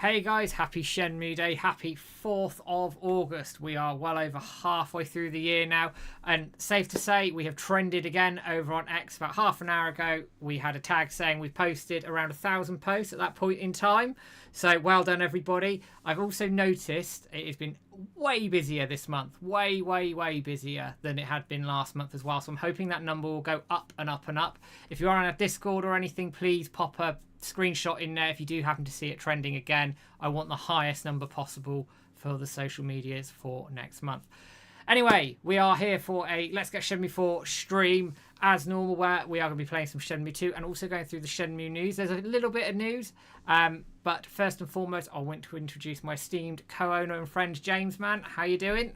Hey guys, happy Shenmue Day, happy 4th of August. We are well over halfway through the year now, and safe to say we have trended again over on X. About half an hour ago, we had a tag saying we posted around 1,000 posts at that point in time. So well done, everybody. I've also noticed it has been way busier this month, way busier than it had been last month as well. So I'm hoping that number will go up and up and up. If you are on a Discord or anything, please pop a screenshot in there if you do happen to see it trending again. I want the highest number possible for the social medias for next month. Anyway, we are here for a Let's Get Shenmue 4 stream as normal, where we are going to be playing some Shenmue 2 and also going through the Shenmue news. There's a little bit of news, but first and foremost, I want to introduce my esteemed co-owner and friend, James, man. How you doing?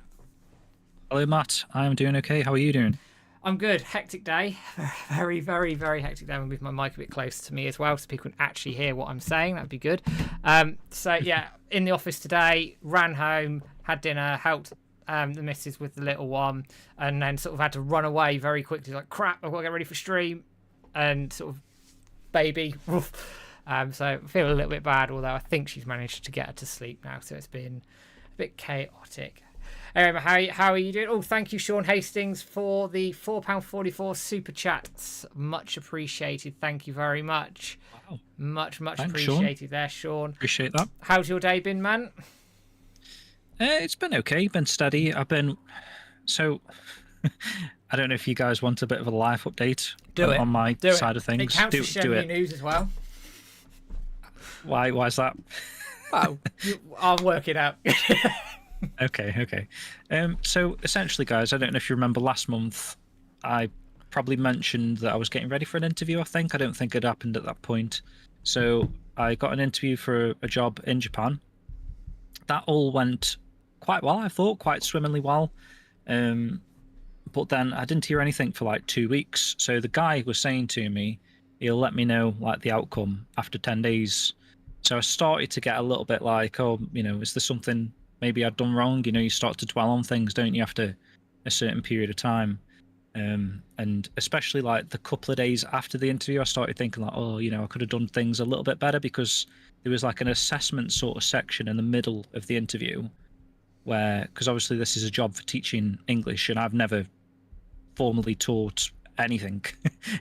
Hello, Matt. I am doing okay. How are you doing? I'm good. Hectic day. Very hectic day. I'm going to move my mic a bit closer to me as well so people can actually hear what I'm saying. That'd be good. So, yeah, in the office today, ran home, had dinner, helped the missus with the little one, and then sort of had to run away very quickly. Like, crap, I've got to get ready for stream. And sort of, baby. So I feel a little bit bad, although I think she's managed to get her to sleep now. So it's been a bit chaotic. How are you doing? Oh, thank you, Sean Hastings, for the £4.44 super chats. Much appreciated. Thank you very much. Wow. Much Thanks, appreciated Sean. there, Sean. Appreciate that. How's your day been, man? It's been okay. Been steady. I don't know if you guys want a bit of a life update on my side of things. It counts for Shenmue news as well. Why is that? Well, I'll work it out. Okay. So essentially, guys, I don't know if you remember last month, I probably mentioned that I was getting ready for an interview. I don't think it happened at that point. So I got an interview for a job in Japan. That all went quite well, I thought, quite swimmingly well. But then I didn't hear anything for like 2 weeks. So the guy was saying to me, he'll let me know like the outcome after 10 days. So I started to get a little bit like, oh, is there something maybe I'd done wrong? You start to dwell on things, don't you, after a certain period of time. And especially like the couple of days after the interview, I started thinking like, oh, I could have done things a little bit better, because there was like an assessment sort of section in the middle of the interview because obviously this is a job for teaching English and I've never formally taught anything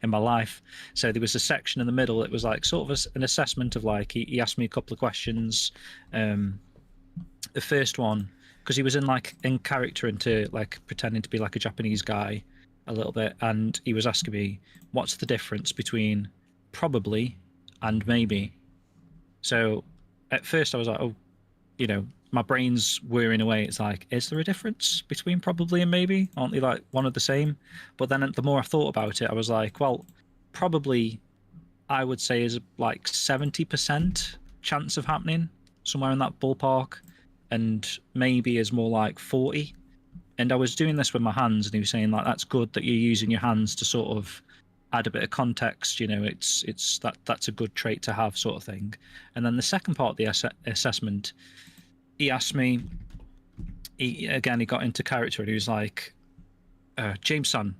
in my life. So there was a section in the middle. It was like sort of an assessment of like, he asked me a couple of questions. The first one, because he was in character into like pretending to be like a Japanese guy a little bit, and he was asking me what's the difference between probably and maybe. So at first I was like, oh, my brain's whirring away. It's like, is there a difference between probably and maybe? Aren't they like one of the same? But then the more I thought about it, I was like, well, probably I would say is like 70% chance of happening, somewhere in that ballpark, and maybe is more like 40. And I was doing this with my hands, and he was saying like, that's good that you're using your hands to sort of add a bit of context. It's that's a good trait to have, sort of thing. And then the second part of the assessment, he asked me, he got into character, and he was like, James-san,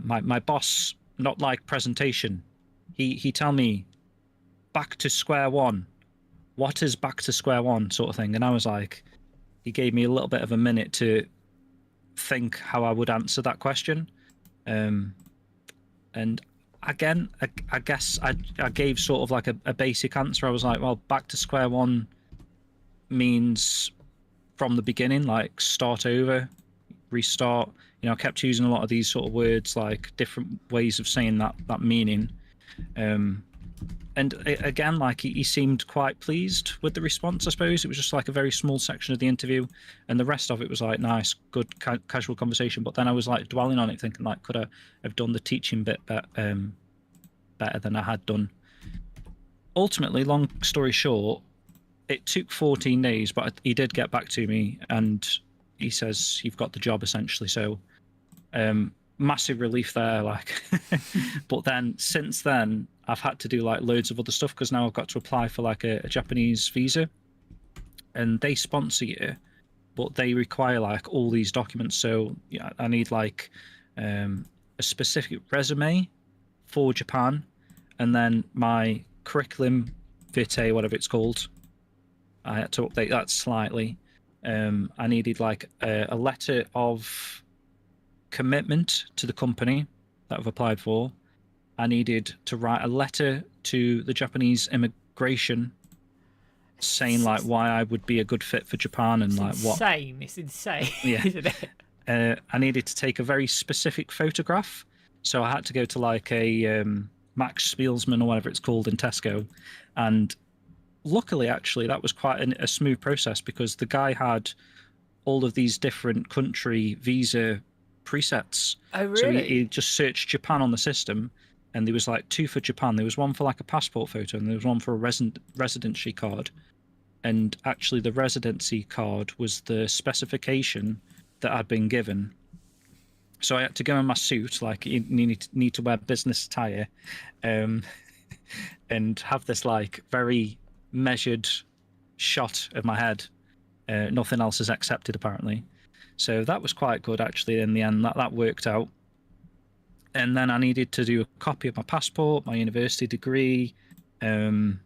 my boss not like presentation. He tell me back to square one. What is back to square one, sort of thing? And I was like, he gave me a little bit of a minute to think how I would answer that question. And again, I guess I gave sort of like a basic answer. I was like, well, back to square one means from the beginning, like start over, restart. I kept using a lot of these sort of words, like different ways of saying that meaning. And again, like he seemed quite pleased with the response, I suppose. It was just like a very small section of the interview, and the rest of it was like nice, good, casual conversation. But then I was like dwelling on it, thinking like, could I have done the teaching bit better than I had done? Ultimately, long story short, it took 14 days, but he did get back to me, and he says, you've got the job, essentially. So massive relief there, like. But then since then, I've had to do like loads of other stuff, because now I've got to apply for like a Japanese visa, and they sponsor you, but they require like all these documents. So yeah, I need like a specific resume for Japan, and then my curriculum vitae, whatever it's called, I had to update that slightly. I needed like a letter of commitment to the company that I've applied for. I needed to write a letter to the Japanese immigration saying like why I would be a good fit for Japan and It's like what. insane. It's insane, Yeah. isn't it? I needed to take a very specific photograph, so I had to go to like a Max Spielsman or whatever it's called in Tesco, and luckily, actually, that was quite a smooth process because the guy had all of these different country visa presets. Oh, So he really? just searched Japan on the system, and there was like two for Japan. There was one for like a passport photo, and there was one for a residency card. And actually, the residency card was the specification that I'd been given. So I had to go in my suit, like you need to wear business attire, um, and have this like very measured shot of my head. Nothing else is accepted apparently. So that was quite good actually in the end. That worked out. And then I needed to do a copy of my passport, my university degree, and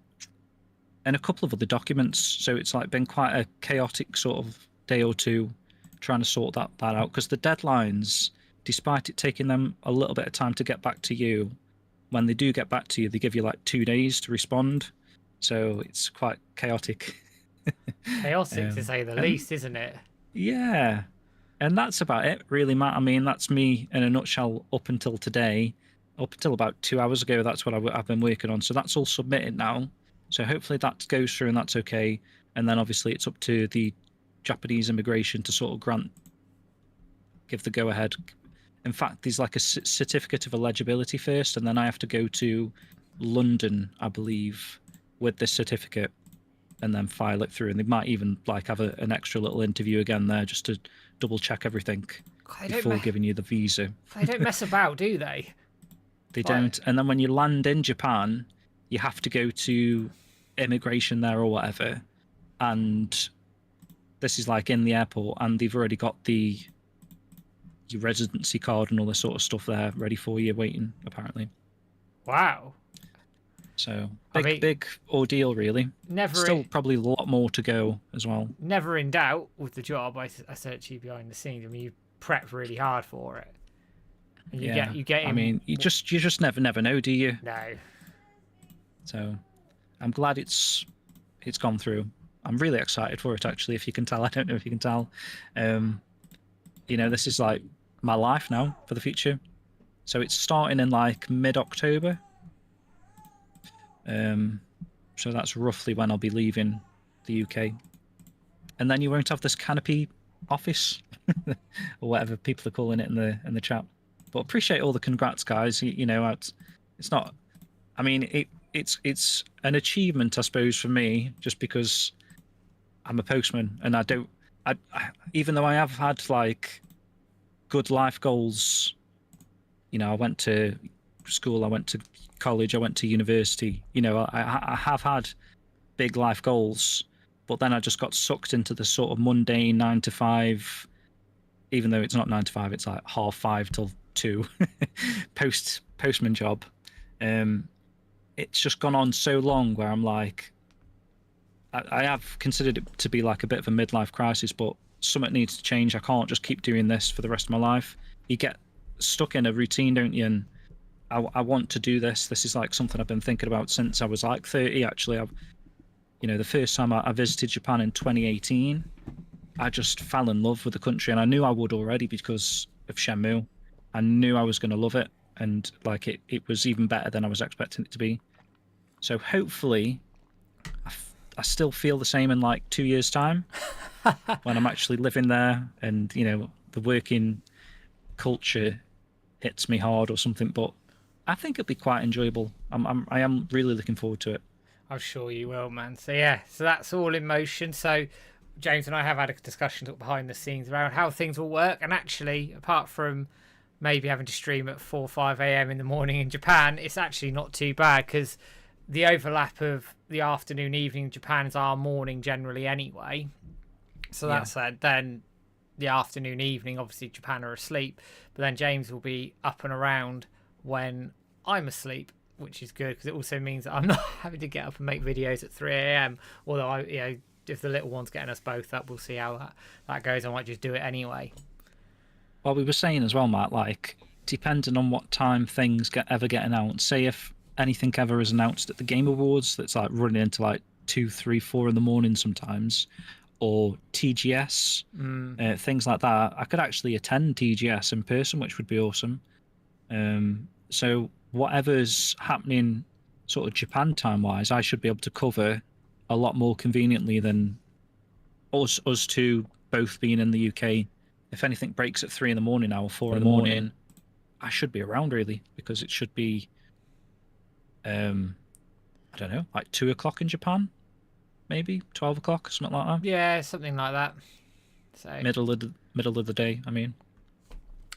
a couple of other documents. So it's like been quite a chaotic sort of day or two trying to sort that out because the deadlines, despite it taking them a little bit of time to get back to you, when they do get back to you, they give you like 2 days to respond. So it's quite chaotic. Chaotic to say the least, isn't it? Yeah. And that's about it, really, Matt. I mean, that's me in a nutshell up until today. Up until about 2 hours ago, that's what I've been working on. So that's all submitted now. So hopefully that goes through and that's okay. And then obviously it's up to the Japanese immigration to sort of give the go ahead. In fact, there's like a certificate of eligibility first, and then I have to go to London, I believe, with this certificate and then file it through. And they might even like have an extra little interview again there just to double check everything before giving you the visa. They don't mess about, do they? They don't. And then when you land in Japan, you have to go to immigration there or whatever. And this is like in the airport, and they've already got your residency card and all this sort of stuff there ready for you, waiting apparently. Wow. So big ordeal, really. Still probably a lot more to go as well. Never in doubt with the job. I search you behind the scenes. I mean, you prep really hard for it. And you get. I mean, you just never know, do you? No. So, I'm glad it's gone through. I'm really excited for it, actually. If you can tell, I don't know if you can tell. This is like my life now for the future. So it's starting in like mid-October. So that's roughly when I'll be leaving the UK. And then you won't have this canopy office or whatever people are calling it in the chat. But appreciate all the congrats, guys. It's not. I mean, it's an achievement, I suppose, for me, just because I'm a postman and I even though I have had like good life goals. I went to school, I went to college, I went to university. I have had big life goals, but then I just got sucked into the sort of mundane 9 to 5, even though it's not 9 to 5, it's like 5:30 till 2 postman job. It's just gone on so long where I'm like, I have considered it to be like a bit of a midlife crisis, but something needs to change. I can't just keep doing this for the rest of my life. You get stuck in a routine, don't you? And I want to do this. This is like something I've been thinking about since I was like 30, actually. The first time I visited Japan in 2018, I just fell in love with the country, and I knew I would already because of Shenmue. I knew I was going to love it, and like it was even better than I was expecting it to be. So hopefully I still feel the same in like 2 years' time when I'm actually living there, and the working culture hits me hard or something. But I think it'll be quite enjoyable. I am really looking forward to it. I'm sure you will, man. So yeah, so that's all in motion. So James and I have had a discussion behind the scenes around how things will work, and actually, apart from maybe having to stream at 4 or 5 a.m. in the morning in Japan, it's actually not too bad because the overlap of the afternoon, evening in Japan is our morning generally anyway. So that said, then the afternoon, evening, obviously Japan are asleep, but then James will be up and around when I'm asleep, which is good because it also means that I'm not having to get up and make videos at 3 a.m. Although if the little one's getting us both up, we'll see how that goes. I might just do it anyway. Well, we were saying as well, Matt, like, depending on what time things ever get announced, say if anything ever is announced at the Game Awards that's like running into like 2, 3, 4 in the morning sometimes, or TGS, things like that, I could actually attend TGS in person, which would be awesome. So whatever's happening sort of Japan time-wise, I should be able to cover a lot more conveniently than us two both being in the UK. If anything breaks at 3 in the morning now or 4 in the morning, I should be around really, because it should be, I don't know, like 2 o'clock in Japan, maybe 12 o'clock, something like that. Yeah, something like that. So middle of the day, I mean.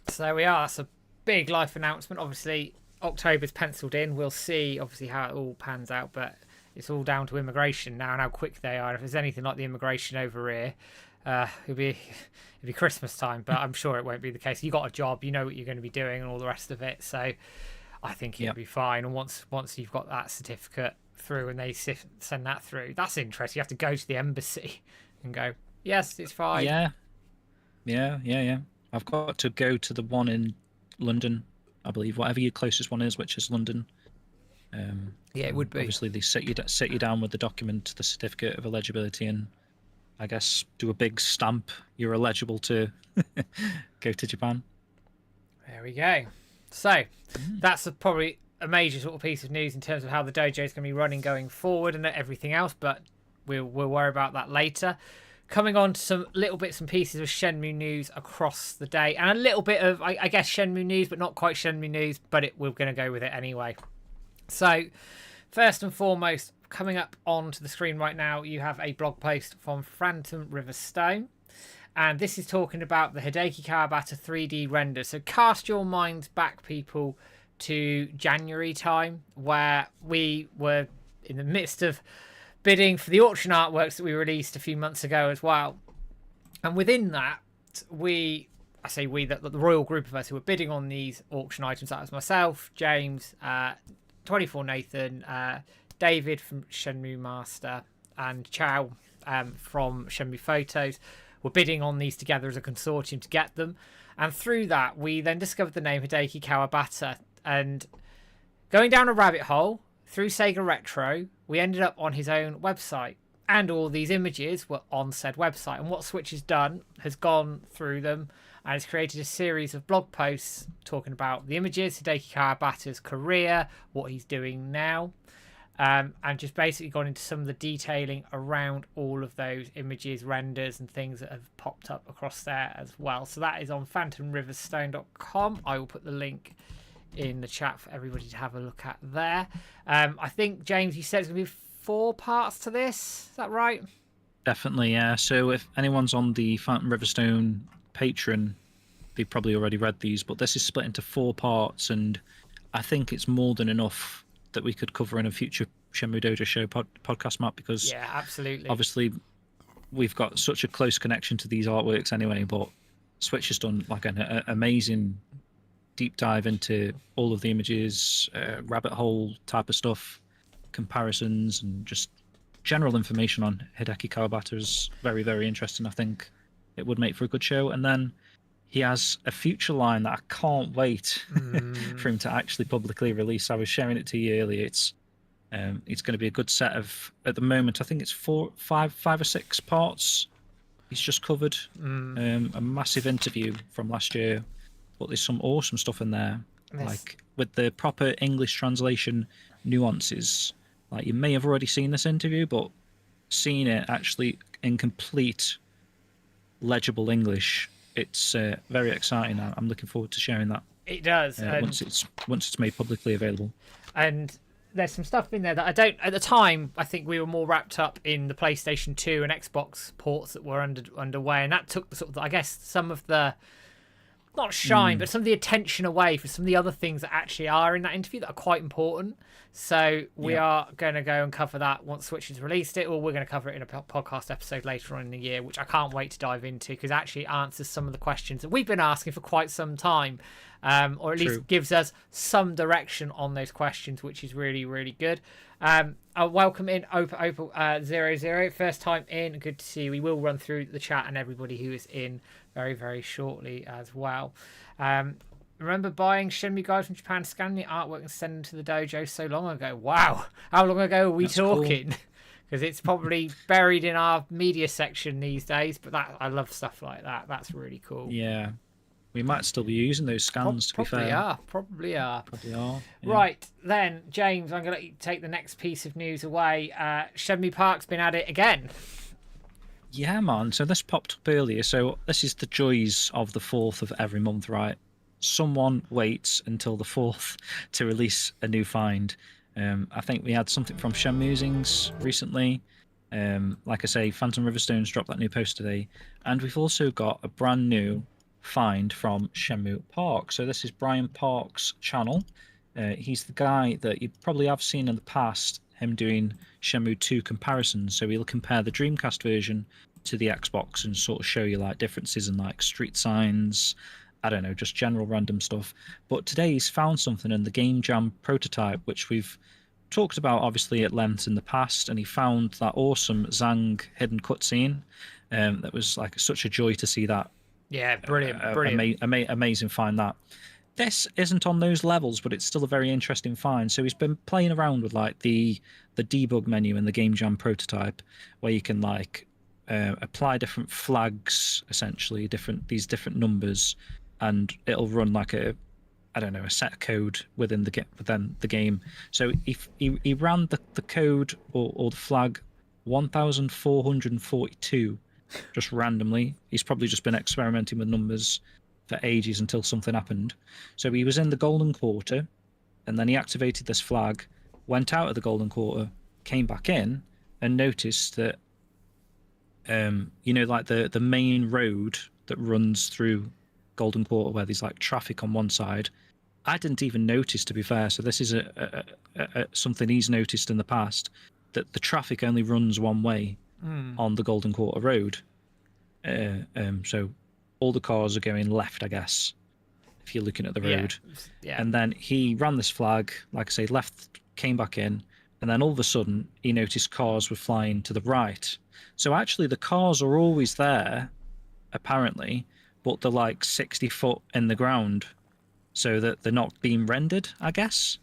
So there we are. That's a big life announcement. Obviously, October's penciled in. We'll see, obviously, how it all pans out, but it's all down to immigration now and how quick they are. If there's anything like the immigration over here, it'll be Christmas time, but I'm sure it won't be the case. You got a job, you know what you're going to be doing and all the rest of it, so I think it'll be fine. And once you've got that certificate through and they send that through, that's interesting. You have to go to the embassy and go, yes, it's fine. Yeah. I've got to go to the one in London, I believe, whatever your closest one is, which is London. Yeah, it would be. Obviously, they sit you down with the document, the certificate of eligibility, and I guess do a big stamp. You're eligible to go to Japan. There we go. So that's probably a major sort of piece of news in terms of how the dojo is going to be running going forward and everything else, but we'll worry about that later. Coming on to some little bits and pieces of Shenmue news across the day, and a little bit of, I guess, Shenmue news, but not quite Shenmue news, but we're going to go with it anyway. So, first and foremost, coming up onto the screen right now, you have a blog post from Phantom River Stone, and this is talking about the Hideki Kawabata 3D render. So cast your minds back, people, to January time, where we were in the midst of bidding for the auction artworks that we released a few months ago as well. And within that, the royal group of us who were bidding on these auction items, that was myself, James, 24 Nathan, David from Shenmue Master, and Chow from Shenmue Photos, were bidding on these together as a consortium to get them. And through that, we then discovered the name Hideki Kawabata. And going down a rabbit hole through Sega Retro, we ended up on his own website. And all these images were on said website. And what Switch has done has gone through them and has created a series of blog posts talking about the images, Hideki Kawabata's career, what he's doing now, and just basically gone into some of the detailing around all of those images, renders, and things that have popped up across there as well. So that is on phantomriverstone.com. I will put the link in the chat for everybody to have a look at there. I think, James, you said it's going to be 4 parts to this. Is that right? Definitely, yeah. So if anyone's on the Phantom Riverstone Patreon, they've probably already read these, but this is split into 4 parts, and I think it's more than enough that we could cover in a future Shenmue Dojo show podcast, Matt, because yeah, absolutely. Obviously we've got such a close connection to these artworks anyway, but Switch has done like an amazing deep dive into all of the images, rabbit hole type of stuff, comparisons, and just general information on Hideki Kawabata is very, very interesting. I think it would make for a good show. And then he has a future line that I can't wait for him to actually publicly release. I was sharing it to you earlier. It's going to be a good set of, at the moment, I think it's 5 or 6 parts he's just covered. A massive interview from last year, but there's some awesome stuff in there, like with the proper English translation nuances. Like, you may have already seen this interview, but seeing it actually in complete legible English, it's very exciting. I'm looking forward to sharing that. It does. Once it's made publicly available. And there's some stuff in there that I don't. At the time, I think we were more wrapped up in the PlayStation 2 and Xbox ports that were underway, and that took the sort of, I guess, some of the, not shine, but some of the attention away from some of the other things that actually are in that interview that are quite important. So we are going to go and cover that once Switch has released it, or we're going to cover it in a podcast episode later on in the year, which I can't wait to dive into, because it actually answers some of the questions that we've been asking for quite some time. or at True. least gives us some direction on those questions, which is really, really good. Welcome in Opa00. First time in, good to see you. We will run through the chat and everybody who is in very, very shortly as well. Remember buying Shenmue guide from Japan, scanning the artwork and sending to the dojo so long ago? Wow, how long ago are we talking? Because it's probably buried in our media section these days. But I love stuff like that. That's really cool. Yeah. We might still be using those scans, to be fair. Probably are. Yeah. Right, then, James, I'm going to let you take the next piece of news away. Shenmue Park's been at it again. Yeah, man. So this popped up earlier. So this is the joys of the 4th of every month, right? Someone waits until the 4th to release a new find. I think we had something from Shenmue's recently. Like I say, Phantom Riverstones dropped that new post today. And we've also got a brand new find from Shenmue Park. So this is Brian Park's channel. He's the guy that you probably have seen in the past, him doing Shenmue 2 comparisons. So he'll compare the Dreamcast version to the Xbox and sort of show you like differences in like street signs, I don't know, just general random stuff. But today he's found something in the Game Jam prototype, which we've talked about obviously at length in the past, and he found that awesome Zhang hidden cutscene. That was like such a joy to see that. Yeah, brilliant. Amazing find that. This isn't on those levels, but it's still a very interesting find. So he's been playing around with like the debug menu in the Game Jam prototype, where you can like apply different flags, essentially these different numbers, and it'll run like a set code within the game. So he ran the code or the flag 1442 just randomly. He's probably just been experimenting with numbers for ages until something happened. So he was in the Golden Quarter, and then he activated this flag, went out of the Golden Quarter, came back in, and noticed that like the main road that runs through Golden Quarter, where there's like traffic on one side, I didn't even notice, to be fair. So this is something he's noticed in the past, that the traffic only runs one way on the Golden Quarter road. So all the cars are going left, I guess, if you're looking at the road. Yeah. And then he ran this flag, like I say, left, came back in, and then all of a sudden he noticed cars were flying to the right. So actually the cars are always there, apparently, but they're like 60 foot in the ground, so that they're not being rendered, I guess.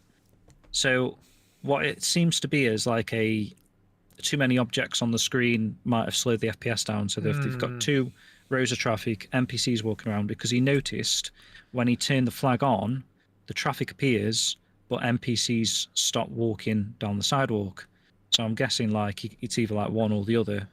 So what it seems to be is like too many objects on the screen might have slowed the FPS down. So they've got two rows of traffic, NPCs walking around, because he noticed when he turned the flag on, the traffic appears, but NPCs stop walking down the sidewalk. So I'm guessing like it's either like one or the other.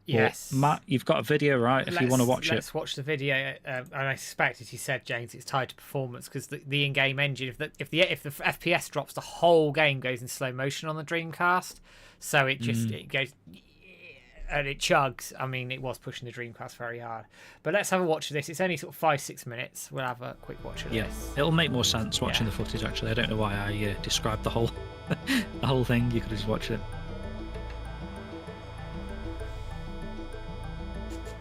Yes, Matt, you've got a video, right? If you want to watch it, let's watch the video. And I suspect, as you said, James, it's tied to performance, because the in-game engine, if the FPS drops, the whole game goes in slow motion on the Dreamcast. So it just it goes and it chugs. I mean, it was pushing the Dreamcast very hard. But let's have a watch of this. It's only sort of 5-6 minutes. We'll have a quick watch of this. It'll make more sense watching the footage. Actually, I don't know why I described the whole the whole thing. You could just watch it.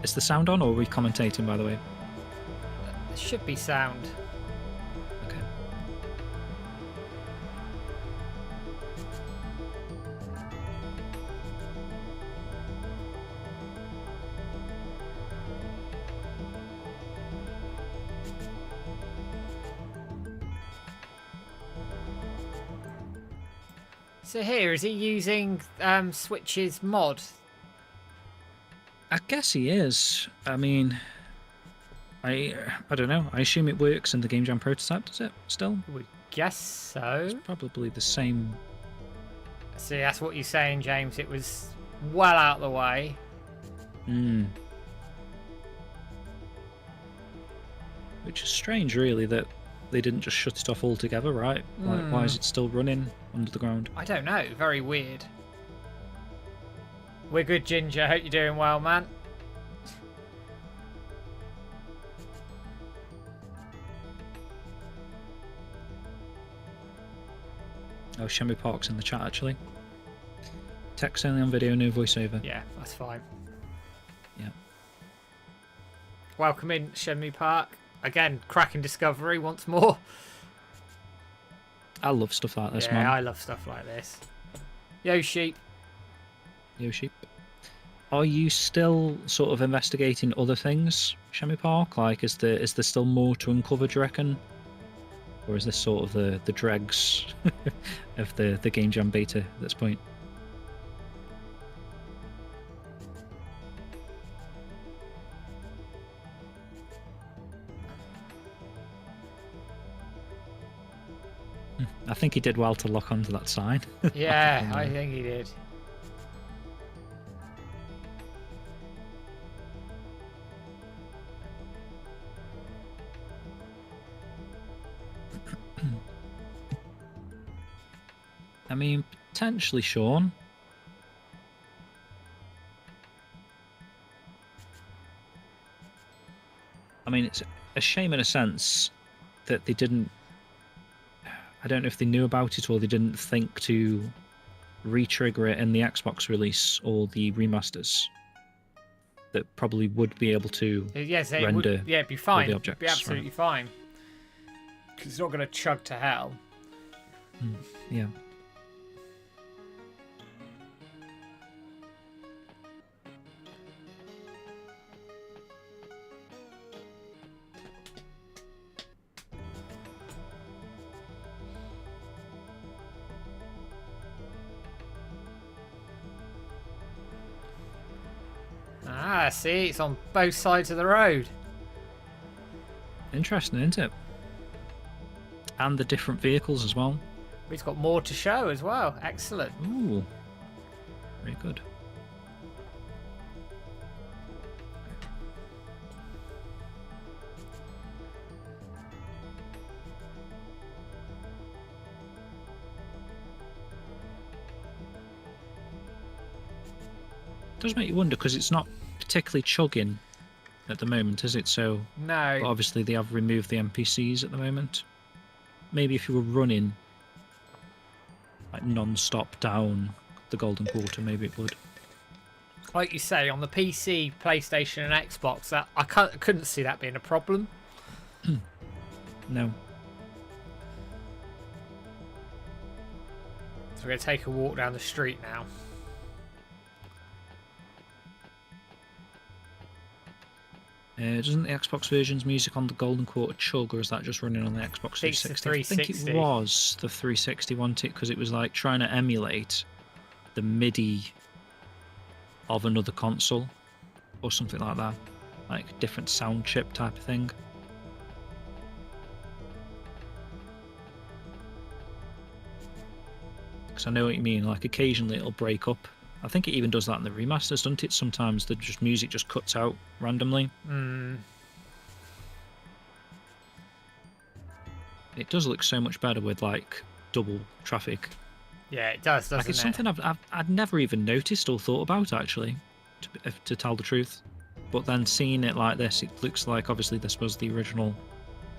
Is the sound on, or are we commentating, by the way? There should be sound. Okay. So here, is he using Switch's mod? I guess he is. I mean, I don't know. I assume it works in the Game Jam prototype, does it, still? We guess so. It's probably the same. See, that's what you're saying, James. It was well out of the way. Which is strange, really, that they didn't just shut it off altogether, right? Like, why is it still running under the ground? I don't know. Very weird. We're good, Ginger. Hope you're doing well, man. Oh, Shenmue Park's in the chat, actually. Text only on video, no voiceover. Yeah, that's fine. Yeah. Welcome in, Shenmue Park. again, cracking discovery once more. I love stuff like this, Yeah, man. I love stuff like this. Yo, sheep. Yoshi. Are you still sort of investigating other things, Shenmue Park? Like, is there still more to uncover, do you reckon? Or is this sort of the dregs of the Game Jam beta at this point? I think he did well to lock onto that sign. Yeah, I think he did. I mean, potentially Sean. I mean, it's a shame in a sense that they didn't. I don't know if they knew about it or they didn't think to re-trigger it in the Xbox release or the remasters. That probably would be able to Yes, it render would. Yeah, it'd be fine. the It'd be objects, absolutely fine. Because it's not going to chug to hell. Yeah. Ah, see, it's on both sides of the road. Interesting, isn't it? And the different vehicles as well. We've got more to show as well. Excellent. Ooh. Very good. Does make you wonder because it's not particularly chugging at the moment, is it? So No. but obviously they have removed the NPCs at the moment. Maybe if you were running like non-stop down the Golden Quarter, maybe it would. Like you say, on the PC, PlayStation, and Xbox, that I couldn't see that being a problem. No. So we're going to take a walk down the street now. Doesn't the Xbox version's music on the Golden Quarter chug, or is that just running on the Xbox 360? I think it was the 360 one, because it was like trying to emulate the MIDI of another console or something like that, like different sound chip type of thing. Because I know what you mean, like occasionally it'll break up. I think it even does that in the remasters, doesn't it? Sometimes the music just cuts out randomly. It does look so much better with like double traffic. Yeah, it does, doesn't like it's it? something I'd never even noticed or thought about actually, to tell the truth. But then seeing it like this, it looks like obviously this was the original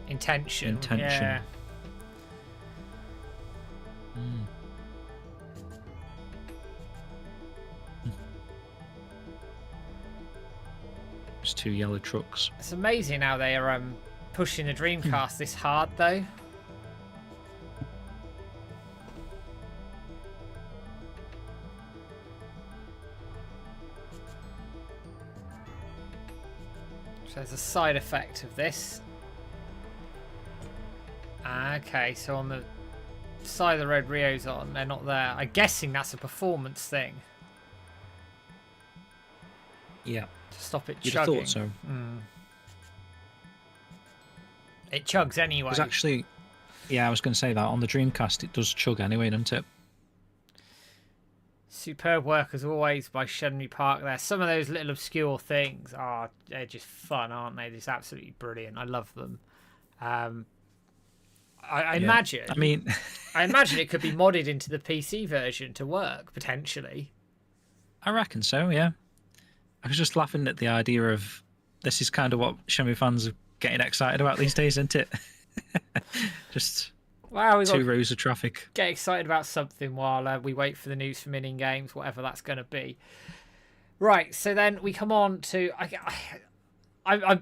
intention. Yeah. There's two yellow trucks. It's amazing how they are pushing the Dreamcast this hard, though. So there's a side effect of this. Okay, so on the side of the road Rio's on, they're not there. I'm guessing that's a performance thing. Yeah. To stop it You'd chugging. have thought so. It chugs anyway. Because actually, yeah, I was going to say that on the Dreamcast it does chug anyway, doesn't it? Superb work as always by Shenmue Park there. Some of those little obscure things are they're just fun, aren't they? Just absolutely brilliant. I love them. I imagine. I mean, I imagine it could be modded into the PC version to work potentially. I reckon so. Yeah. I was just laughing at the idea of this is kind of what Shenmue fans are getting excited about these days, isn't it? Just wow, we two rows of traffic. Get excited about something while we wait for the news from in games, whatever that's going to be. Right, so then we come on to I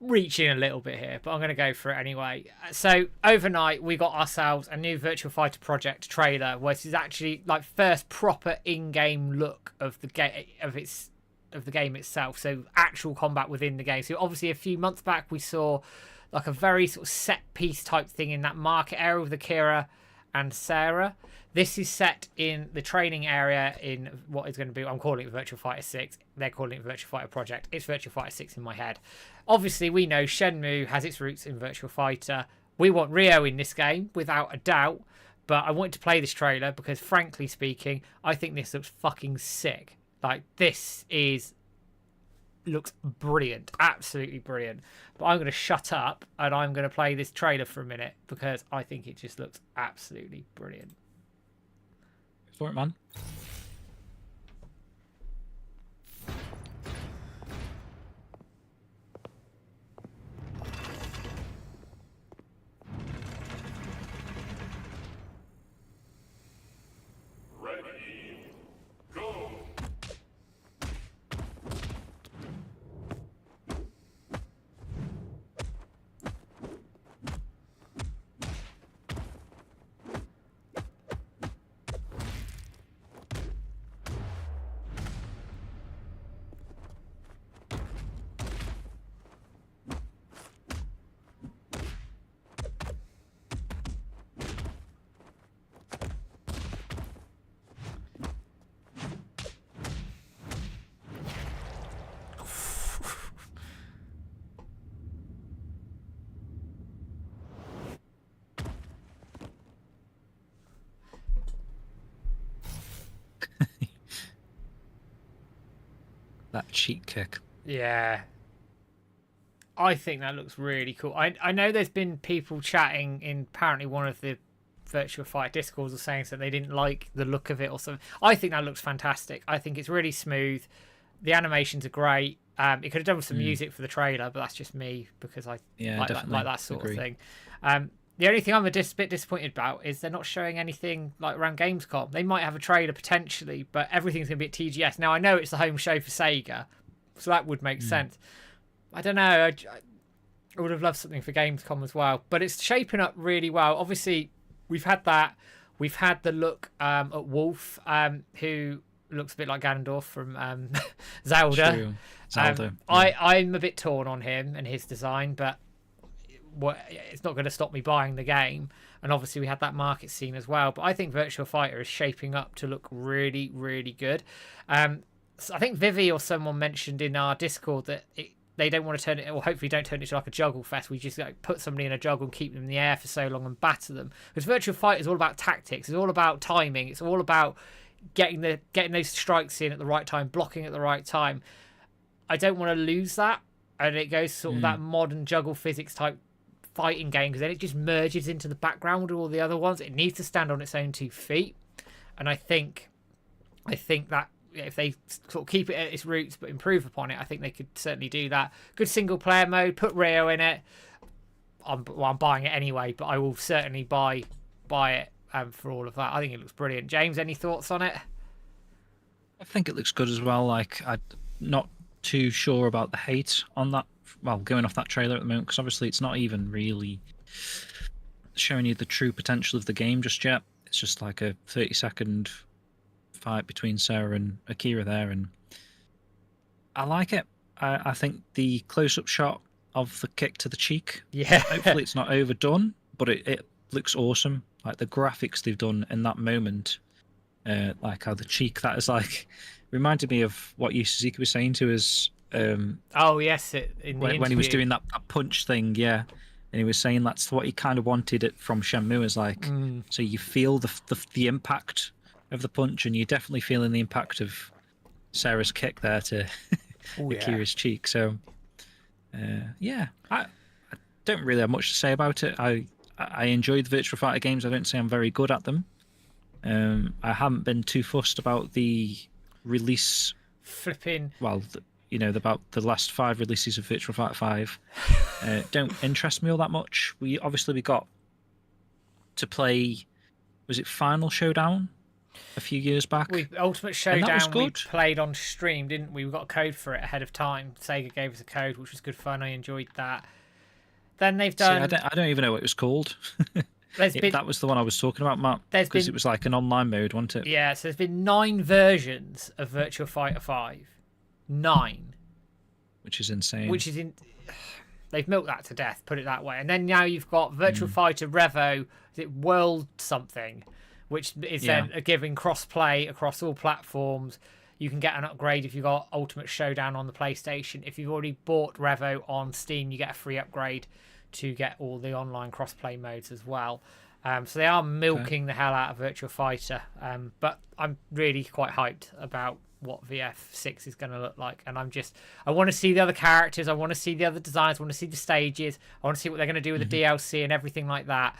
reaching a little bit here, but I'm going to go for it anyway. So overnight, we got ourselves a new Virtua Fighter Project trailer, which is actually like first proper in-game look of the game of the game itself. So actual combat within the game. So obviously, a few months back, we saw like a very sort of set piece type thing in that market area with Akira and Sarah. This is set in the training area in what is going to be, I'm calling it Virtua Fighter 6. They're calling it Virtua Fighter Project. It's Virtua Fighter 6 in my head. Obviously, we know Shenmue has its roots in Virtua Fighter. We want Ryo in this game, without a doubt. But I wanted to play this trailer because, frankly speaking, I think this looks fucking sick. Like, this looks brilliant. Absolutely brilliant. But I'm going to shut up and I'm going to play this trailer for a minute because I think it just looks absolutely brilliant. For it, man. Ready, go! That cheek kick. Yeah. I think that looks really cool. I know there's been people chatting in apparently one of the Virtua Fighter Discords or saying that they didn't like the look of it or something. I think that looks fantastic. I think it's really smooth. The animations are great. It could have done with some music for the trailer, but that's just me because I like that sort of thing. The only thing I'm a bit disappointed about is they're not showing anything like around Gamescom. They might have a trailer potentially, but everything's going to be at TGS. Now, I know it's the home show for Sega, so that would make sense. I don't know. I would have loved something for Gamescom as well, but it's shaping up really well. Obviously, we've had that. We've had the look at Wolf, who looks a bit like Ganondorf from Zelda. True. Zelda. I'm a bit torn on him and his design, but it's not going to stop me buying the game. And obviously we had that market scene as well, but I think Virtua Fighter is shaping up to look really, really good. So I think Vivi or someone mentioned in our Discord that they don't want to turn it, or hopefully don't turn it into like a juggle fest. We just like put somebody in a juggle and keep them in the air for so long and batter them. Because Virtua Fighter is all about tactics. It's all about timing. It's all about getting those strikes in at the right time, blocking at the right time. I don't want to lose that, and it goes sort of that modern juggle physics type fighting game, because then it just merges into the background with all the other ones. It needs to stand on its own 2 feet, and I think that if they sort of keep it at its roots but improve upon it, I think they could certainly do that. Good single player mode, put Ryo in it. I'm buying it anyway, but I will certainly buy it for all of that. I think it looks brilliant. James, any thoughts on it? I think it looks good as well. Like, I'm not too sure about the hate on that. Well, going off that trailer at the moment, because obviously it's not even really showing you the true potential of the game just yet. It's just like a 30-second fight between Sarah and Akira there, and I like it. I think the close-up shot of the kick to the cheek, hopefully it's not overdone, but it looks awesome. Like the graphics they've done in that moment, like how the cheek, that is like, reminded me of what Yu Suzuki was saying to us. Oh yes, when he was doing that punch thing, yeah, and he was saying that's what he kind of wanted it from Shenmue, is like, so you feel the impact of the punch, and you're definitely feeling the impact of Sarah's kick there to Akira's cheek. So yeah, I don't really have much to say about it. I enjoyed the Virtua Fighter games. I don't say I'm very good at them. I haven't been too fussed about the release. Well, about the last 5 releases of Virtua Fighter 5. Don't interest me all that much. We got to play. Was it Final Showdown? a few years back. Ultimate was Showdown we good. played on stream, didn't we? We got a code for it ahead of time. Sega gave us a code, which was good fun. I enjoyed that. Then they've done. See, I don't even know what it was called. That was the one I was talking about, Matt. Because it was like an online mode, wasn't it? Yeah, so there's been 9 versions of Virtua Fighter 5. 9. Which is insane. They've milked that to death, put it that way. And then now you've got Virtua Fighter Revo, is it World something, which is then giving cross-play across all platforms. You can get an upgrade if you've got Ultimate Showdown on the PlayStation. If you've already bought Revo on Steam, you get a free upgrade to get all the online cross-play modes as well. So they are milking the hell out of Virtua Fighter. But I'm really quite hyped about what VF6 is going to look like. And I want to see the other characters. I want to see the other designs. I want to see the stages. I want to see what they're going to do with the DLC and everything like that.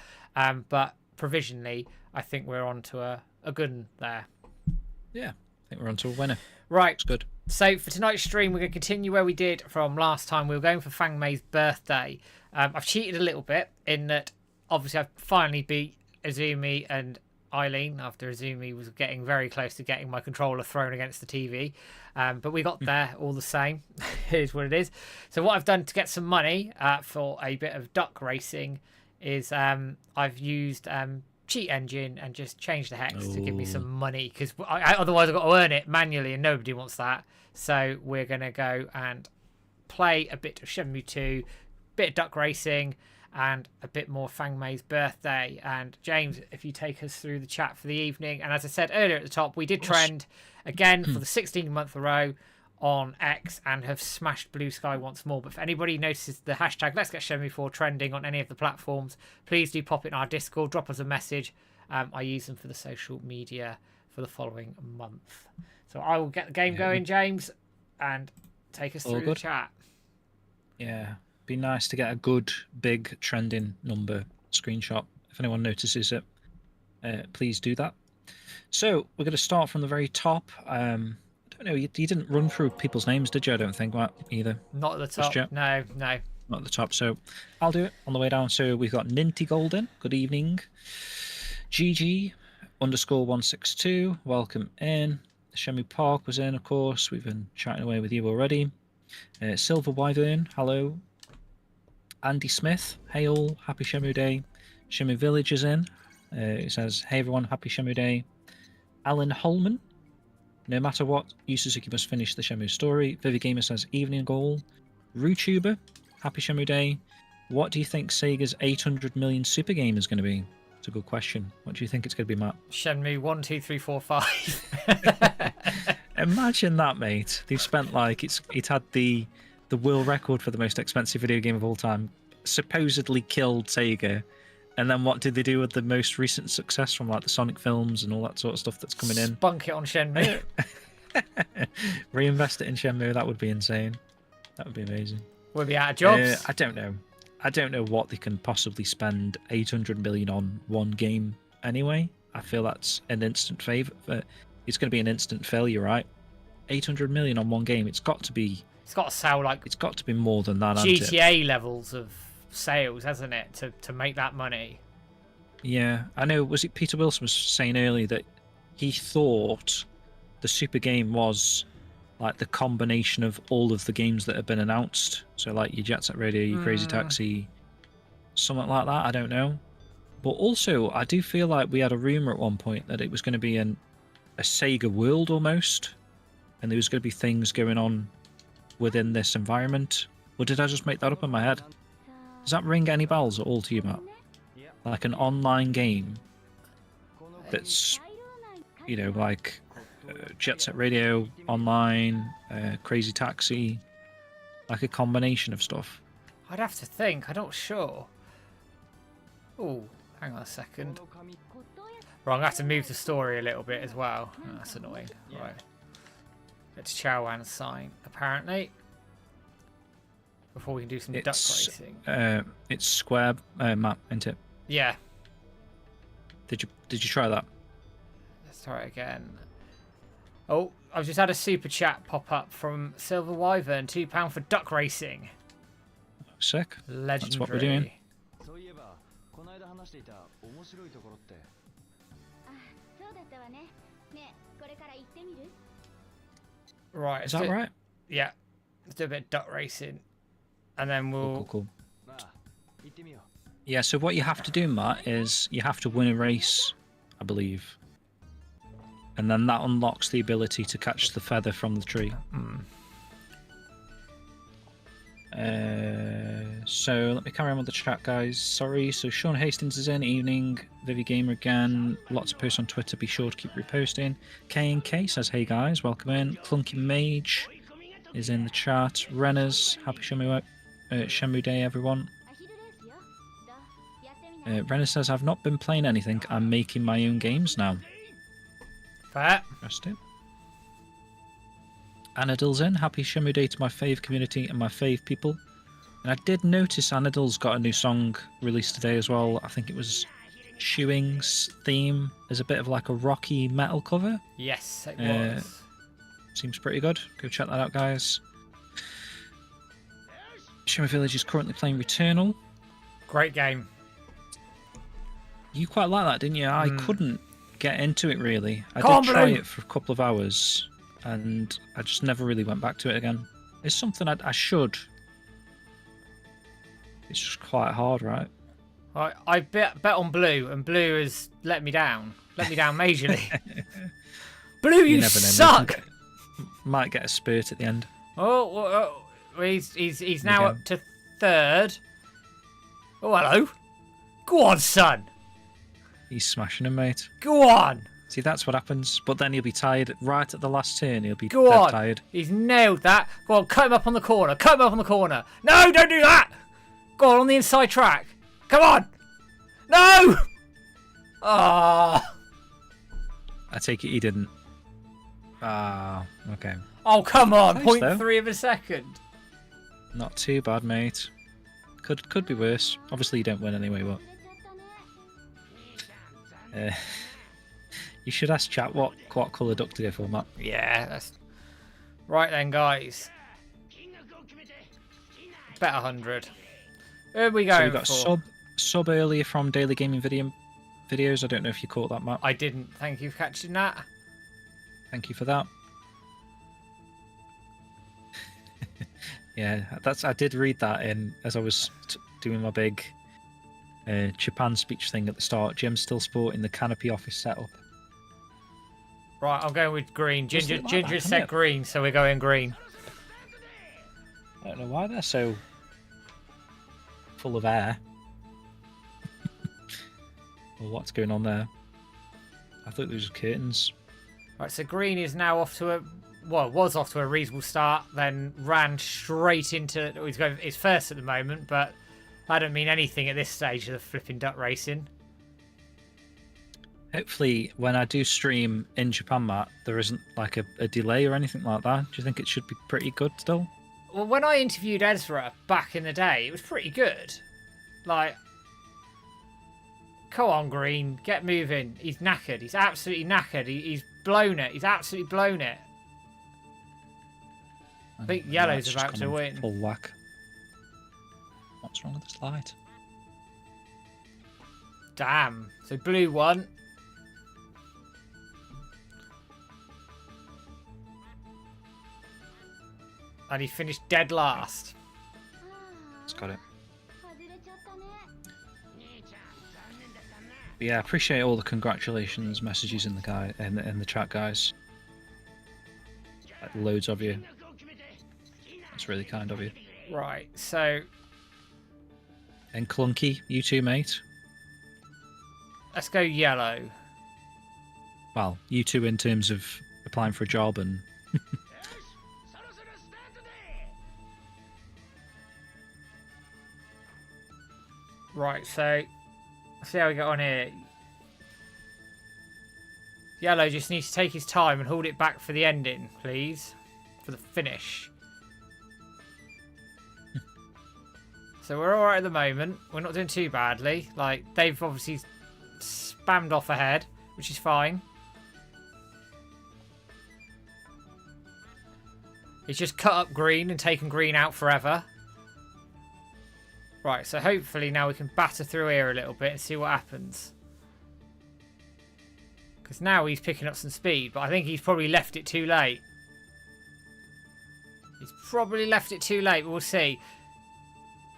But provisionally, I think we're on to a good one there. Yeah, I think we're on to a winner. Right. It's good. So for tonight's stream, we're going to continue where we did from last time. We were going for Fang Mei's birthday. I've cheated a little bit in that obviously I've finally beat Azumi and Eileen after Azumi was getting very close to getting my controller thrown against the TV. But we got there all the same. It is what it is. So what I've done to get some money for a bit of duck racing is I've used Cheat Engine and just changed the hex to give me some money, because otherwise I've got to earn it manually and nobody wants that. So we're going to go and play a bit of Shenmue 2, bit of duck racing, and a bit more Fang Mei's birthday. And James, if you take us through the chat for the evening. And as I said earlier at the top, we did trend again for the 16th month in a row on X and have smashed Blue Sky once more. But if anybody notices the hashtag Let's Get Shenmue 4 trending on any of the platforms, please do pop it in our Discord, drop us a message. I use them for the social media for the following month. So I will get the game going, James, and take us through the chat. Yeah. Be nice to get a good big trending number screenshot. If anyone notices it, please do that. So we're going to start from the very top. I don't know, you didn't run through people's names, did you? I don't think, Matt, either. Not at the top. No. Not at the top. So I'll do it on the way down. So we've got Ninty Golden. Good evening. GG_162. Welcome in. Shenmue Park was in, of course. We've been chatting away with you already. Silver Wyvern. Hello. Andy Smith, hey all, happy Shenmue Day. Shenmue Village is in. It says, hey everyone, happy Shenmue Day. Alan Holman, no matter what, Yu Suzuki must finish the Shenmue story. Vivi Gamer says, evening goal. Rutuber, happy Shenmue Day. What do you think Sega's 800 million super game is going to be? It's a good question. What do you think it's going to be, Matt? Shenmue 1, 2, 3, 4, 5. Imagine that, mate. They've spent it had the world record for the most expensive video game of all time, supposedly killed Sega, and then what did they do with the most recent success from like the Sonic films and all that sort of stuff that's coming in? Spunk it on Shenmue. Reinvest it in Shenmue. That would be insane. That would be amazing. We'll be out of jobs. I don't know what they can possibly spend 800 million on one game anyway. I feel that's an instant favor. It's going to be an instant failure, right? 800 million on one game. It's got to be sell like it's got to be more than that. GTA levels of sales, hasn't it, to make that money? Yeah, I know. Was it Peter Wilson was saying earlier that he thought the super game was like the combination of all of the games that have been announced. So like your Jet Set Radio, your Crazy Taxi, something like that. I don't know. But also, I do feel like we had a rumor at one point that it was going to be a Sega world almost, and there was going to be things going on within this environment. Or did I just make that up in my head? Does that ring any bells at all to you, Matt? Like an online game that's, like Jet Set Radio, online, Crazy Taxi, like a combination of stuff. I'd have to think. I'm not sure. Oh, hang on a second. Right, I'm going to have to move the story a little bit as well. Oh, that's annoying. Right. It's Chowan's sign, apparently. Before we can do some duck racing. It's square map, isn't it? Yeah. Did you try that? Let's try it again. Oh, I've just had a super chat pop up from Silver Wyvern, £2 for duck racing. Sick. Legendary. That's what we're doing. Right. Is that right? Yeah. Let's do a bit of duck racing. And then we'll... Cool. Yeah, so what you have to do, Matt, is you have to win a race, I believe. And then that unlocks the ability to catch the feather from the tree. So let me carry on with the chat, guys. Sorry. So Sean Hastings is in. Evening. Vivi Gamer again. Lots of posts on Twitter. Be sure to keep reposting. K&K says, hey guys, welcome in. Clunky Mage is in the chat. Renners, happy Shenmue Day, everyone. Renner says, I've not been playing anything. I'm making my own games now. Fair. Interesting. Anadil's in. Happy Shenmue Day to my fave community and my fave people. And I did notice Anadil's got a new song released today as well. I think it was Shoeing's theme as a bit of like a rocky metal cover. Yes, it was. Seems pretty good. Go check that out, guys. Shenmue Village is currently playing Returnal. Great game. You quite like that, didn't you? I couldn't get into it really. I Can't did try believe- it for a couple of hours, and I just never really went back to it again. It's something I should. It's just quite hard, right? I bet on Blue, and Blue has let me down. Let me down majorly. Blue, you never know, suck! Might get a spurt at the end. Oh, he's now up to third. Oh, hello. Go on, son. He's smashing him, mate. Go on. See, that's what happens. But then he'll be tired right at the last turn. He'll be Go dead on. tired. He's nailed that. Go on, cut him up on the corner. Cut him up on the corner. No, don't do that. Go on the inside track. Come on. No. Ah. I take it he didn't. Ah, okay. Oh, come on. Close, 0.3 of a second. Not too bad, mate. Could be worse. Obviously, you don't win anyway, but... you should ask chat what colour duck to go for, Matt. Yeah, that's... Right then, guys. Bet 100. Who are we So going we got for? sub earlier from Daily Gaming videos. I don't know if you caught that, Matt. I didn't. Thank you for catching that. Thank you for that. Yeah, I did read that in as I was doing my big Japan speech thing at the start. Jim's still sporting the canopy office setup. Right, I'm going with green. Doesn't Ginger, look like Ginger that, can said it? green, so we're going green. I don't know why they're so full of air. Well, what's going on there? I thought those were curtains. Right, so green is now off to a... Well, was off to a reasonable start, then ran straight into... He's first at the moment, but I don't mean anything at this stage of the flipping duck racing. Hopefully, when I do stream in Japan, Matt, there isn't like a delay or anything like that. Do you think it should be pretty good still? Well, when I interviewed Ezra back in the day, it was pretty good. Like... Come on, Green. Get moving. He's knackered. He's absolutely knackered. He's blown it. He's absolutely blown it. I think yellow's That's about just to gone win. Full whack. What's wrong with this light? Damn. So blue won. And he finished dead last. It's got it. But yeah, appreciate all the congratulations messages in the chat, guys. Like, loads of you. That's really kind of you. Right, so And Clunky, you too, mate. let's go yellow. Well, you two in terms of applying for a job and Right, so let's see how we get on here. Yellow just needs to take his time and hold it back for the ending, please. For the finish. So we're alright at the moment. We're not doing too badly. Like, they've obviously spammed off ahead, which is fine. He's just cut up green and taken green out forever. Right, so hopefully now we can batter through here a little bit and see what happens. Because now he's picking up some speed, but I think he's probably left it too late. He's probably left it too late, but we'll see.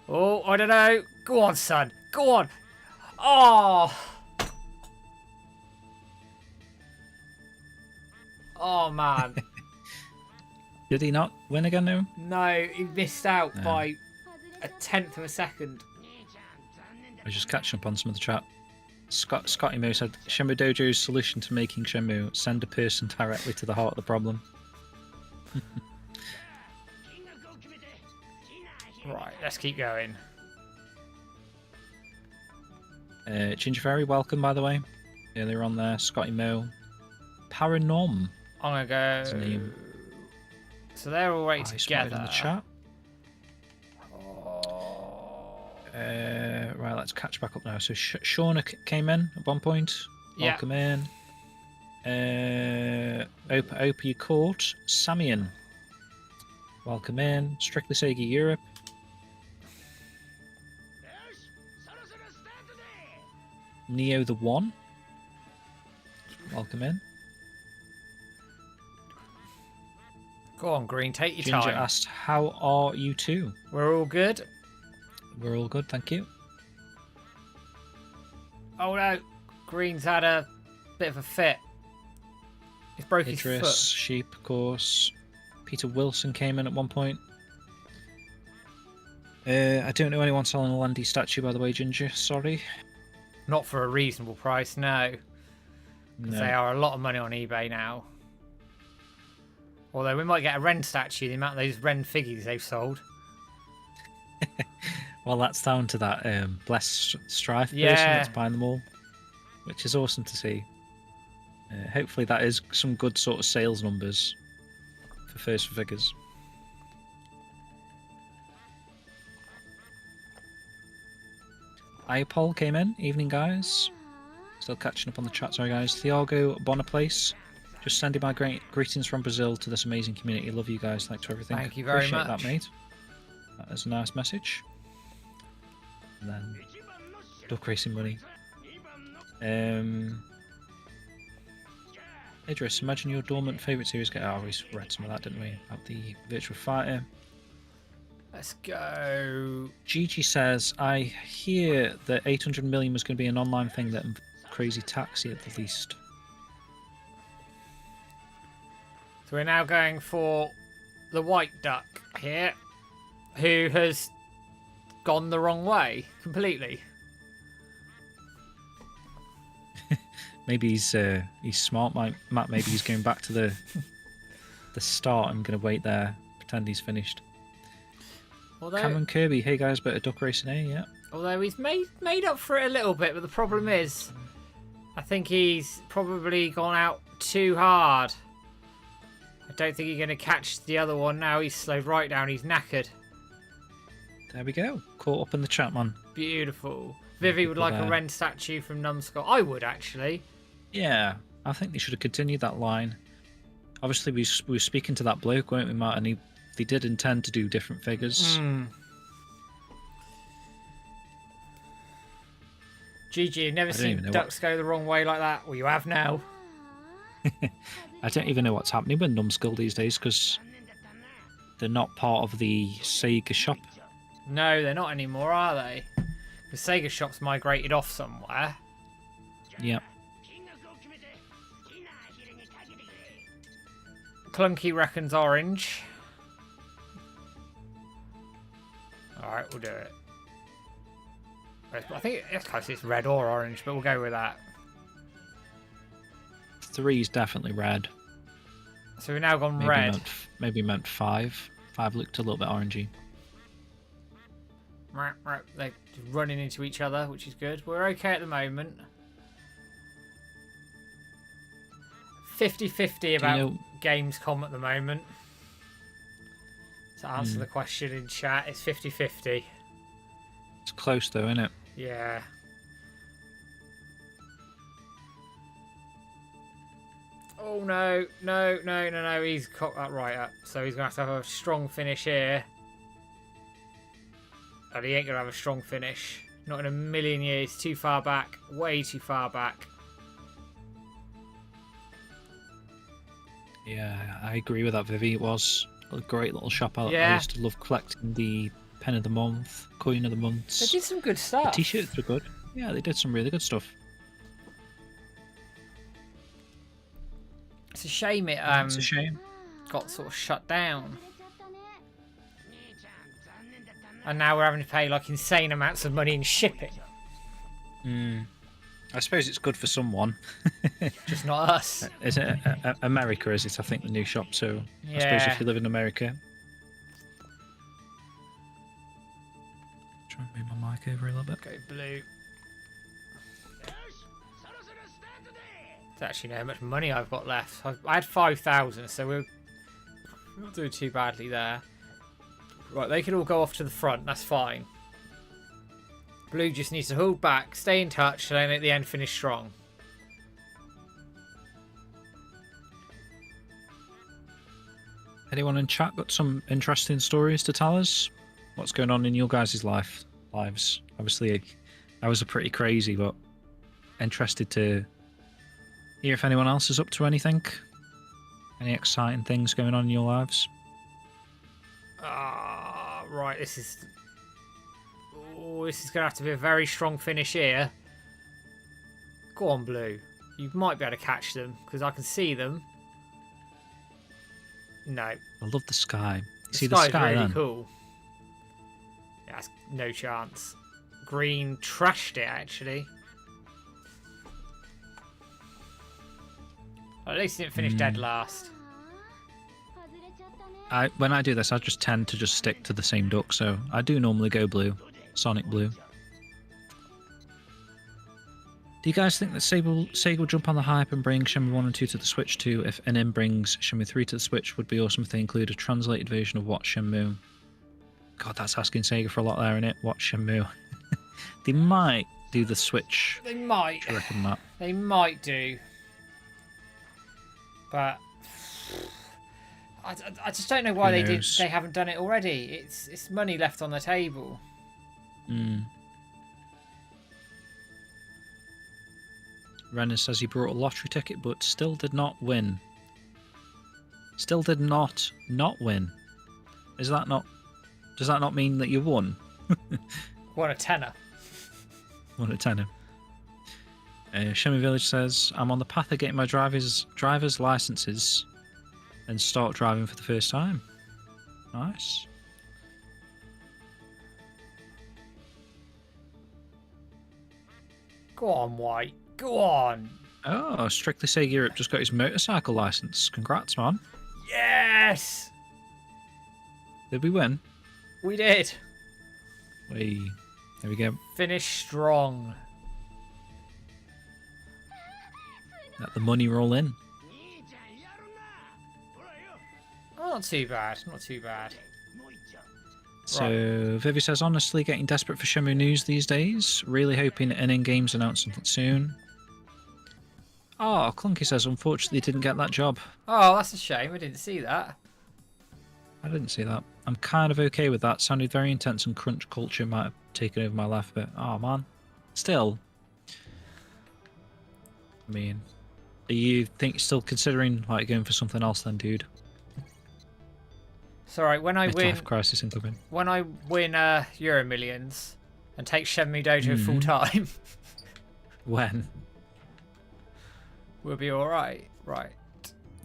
Oh, I don't know. Go on, son. Go on. Oh. Oh, man. Did he not win again now? No, he missed out No. by a tenth of a second. I was just catching up on some of the chat. Scotty Mo said, Shenmue Dojo's solution to making Shenmue, send a person directly to the heart of the problem. Right, let's keep going. Ginger Fairy, welcome by the way. Earlier on there, Scotty Mo. Paranorm. I'm going His to go... name. So they're all right I spotted together. in the chat. Oh. Right, let's catch back up now. So Shauna came in at one point. Yeah. Welcome in. Opa you caught. Samian. Welcome in. Strictly Sega Europe. Neo the One. Welcome in. Go on, Green, take your Ginger time. asked, how are you two? We're all good. We're all good, thank you. Oh no, Green's had a bit of a fit. He's broke his Idris, foot. Sheep, of course. Peter Wilson came in at one point. I don't know anyone selling a Landy statue, by the way, Ginger. Sorry. Not for a reasonable price, no. Because No. they are a lot of money on eBay now. Although we might get a Ren statue, the amount of those Ren figures they've sold. Well, that's down to that Blessed Strife person Yeah. that's buying them all, which is awesome to see. Hopefully that is some good sort of sales numbers for first figures. Iapol came in. Evening, guys. Still catching up on the chat. Sorry, guys. Thiago Bonaplace. Just sending my greetings from Brazil to this amazing community. Love you guys. Thanks for everything. Thank you very Appreciate much. that, mate. That is a nice message. And then Duck Racing Money. Idris, imagine your dormant favourite series get out. We read some of that, didn't we? About the Virtual Fighter. Let's go. Gigi says, I hear that 800 million was going to be an online thing that Crazy Taxi at the least. So we're now going for the white duck here, who has gone the wrong way completely. Maybe he's smart, Matt. Maybe he's going back to the start and going to wait there, pretend he's finished. Cameron Kirby, hey guys, bit of duck racing, yeah. Although he's made up for it a little bit, but the problem is, I think he's probably gone out too hard. I don't think he's going to catch the other one now. He's slowed right down. He's knackered. There we go. Caught up in the chat, man. Beautiful. Vivi would like a Ren statue from Numbskull. I would, actually. Yeah, I think they should have continued that line. Obviously, we were speaking to that bloke, weren't we, Matt? And they did intend to do different figures. GG, you've never seen ducks go the wrong way like that? Well, you have now. I don't even know what's happening with Numbskull these days because they're not part of the Sega shop. No, they're not anymore, are they? The Sega shop's migrated off somewhere. Yep. Clunky reckons orange. Alright, we'll do it. I think it's close, it's red or orange, but we'll go with that. 3's definitely red. So we've now gone red. Maybe meant 5. 5 looked a little bit orangey. They're just running into each other, which is good. We're okay at the moment. 50-50 about Gamescom at the moment. To answer the question in chat, it's 50-50. It's close though, isn't it? Yeah. Oh no, no, he's cocked that right up. So he's going to have a strong finish here. And he ain't going to have a strong finish. Not in a million years. Too far back. Way too far back. Yeah, I agree with that, Vivi. It was a great little shop. I Yeah. used to love collecting the pen of the month, coin of the They months. did some good The stuff. t-shirts were good. Yeah, they did some really good stuff. It's a shame it It's a shame. got sort of shut down. And now we're having to pay like insane amounts of money in shipping. I suppose it's good for someone. Just not us. Is it America? Is it? I think the new shop. So I suppose Yeah. if you live in America. Try and move my mic over a little bit. Go blue. Don't actually know how much money I've got left. I had 5,000, so we're not doing too badly there. Right, they can all go off to the front. That's fine. Blue just needs to hold back, stay in touch, and then at the end finish strong. Anyone in chat got some interesting stories to tell us? What's going on in your guys' lives? Obviously, ours are pretty crazy, but interested to hear if anyone else is up to anything. Any exciting things going on in your lives? Right, this is... Oh, this is going to have to be a very strong finish here. Go on, Blue. You might be able to catch them, because I can see them. No. I love the sky. The See the sky's sky really then? cool. Yeah, that's no chance. Green trashed it, actually. Well, at least he didn't finish dead last. When I do this, I just tend to just stick to the same duck, so I do normally go blue. Sonic blue. Do you guys think that Sega will jump on the hype and bring Shenmue 1 and 2 to the Switch 2 if NM brings Shenmue 3 to the Switch? Would be awesome if they include a translated version of What Shenmue. God, that's asking Sega for a lot there, isn't it? What Shenmue. They might do the Switch. They might. Do you reckon that? They might do. But... I just don't know why they haven't done it already. It's money left on the table. Renner says he brought a lottery ticket but still did not win. Still did not win. Does that not mean that you won? What a tenner. Won a tenner. Shenmue Village says, I'm on the path of getting my driver's licenses and start driving for the first time. Nice. Go on, White. Go on. Oh, Strictly Sega Europe just got his motorcycle license. Congrats, man. Yes! Did we win? We did. There we go. Finish strong. Let the money roll in. Oh, not too bad. Not too bad. So, Vivi says, honestly, getting desperate for Shenmue news these days. Really hoping NN Games announce something soon. Oh, Clunky says, unfortunately, didn't get that job. Oh, that's a shame. I didn't see that. I didn't see that. I'm kind of okay with that. Sounded very intense and crunch culture might have taken over my life a bit. Oh, man. Still. I mean, are you still considering like going for something else then, dude? It's alright, when I win... Midlife crisis incoming. When I win Euro Millions and take Shenmue Dojo full time, When? we'll be alright. Right.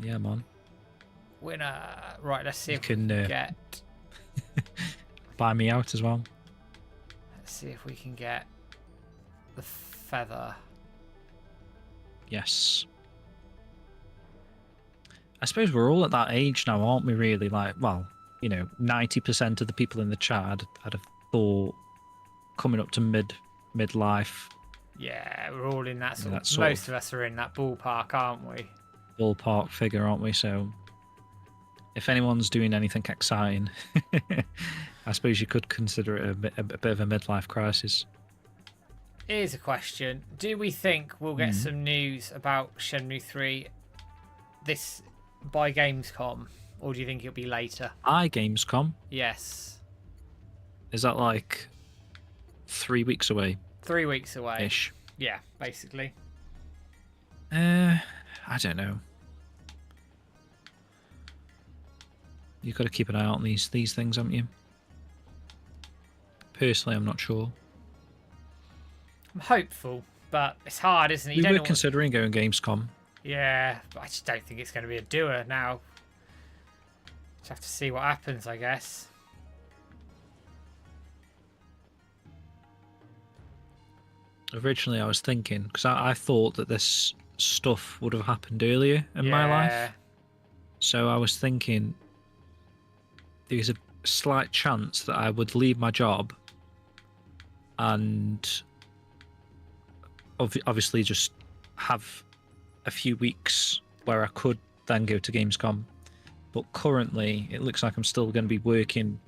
Yeah, man. Winner. Right, let's see You if we can can get... buy me out as well. Let's see if we can get the feather. Yes. I suppose we're all at that age now, aren't we, really? Like, well, 90% of the people in the chat had a thought coming up to midlife. Yeah, we're all in that sort That of... sort Most of us are in that ballpark, aren't we? Ballpark figure, aren't we? So if anyone's doing anything exciting, I suppose you could consider it a bit of a midlife crisis. Here's a question. Do we think we'll get some news about Shenmue 3 by Gamescom? Or do you think it'll be later? Gamescom? Yes. Is that like 3 weeks away? 3 weeks away. Ish. Yeah, basically. I don't know. You've got to keep an eye out on these things, haven't you? Personally, I'm not sure. I'm hopeful, but it's hard, isn't it? You We don't were know considering going Gamescom. Yeah, but I just don't think it's going to be a doer now. Just have to see what happens, I guess. Originally, I was thinking, because I thought that this stuff would have happened earlier in my life. So I was thinking there's a slight chance that I would leave my job and obviously just have a few weeks where I could then go to Gamescom. But currently, it looks like I'm still going to be working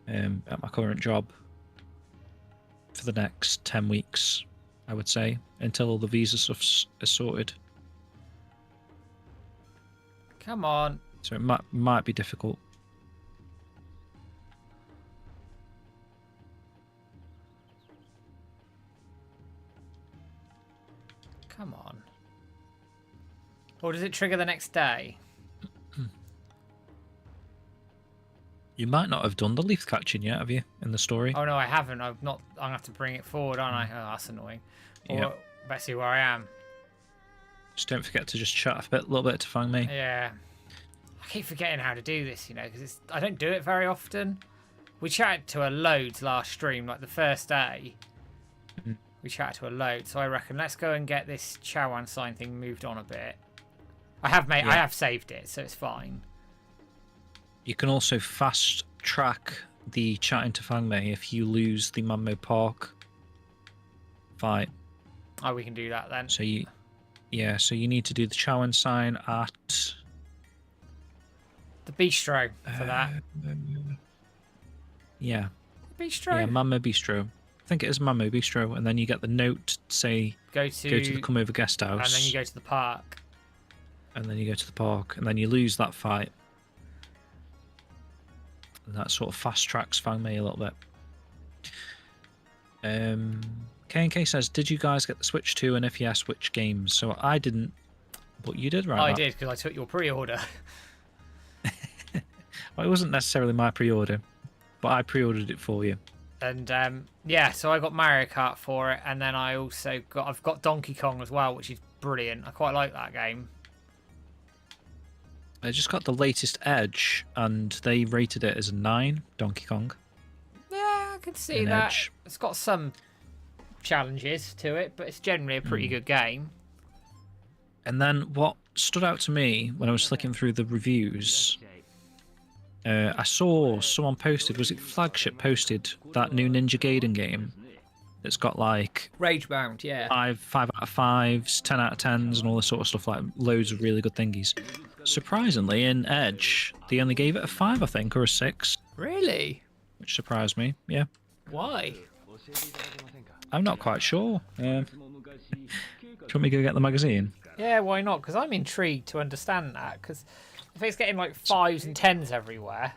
at my current job for the next 10 weeks, I would say, until all the visa stuff is sorted. Come on. So it might be difficult. Come on. Or does it trigger the next day? You might not have done the leaf catching yet, have you, in the story? Oh no, I haven't. I'm not. I'm gonna have to bring it forward, aren't I? Oh, that's annoying. Yeah. Let's see where I am. Just don't forget to just chat a little bit to find me. Yeah. I keep forgetting how to do this, you know, because I don't do it very often. We chatted to a loads last stream, like the first day. We chatted to a load, so I reckon let's go and get this Chowan sign thing moved on a bit. I have saved it, so it's fine. You can also fast track the chatting to Fangmei if you lose the Manmo Park fight. Oh, we can do that then. So you need to do the Chowan sign at the bistro for that. Yeah. Bistro. Yeah, Manmo Bistro. I think it is Manmo Bistro, and then you get the note to say go to the come over guest house, and then you go to the park. And then you go to the park, and then you lose that fight. And that sort of fast tracks Fangmei a little bit. K&K says, did you guys get the Switch 2, and if yes, which games? So I didn't, but you did, right? I did, because I took your pre-order. Well, it wasn't necessarily my pre-order, but I pre-ordered it for you. And yeah, so I got Mario Kart for it, and then I've got Donkey Kong as well, which is brilliant. I quite like that game. I just got the latest Edge, and they rated it as a 9, Donkey Kong. Yeah, I can see that. Edge. It's got some challenges to it, but it's generally a pretty good game. And then what stood out to me when I was flicking through the reviews, I saw someone posted, was it Flagship posted, that new Ninja Gaiden game that's got like Ragebound, yeah. 5 out of 5s, 10 out of 10s, and all this sort of stuff, like loads of really good thingies. Surprisingly, in Edge, they only gave it a 5, I think, or a 6. Really? Which surprised me, yeah. Why? I'm not quite sure. Do you want me to go get the magazine? Yeah, why not? Because I'm intrigued to understand that, because if it's getting like 5s and 10s everywhere.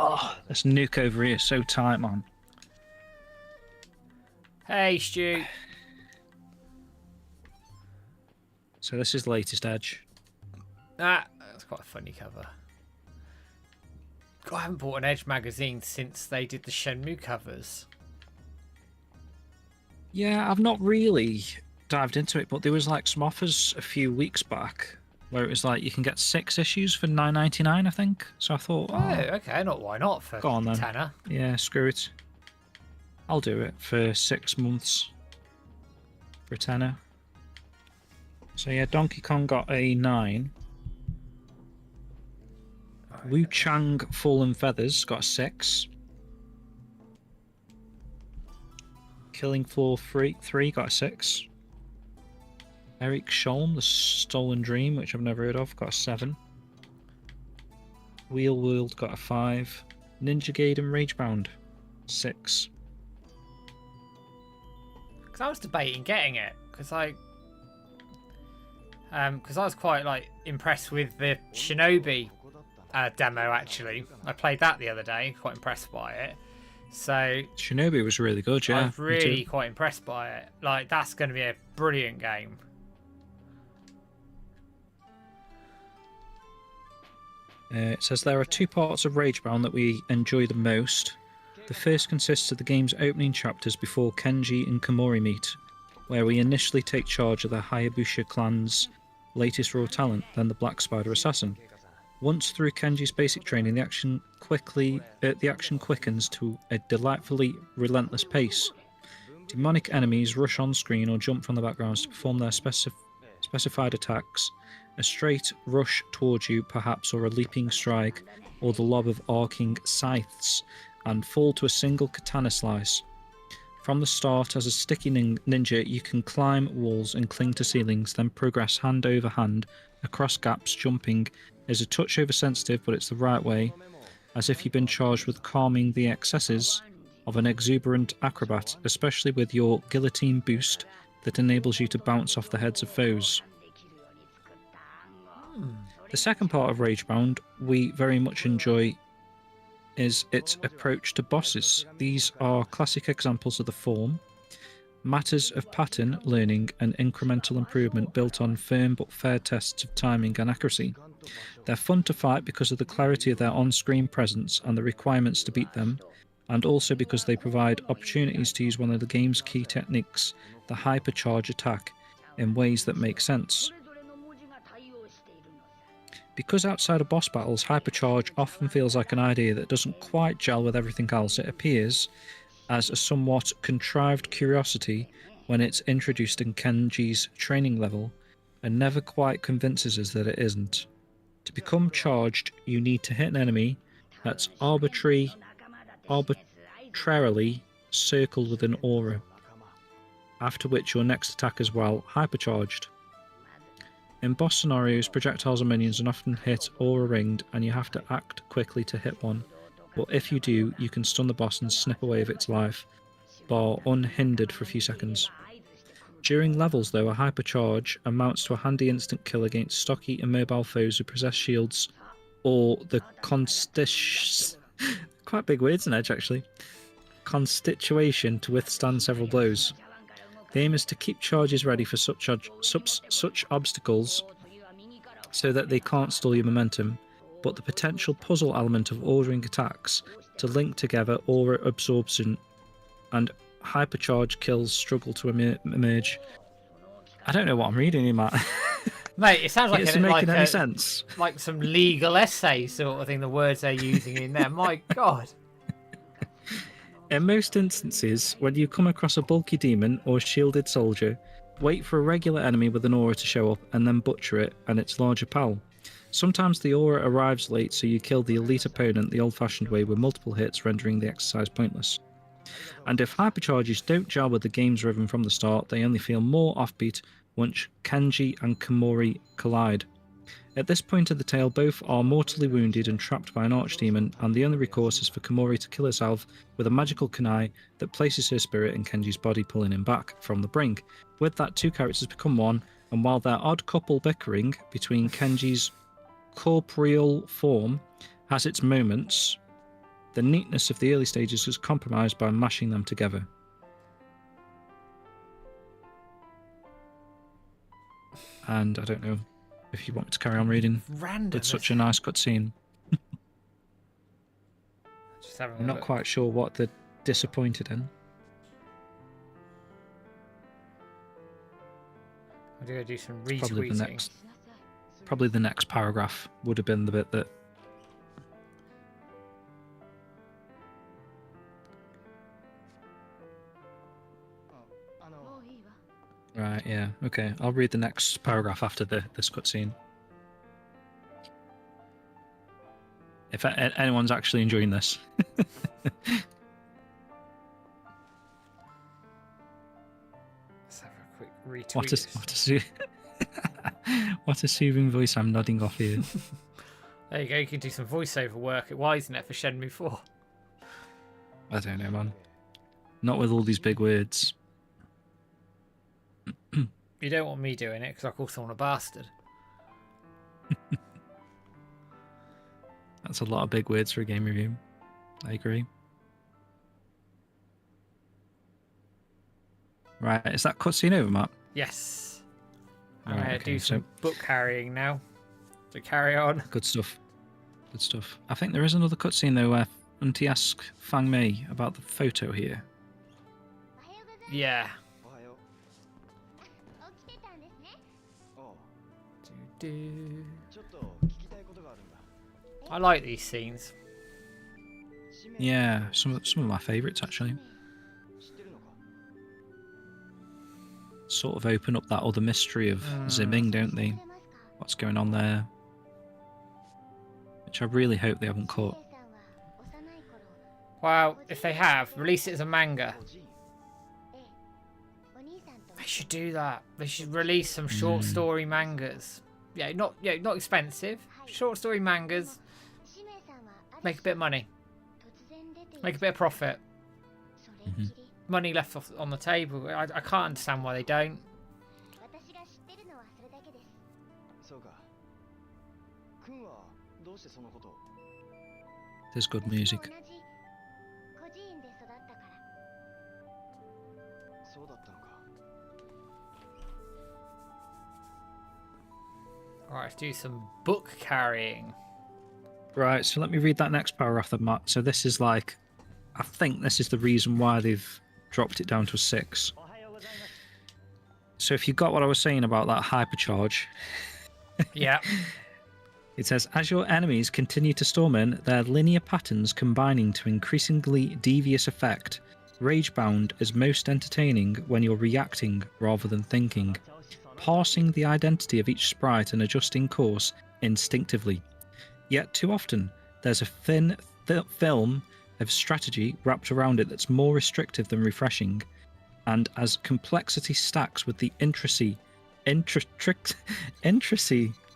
Oh, this nuke over here is so tight, man. Hey, Stu. So this is the latest Edge. That's quite a funny cover. God, I haven't bought an Edge magazine since they did the Shenmue covers. Yeah, I've not really dived into it, but there was like some offers a few weeks back where it was like you can get 6 issues for $9.99, I think. So I thought, okay, why not for go on then. tenner? Yeah, screw it. I'll do it for 6 months for a tenner. So yeah, Donkey Kong got a 9. Wu Chang Fallen Feathers got a 6. Killing Floor 3 got a 6. Eric Sholm, The Stolen Dream, which I've never heard of, got a 7. Wheel World got a 5. Ninja Gaiden Ragebound, 6. Because I was debating getting it, because I was quite like impressed with the Shinobi demo. Actually, I played that the other day, quite impressed by it. So Shinobi was really good, yeah. I was really quite impressed by it. Like, that's going to be a brilliant game. It says there are 2 parts of Ragebound that we enjoy the most. The first consists of the game's opening chapters before Kenji and Komori meet, where we initially take charge of the Hayabusa clan's latest raw talent, then the Black Spider Assassin. Once through Kenji's basic training, the action quickens to a delightfully relentless pace. Demonic enemies rush on screen or jump from the backgrounds to perform their specified attacks. A straight rush towards you, perhaps, or a leaping strike, or the lob of arcing scythes, and fall to a single katana slice. From the start, as a sticky ninja, you can climb walls and cling to ceilings, then progress hand over hand across gaps. Jumping is a touch oversensitive, but it's the right way, as if you've been charged with calming the excesses of an exuberant acrobat, especially with your guillotine boost that enables you to bounce off the heads of foes. The second part of Ragebound we very much enjoy is its approach to bosses. These are classic examples of the form, matters of pattern learning and incremental improvement built on firm but fair tests of timing and accuracy. They're fun to fight because of the clarity of their on-screen presence and the requirements to beat them, and also because they provide opportunities to use one of the game's key techniques, the hypercharge attack, in ways that make sense. Because outside of boss battles, hypercharge often feels like an idea that doesn't quite gel with everything else. It appears as a somewhat contrived curiosity when it's introduced in Kenji's training level, and never quite convinces us that it isn't. To become charged, you need to hit an enemy that's arbitrarily circled with an aura, after which your next attack is, well, hypercharged. In boss scenarios, projectiles and minions are often hit aura ringed, and you have to act quickly to hit one. But if you do, you can stun the boss and snip away of its life bar unhindered for a few seconds. During levels, though, a hypercharge amounts to a handy instant kill against stocky and mobile foes who possess shields or the quite big words in Edge, actually. Constitution to withstand several blows. The aim is to keep charges ready for such obstacles so that they can't stall your momentum, but the potential puzzle element of ordering attacks to link together aura absorption and hypercharge kills struggle to emerge. I don't know what I'm reading here, Matt. Mate, it sounds like It's making any sense. Like some legal essay sort of thing, the words they're using in there. My God. In most instances, when you come across a bulky demon or shielded soldier, wait for a regular enemy with an aura to show up and then butcher it and its larger pal. Sometimes the aura arrives late, so you kill the elite opponent the old-fashioned way with multiple hits, rendering the exercise pointless. And if hypercharges don't gel with the game's rhythm from the start, they only feel more offbeat once Kenji and Komori collide. At this point of the tale, both are mortally wounded and trapped by an archdemon, and the only recourse is for Komori to kill herself with a magical kunai that places her spirit in Kenji's body, pulling him back from the brink. With that, 2 characters become one, and while their odd couple bickering between Kenji's corporeal form has its moments, the neatness of the early stages is compromised by mashing them together. And I don't know if you want me to carry on reading. Random. With such a nice cutscene. I'm not quite sure what they're disappointed in. I'm going to do some retweeting. Probably the next paragraph would have been the bit that... Right, yeah, okay. I'll read the next paragraph after this cutscene. If anyone's actually enjoying this. Let's have a quick retweet. What a soothing voice I'm nodding off here. There you go, you can do some voiceover work at Wisenet for Shenmue 4. I don't know, man. Not with all these big words. You don't want me doing it because I call someone a bastard. That's a lot of big words for a game review. I agree. Right, is that cutscene over, Matt? Yes. I'm Right, going to okay, do some book carrying now. To carry on. Good stuff. Good stuff. I think there is another cutscene though where Auntie asks Fang Mei about the photo here. Yeah. おはよ起きてたんですね。う。おう Do-do. ちょっと聞きたいことがあるんだ。 I like these scenes. 使命 Yeah, some of my favourites actually. 知ってるのか Sort of open up that other mystery of Ziming, don't they? What's going on there? Which I really hope they haven't caught. Well, if they have, release it as a manga. おじい They should do that. They should release some short story mangas. Yeah, not expensive. Short story mangas. Make a bit of money. Make a bit of profit. Money left on the table. I can't understand why they don't. 私が知ってるのはそれだけです。そうか。くんはどうしてそのことを There's good music. 私も同じ孤児院で育ったから。そうだったのか。 Alright, let's do some book carrying. Right, so let me read that next paragraph then, Matt. So this is like, I think this is the reason why they've dropped it down to a 6. So if you got what I was saying about that hypercharge, Yeah. it says, as your enemies continue to storm in, their linear patterns combining to increasingly devious effect, Ragebound is most entertaining when you're reacting rather than thinking, parsing the identity of each sprite and adjusting course instinctively. Yet too often, there's a thin film of strategy wrapped around it that's more restrictive than refreshing, and as complexity stacks with the intricacy, how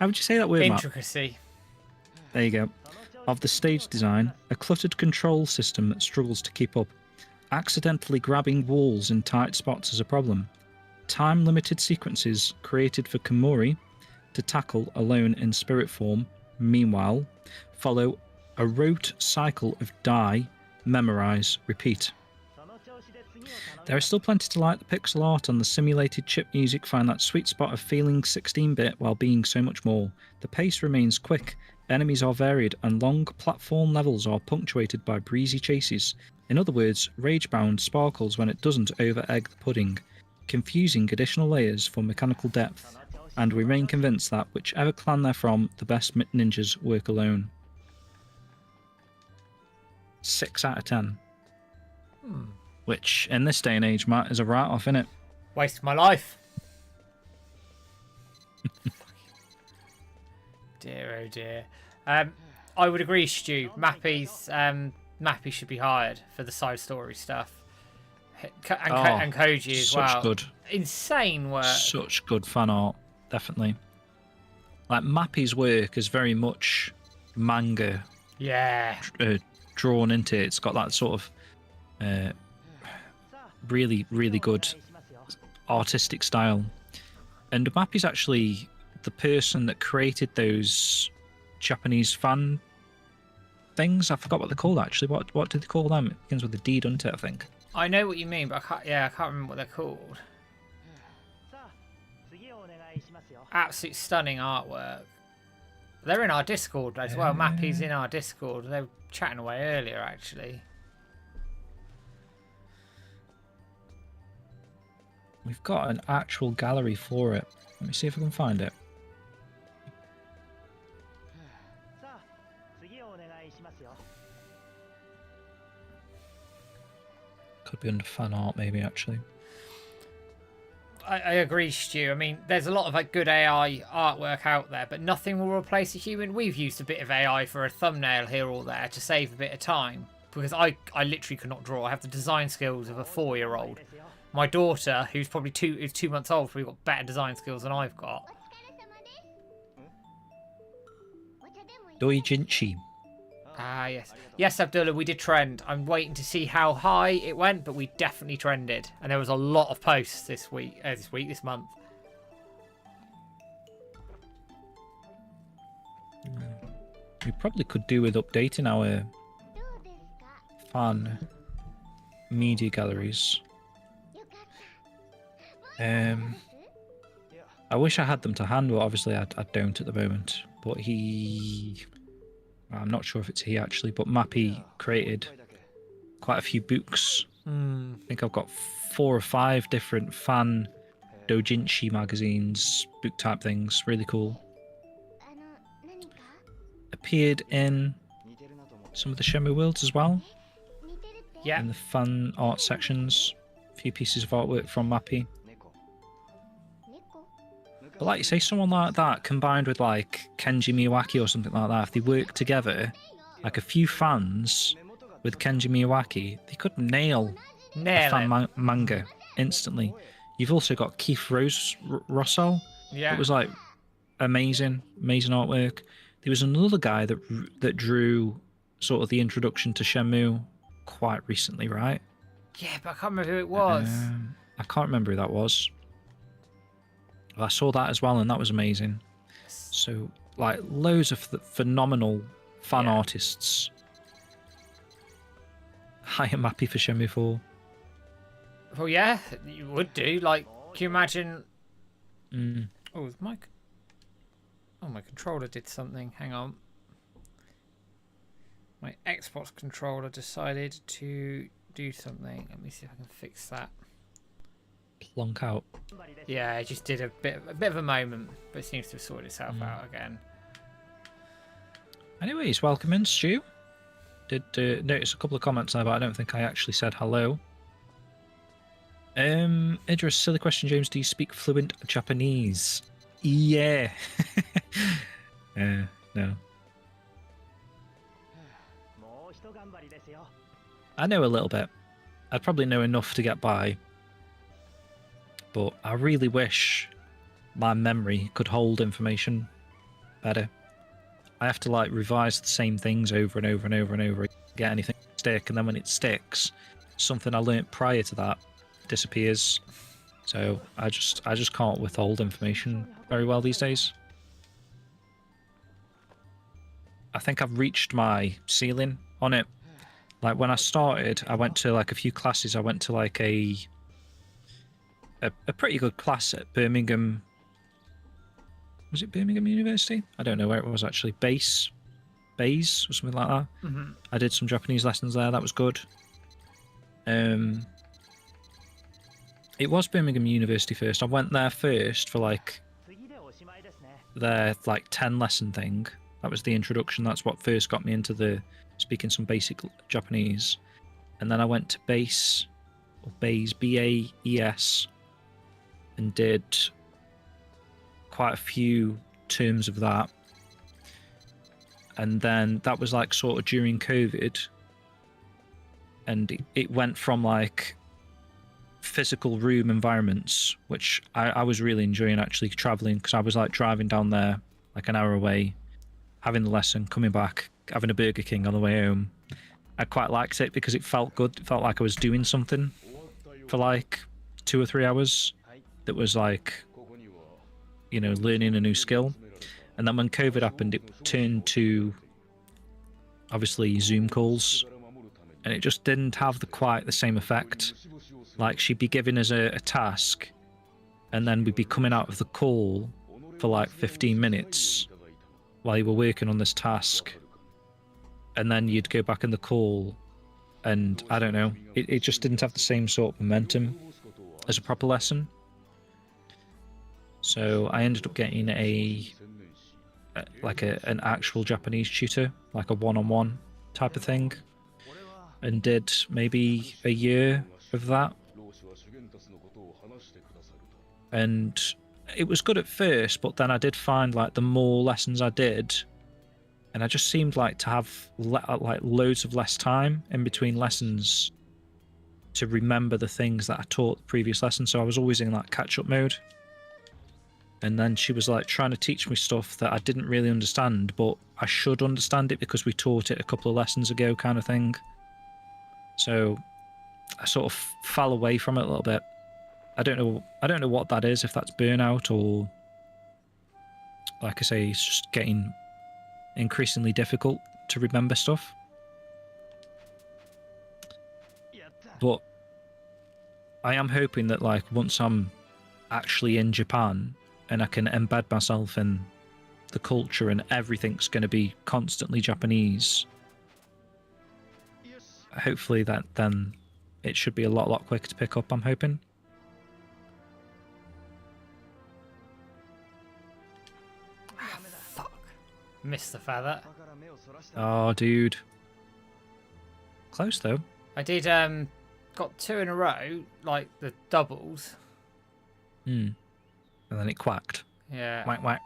would you say that word, Matt? Intricacy. There you go. Of the stage design, a cluttered control system that struggles to keep up. Accidentally grabbing walls in tight spots is a problem. Time-limited sequences created for Komori to tackle alone in spirit form, meanwhile, follow a rote cycle of die, memorize, repeat. There is still plenty to like. The pixel art on the simulated chip music find that sweet spot of feeling 16-bit while being so much more. The pace remains quick, enemies are varied, and long platform levels are punctuated by breezy chases. In other words, Ragebound sparkles when it doesn't over-egg the pudding, confusing additional layers for mechanical depth, and we remain convinced that whichever clan they're from, the best ninjas work alone. 6 out of 10. Which, in this day and age, Matt, is a write-off, innit? Waste of my life. Dear, oh dear. I would agree, Stu. Mappy should be hired for the side story stuff. And Koji as such well. Good. Insane work. Such good fan art, definitely. Like, Mappy's work is very much manga Yeah. drawn into it. It's got that sort of really, really good artistic style. And Mappy's actually the person that created those Japanese fan things. I forgot what they're called, actually. What do they call them? It begins with a D, doesn't it, I think? I know what you mean, but I can't remember what they're called. Absolute stunning artwork. They're in our Discord as well. Mappy's in our Discord. They were chatting away earlier, actually. We've got an actual gallery for it. Let me see if I can find it. Could be under fan art, maybe, actually. I agree, Stu. I mean, there's a lot of good AI artwork out there, but nothing will replace a human. We've used a bit of AI for a thumbnail here or there to save a bit of time, because I literally could not draw. I have the design skills of a 4-year-old. My daughter, who's probably 2 months old, probably got better design skills than I've got. お疲れ様です。お茶でもいい？ Doujinshi. Ah, yes. Yes, Abdullah, we did trend. I'm waiting to see how high it went, but we definitely trended. And there was a lot of posts this month. We probably could do with updating our どうですか？ fan media galleries. よかった。I wish I had them to hand, but obviously I don't at the moment. But I'm not sure if it's he actually, but Mappy created quite a few books. I think I've got 4 or 5 different fan doujinshi magazines, book type things. Really cool. あの何か Appeared in some of the Shenmue worlds as well. 似てるって Yeah. In the fan art sections. A few pieces of artwork from Mappy. 猫 But like you say, someone like that combined with like Kenji Miyawaki or something like that, if they work together, like a few fans with Kenji Miyawaki, they could nail a Nail fan it. manga instantly. You've also got Keith Russell. Yeah. It was like amazing artwork. There was another guy that drew sort of the introduction to Shenmue quite recently, right? Yeah, but I can't remember who it was. I can't remember who that was. I saw that as well, and that was amazing. So, like, loads of phenomenal fan Yeah. artists. I am happy for Shenmue 4. Well, yeah, you would do. Like, can you imagine? Mm. Oh, my controller did something. Hang on. My Xbox controller decided to do something. Let me see if I can fix that. Plonk out. Yeah, it just did a bit of a moment, but it seems to have sorted itself out again. Anyways, welcome in, Stu. Did notice a couple of comments there, but I don't think I actually said hello. Idris, silly question, James. Do you speak fluent Japanese? Yeah. No. もう一頑張りですよ I know a little bit. I'd probably know enough to get by. But I really wish my memory could hold information better. I have to like revise the same things over and over and over and over to get anything to stick, and then when it sticks, something I learnt prior to that disappears. So I just can't withhold information very well these days. I think I've reached my ceiling on it. Like when I started, I went to like a few classes. I went to like a pretty good class at Birmingham. Was it Birmingham University? I don't know where it was actually. Bays or something like that. Mm-hmm. I did some Japanese lessons there. That was good. It was Birmingham University first. I went there first for like 次でおしまいですね their like 10 lesson thing. That was the introduction. That's what first got me into the speaking some basic Japanese. And then I went to Bays, BAES, and did quite a few terms of that. And then that was like sort of during COVID. And it went from like physical room environments, which I was really enjoying actually traveling, because I was like driving down there like an hour away, having the lesson, coming back, having a Burger King on the way home. I quite liked it because it felt good. It felt like I was doing something for like 2 or 3 hours that was like, you know, learning a new skill. And then when COVID happened, it turned to obviously Zoom calls, and it just didn't have quite the same effect. Like she'd be giving us a task, and then we'd be coming out of the call for like 15 minutes while you were working on this task, and then you'd go back in the call, and I don't know, it just didn't have the same sort of momentum as a proper lesson. So I ended up getting an actual Japanese tutor, like a one-on-one type of thing, and did maybe a year of that. And it was good at first, but then I did find like the more lessons I did, and I just seemed like to have like loads of less time in between lessons to remember the things that I taught the previous lesson. So I was always in like catch-up mode. And then she was like trying to teach me stuff that I didn't really understand, but I should understand it because we taught it a couple of lessons ago, kind of thing. So I sort of fell away from it a little bit. I don't know what that is, if that's burnout or, like I say, it's just getting increasingly difficult to remember stuff. But I am hoping that like once I'm actually in Japan and I can embed myself in the culture and everything's going to be constantly Japanese, hopefully that then it should be a lot quicker to pick up, I'm hoping. Fuck. Missed the feather. Oh, dude. Close, though. I did, got 2 in a row, like the doubles. And then it quacked. Yeah. Whack, whack.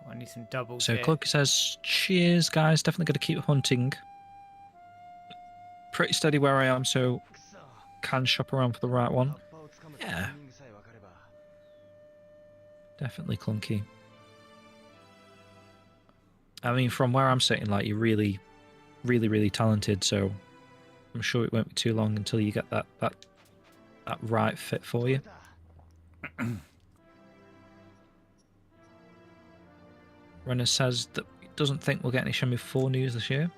I need some doubles So here. Clunky says, cheers, guys. Definitely going to keep hunting. Pretty steady where I am, so can shop around for the right one. Yeah. Definitely Clunky. I mean, from where I'm sitting, like, you're really, really talented, so I'm sure it won't be too long until you get that right fit for you. Renner says that he doesn't think we'll get any Shenmue 4 news this year.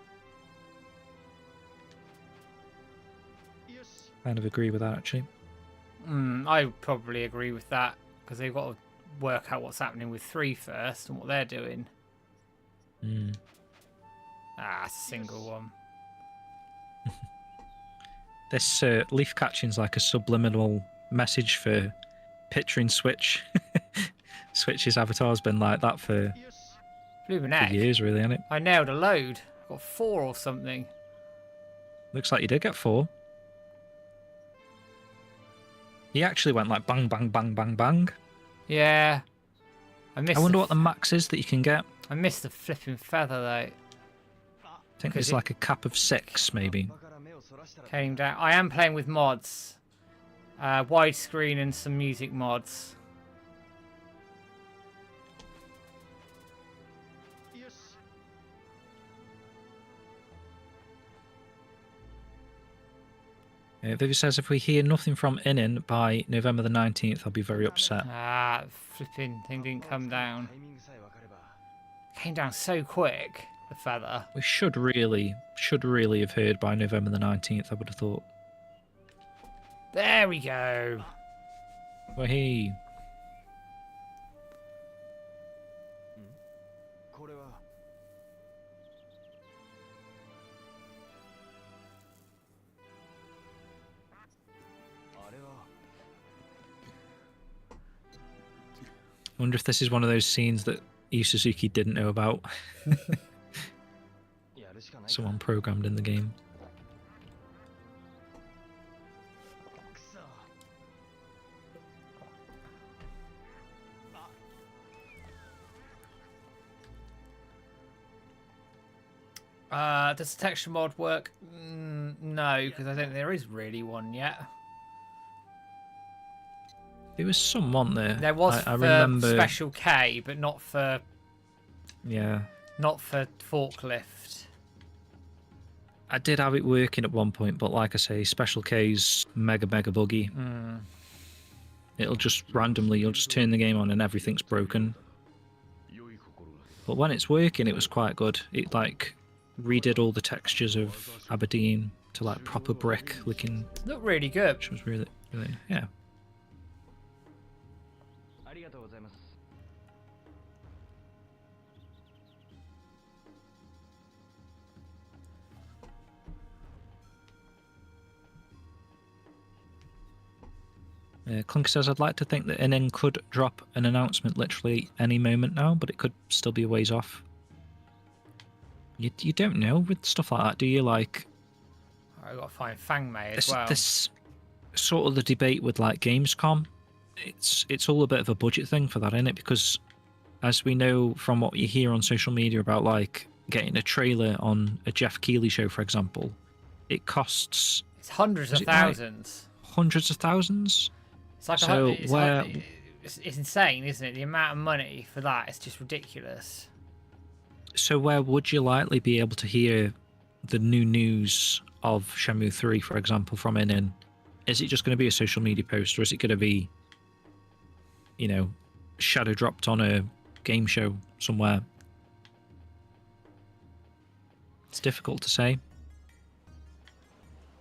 Kind of agree with that, actually. I would probably agree with that, because they've got to work out what's happening with 3 first and what they're doing. Ah, it's a single one. This leaf catching's like a subliminal message for picturing Switch. Switch's avatar's been like that for Blooming egg. years, really, hasn't it? I nailed a load. I got 4 or something. Looks like you did get 4. He actually went like bang, bang, bang, bang, bang. Yeah. I wonder what the max is that you can get. I missed the flipping feather though. I think there's like a cap of 6, maybe. Came down. I am playing with mods. Widescreen and some music mods. Vivi says, if we hear nothing from Inin by November the 19th, I'll be very upset. Ah, flipping thing didn't come down. Came down so quick, the feather. We should really have heard by November the 19th, I would have thought. There we go. Wahee. I wonder if this is one of those scenes that Yu Suzuki didn't know about. Someone programmed in the game. Does the texture mod work? No, because I don't think there is really one yet. There was some on there. There was I for remember... Special K, but not for Yeah. not for forklift. I did have it working at one point, but like I say, Special K's mega buggy. It'll just randomly, you'll just turn the game on and everything's broken. But when it's working, it was quite good. It like redid all the textures of Aberdeen to like proper brick looking, Look really good. which was really, yeah. Clunky says, I'd like to think that NN could drop an announcement literally any moment now, but it could still be a ways off. You don't know with stuff like that, do you? Like, I got to find Fang Mei as well. This sort of the debate with like Gamescom, it's all a bit of a budget thing for that, isn't it? Because as we know from what you hear on social media about like getting a trailer on a Jeff Keighley show, for example, it costs... It's hundreds of thousands. Hundreds of thousands? It's like So it's insane, isn't it? The amount of money for that is just ridiculous. So where would you likely be able to hear the new news of Shenmue 3, for example, from NN? Is it just going to be a social media post, or is it going to be, you know, shadow dropped on a game show somewhere? It's difficult to say.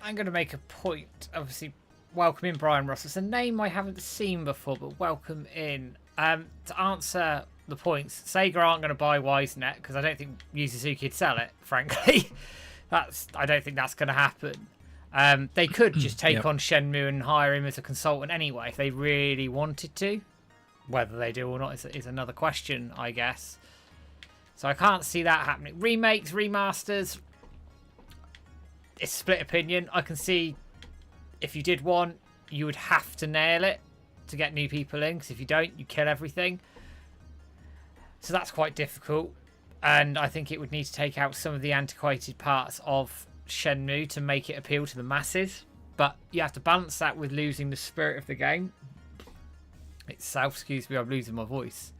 I'm going to make a point. Obviously, welcome in Brian Russell. It's a name I haven't seen before, but welcome in. To answer the points, Sega aren't going to buy WiseNet because I don't think Yu Suzuki would sell it. Frankly, I don't think that's going to happen. They could just take on Shenmue and hire him as a consultant anyway if they really wanted to. Whether they do or not is another question, I guess. So I can't see that happening. Remakes, remasters, it's split opinion. I can see if you did one, you would have to nail it to get new people in, because if you don't, you kill everything. So that's quite difficult. And I think it would need to take out some of the antiquated parts of Shenmue to make it appeal to the masses. But you have to balance that with losing the spirit of the game itself. Excuse me, I'm losing my voice.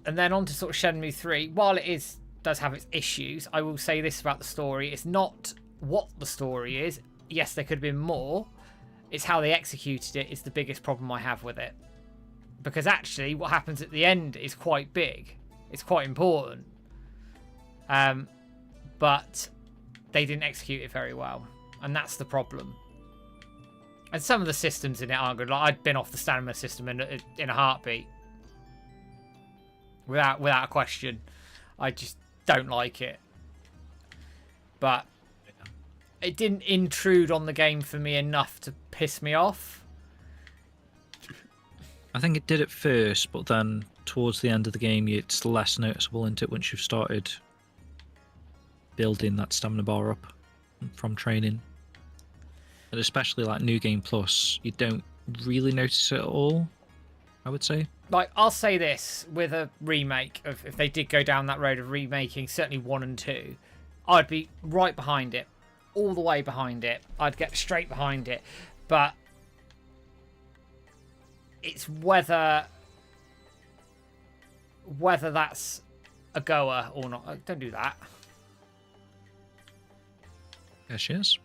And then on to sort of Shenmue 3. While it does have its issues, I will say this about the story. It's not what the story is. Yes, there could have been more. It's how they executed it is the biggest problem I have with it. Because actually, what happens at the end is quite big. It's quite important. But they didn't execute it very well. And that's the problem. And some of the systems in it aren't good. Like, I'd been off the stamina system in a heartbeat. Without a question. I just don't like it. But it didn't intrude on the game for me enough to piss me off. I think it did at first, but then towards the end of the game, it's less noticeable into it once you've started building that stamina bar up from training. And especially like New Game Plus, you don't really notice it at all, I would say. Like, I'll say this, with a remake, if they did go down that road of remaking, certainly 1 and 2, I'd be right behind it. All the way behind it. I'd get straight behind it. But it's whether that's a goer or not. Don't do that. There she is.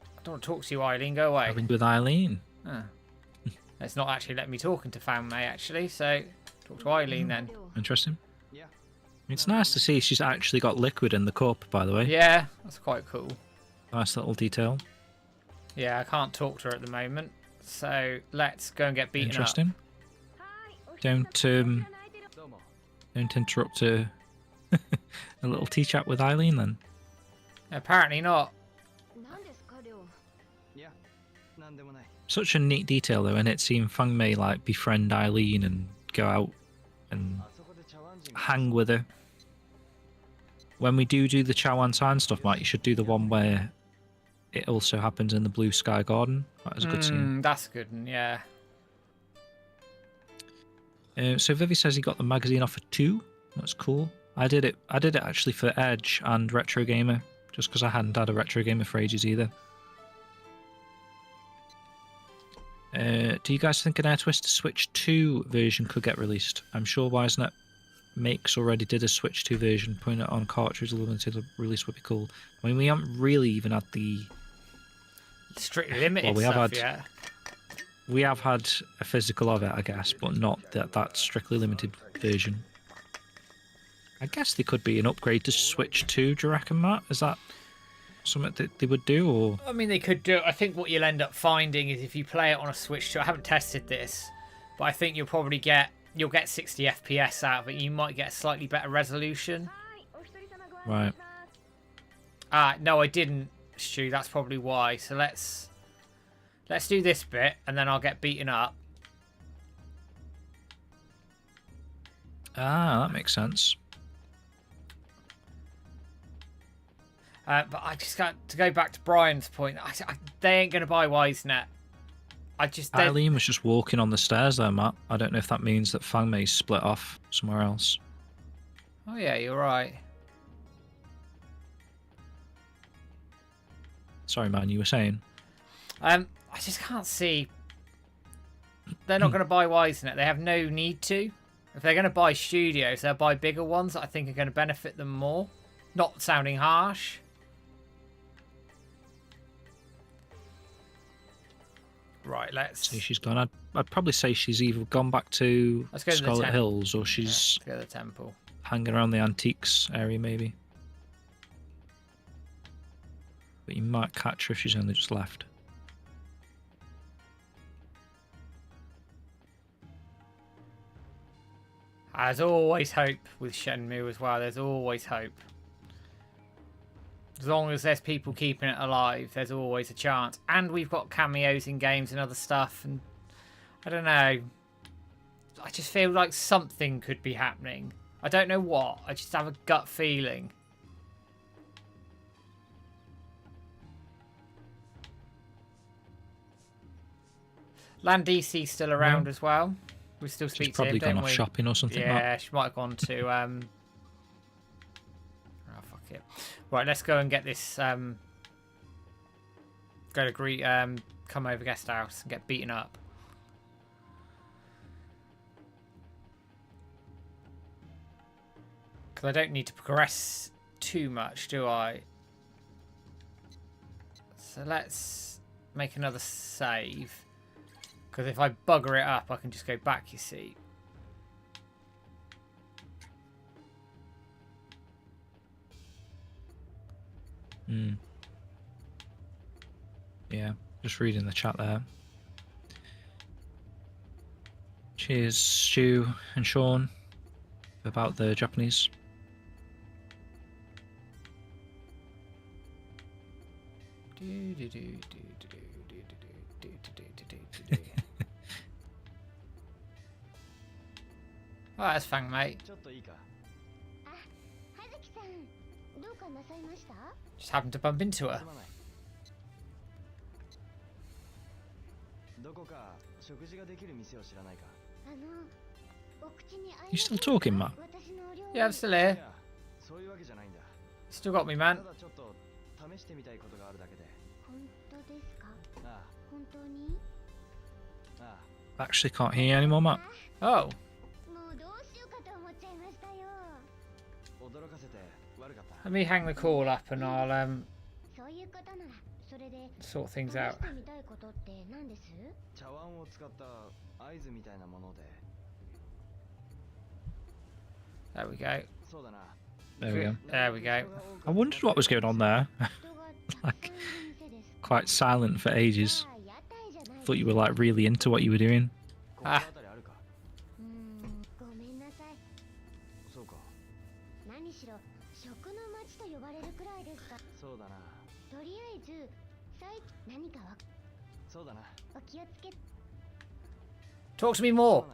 I don't want to talk to you, Eileen. Go away. Having with Eileen. Oh. It's not actually letting me talking to Fan May, actually. So talk to Eileen then. Interesting. Yeah. It's nice to see she's actually got liquid in the cup, by the way. Yeah, that's quite cool. Nice little detail. Yeah, I can't talk to her at the moment. So let's go and get beaten Interesting. up. Don't interrupt a little tea chat with Eileen then. Apparently not. 何ですかりょう Yeah. なんでもない。 Such a neat detail though, and it seeing Fang Mei like befriend Eileen and go out and あそこで茶碗人が hang with her. When we do the Chawan Sign stuff, Mike, you should do the one where it also happens in the Blue Sky Garden. That is a good scene. That's a good one, yeah. So Vivi says he got the magazine off for 2. That's cool. I did it actually for Edge and Retro Gamer, just because I hadn't had a Retro Gamer for ages either. Do you guys think an Air Twister Switch 2 version could get released? I'm sure WiseNet Makes already did a Switch 2 version, putting it on cartridge. A limited release would be cool. I mean, we haven't really even had the Strictly limited we have stuff, had- yeah. We have had a physical of it, I guess, but not that strictly limited version. I guess there could be an upgrade to Switch 2, do you reckon, Matt? Is that something that they would do, or...? I mean, they could do it. I think what you'll end up finding is if you play it on a Switch 2, I haven't tested this, but I think you'll probably get 60 FPS out of it. You might get a slightly better resolution. Right. No, I didn't, Stu. That's probably why. So let's do this bit, and then I'll get beaten up. Ah, that makes sense. But I just got to go back to Brian's point. They ain't going to buy WiseNet. Eileen was just walking on the stairs there, Matt. I don't know if that means that Fang Mei's split off somewhere else. Oh yeah, you're right. Sorry, man, you were saying? I just can't see. They're not going to buy WiseNet. They have no need to. If they're going to buy studios, they'll buy bigger ones that I think are going to benefit them more. Not sounding harsh. Right, let's See, she's gone. I'd probably say she's either gone back to Let's go to the Scarlet temp- Hills or she's go to the temple. hanging around the antiques area, maybe. But you might catch her if she's only just left. There's always hope with Shenmue as well. There's always hope. As long as there's people keeping it alive, there's always a chance. And we've got cameos in games and other stuff. And I don't know. I just feel like something could be happening. I don't know what. I just have a gut feeling. Landisi's still around as well. We still speak She's to him, probably gone don't off we? shopping or something. Yeah, she might have gone to oh fuck it. Right, let's go and get this go to greet come over guest house and get beaten up. Because I don't need to progress too much, do I? So let's make another save. Because if I bugger it up, I can just go back, you see. Yeah, just reading the chat there. Cheers, Stu and Sean, about the Japanese. Oh, that's Fang, mate. ちょっといいか。あ、葉月さん、どうかなさいました？ Just happened to bump into her. すまない。どこか食事ができる店を知らないか。お口に合い You still talking, Matt? 私のお料理 Yeah, I'm still い here. や、そういうわけじゃないんだ。 Still got me, た man. だちょっと試してみたいことがあるだけで。本当ですか？あ本当に？あ、あ Actually can't hear you anymore, Matt. Oh. もうどうしようかと思っちゃいましたよ。あ、驚かせて悪かった。 Let me hang the call up and I'll そういうことなら、それで sort 試 things して out. みたいことって何です？茶碗を使った合図みたいなもので。 There we go. そうだな。 There we go. There we go. I wondered what was going on there. 人がたくさんいる店です。 Quite silent for ages. 屋台じゃない。 Thought you were like really into what you were doing. ここあたりあるか。ごめんなさい。そうか。何しろ食の町と呼ばれるくらいですか。そうだな。とりあえず何かそうだな。お気をつけ。 Talk to me more.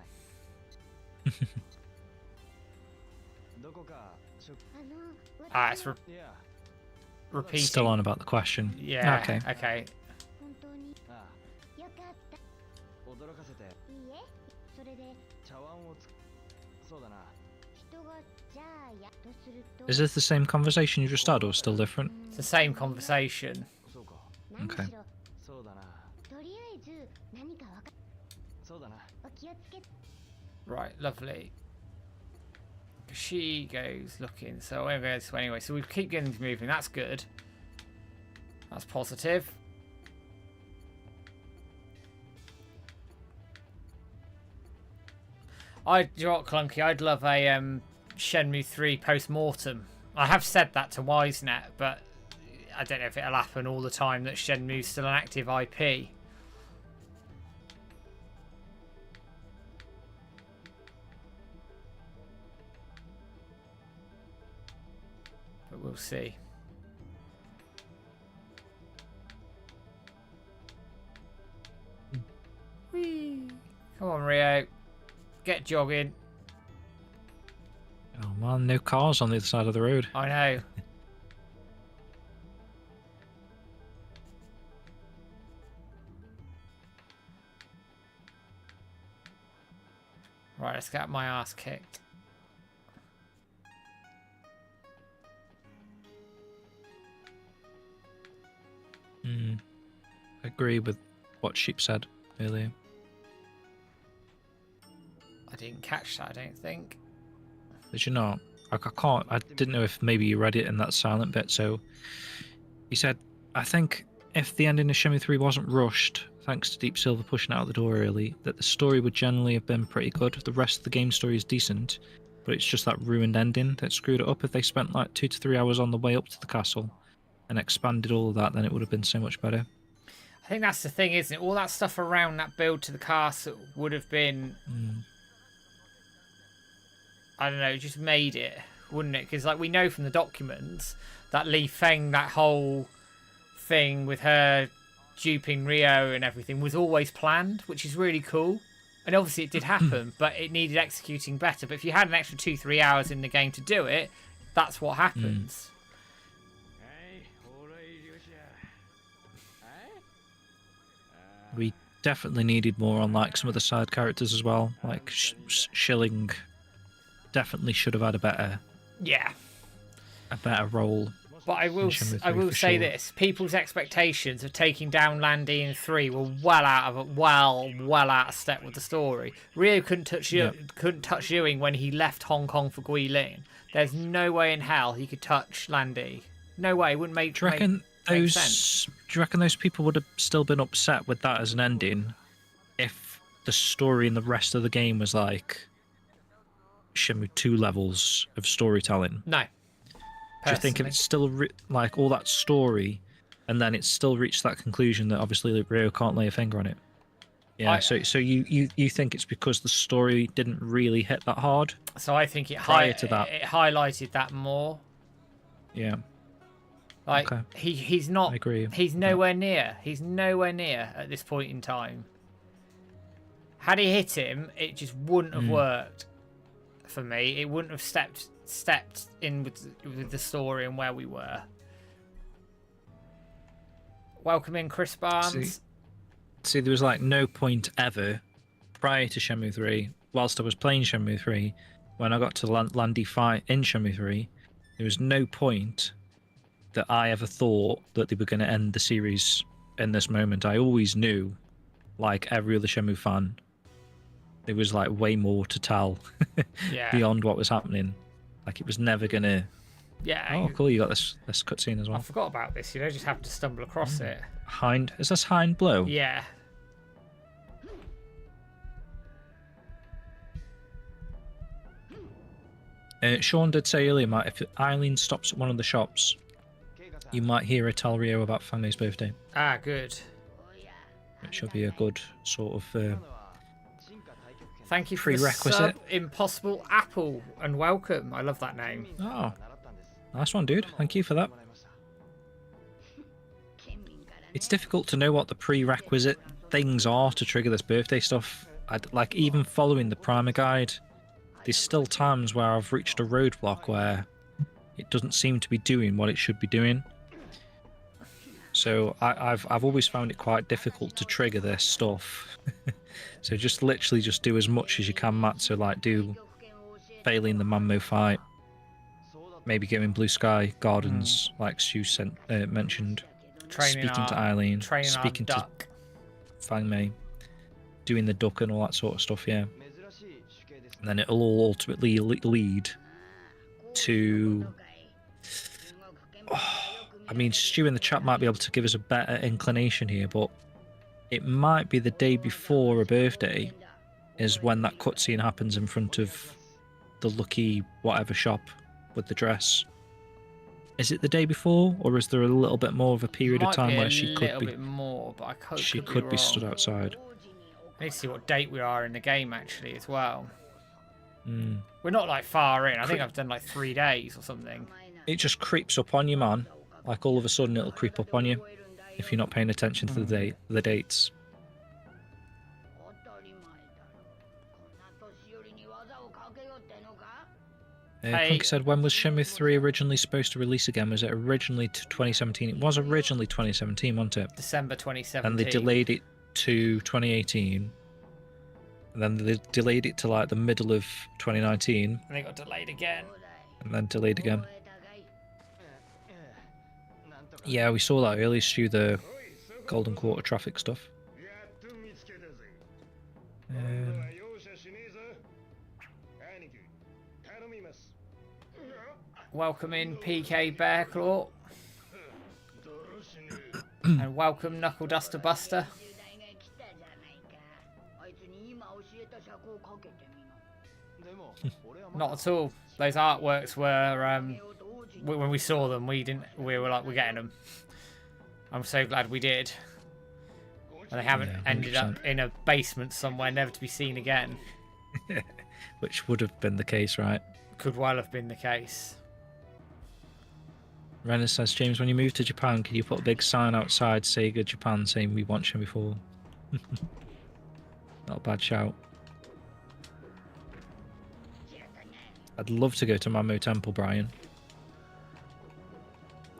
どこか食。 Ah, it's いや。 repeating. Still on about the question. Yeah. Okay. Okay. 本当にあよかった。あ、驚かせていいえ、それで茶碗をそうだな。人がじゃあやとすると。 Is this the same conversation you just had or still different? It's the same conversation. そうか。何し Okay. ろそうだな。とりあえず何かそうだな。お気をつけ。 Right, lovely. She goes looking, so we're going to go this way anyway. So we keep getting moving. That's good. That's positive. You know what, Clunky? I'd love a Shenmue 3 post-mortem. I have said that to Wisenet, but I don't know if it'll happen all the time that Shenmue's still an active IP. But we'll see. Whee! Come on, Rio. Get jogging. Oh man, no cars on the other side of the road. I know. Right, let's get my ass kicked. I agree with what Sheep said earlier. I didn't catch that, I don't think. Did you not? I didn't know if maybe you read it in that silent bit. So he said, I think if the ending of Shenmue 3 wasn't rushed, thanks to Deep Silver pushing out the door early, that the story would generally have been pretty good. The rest of the game story is decent, but it's just that ruined ending that screwed it up. If they spent like 2 to 3 hours on the way up to the castle and expanded all of that, then it would have been so much better. I think that's the thing, isn't it? All that stuff around that build to the castle would have been, I don't know, just made it, wouldn't it? Because like we know from the documents that Li Feng, that whole thing with her duping Rio and everything was always planned, which is really cool. And obviously it did happen, but it needed executing better. But if you had an extra 2-3 hours in the game to do it, that's what happens. We definitely needed more on like some of the side characters as well. Like Schilling definitely should have had a better role. But I will say sure. this: people's expectations of taking down Landy in 3 were well out of step with the story. Rio couldn't touch Ewing when he left Hong Kong for Guilin. There's no way in hell he could touch Landy. No way. It wouldn't make. Do you reckon make sense. Do you reckon those people would have still been upset with that as an ending if the story in the rest of the game was like Shenmue 2 levels of storytelling? No. Do you think if it's still like all that story, and then it's still reached that conclusion that obviously Rio can't lay a finger on it? Yeah. So you think it's because the story didn't really hit that hard? So I think it highlighted that more. Yeah. Like okay. he's not. I agree. He's nowhere near. He's nowhere near at this point in time. Had he hit him, it just wouldn't have worked for me. It wouldn't have stepped in with the story and where we were. Welcome in, Chris Barnes. See, there was like no point ever prior to Shenmue 3, whilst I was playing Shenmue 3, when I got to Landy fight in Shenmue 3, there was no point that I ever thought that they were going to end the series in this moment. I always knew, like every other Shenmue fan, there was like way more to tell beyond what was happening. Like it was never gonna. Yeah. Oh, cool! You got this cutscene as well. I forgot about this. You know, just have to stumble across it. Hind. Is this Hind Blow? Yeah. Sean did say earlier, Matt, if Eileen stops at one of the shops, you might hear her tell Rio about Fangne's birthday. Ah, good. Which will be a good sort of. Thank you for prerequisite. the sub, Impossible Apple, and welcome. I love that name. Oh, nice one, dude. Thank you for that. It's difficult to know what the prerequisite things are to trigger this birthday stuff. Like, even following the primer guide, there's still times where I've reached a roadblock where it doesn't seem to be doing what it should be doing. So I've always found it quite difficult to trigger this stuff. So just literally just do as much as you can, Matt. So like do failing the Manmo fight, maybe getting Blue Sky Gardens, like Stu mentioned, speaking to Eileen, speaking to Fang Mei, doing the duck and all that sort of stuff, yeah. And then it'll all ultimately lead to... I mean, Stu in the chat might be able to give us a better inclination here, but it might be the day before a birthday is when that cutscene happens in front of the Lucky whatever shop with the dress. Is it the day before, or is there a little bit more of a period of time where she could be? Bit more, but I could be stood outside. I need to see what date we are in the game actually as well. Mm. We're not like far in. I think I've done like 3 days or something. It just creeps up on you, man. Like all of a sudden it'll creep up on you if you're not paying attention to the dates. Punky said, when was Shenmue 3 originally supposed to release again? Was it originally to 2017? It was originally 2017, wasn't it? December 2017. And they delayed it to 2018. And then they delayed it to like the middle of 2019. And they got delayed again. And then delayed again. Yeah, we saw that earlier, Stu, the Golden Quarter traffic stuff. Welcome in, PK Bearclaw. And welcome, Knuckle Duster Buster. Not at all. Those artworks were when we saw them, we didn't. We were like, we're getting them. I'm so glad we did. And they haven't Yeah, ended up 100%. in a basement somewhere, never to be seen again. Which would have been the case, right? Could well have been the case. Renner says, James, when you move to Japan, can you put a big sign outside Sega Japan saying we want Shenmue 4? Not a bad shout. I'd love to go to Mamo Temple, Brian.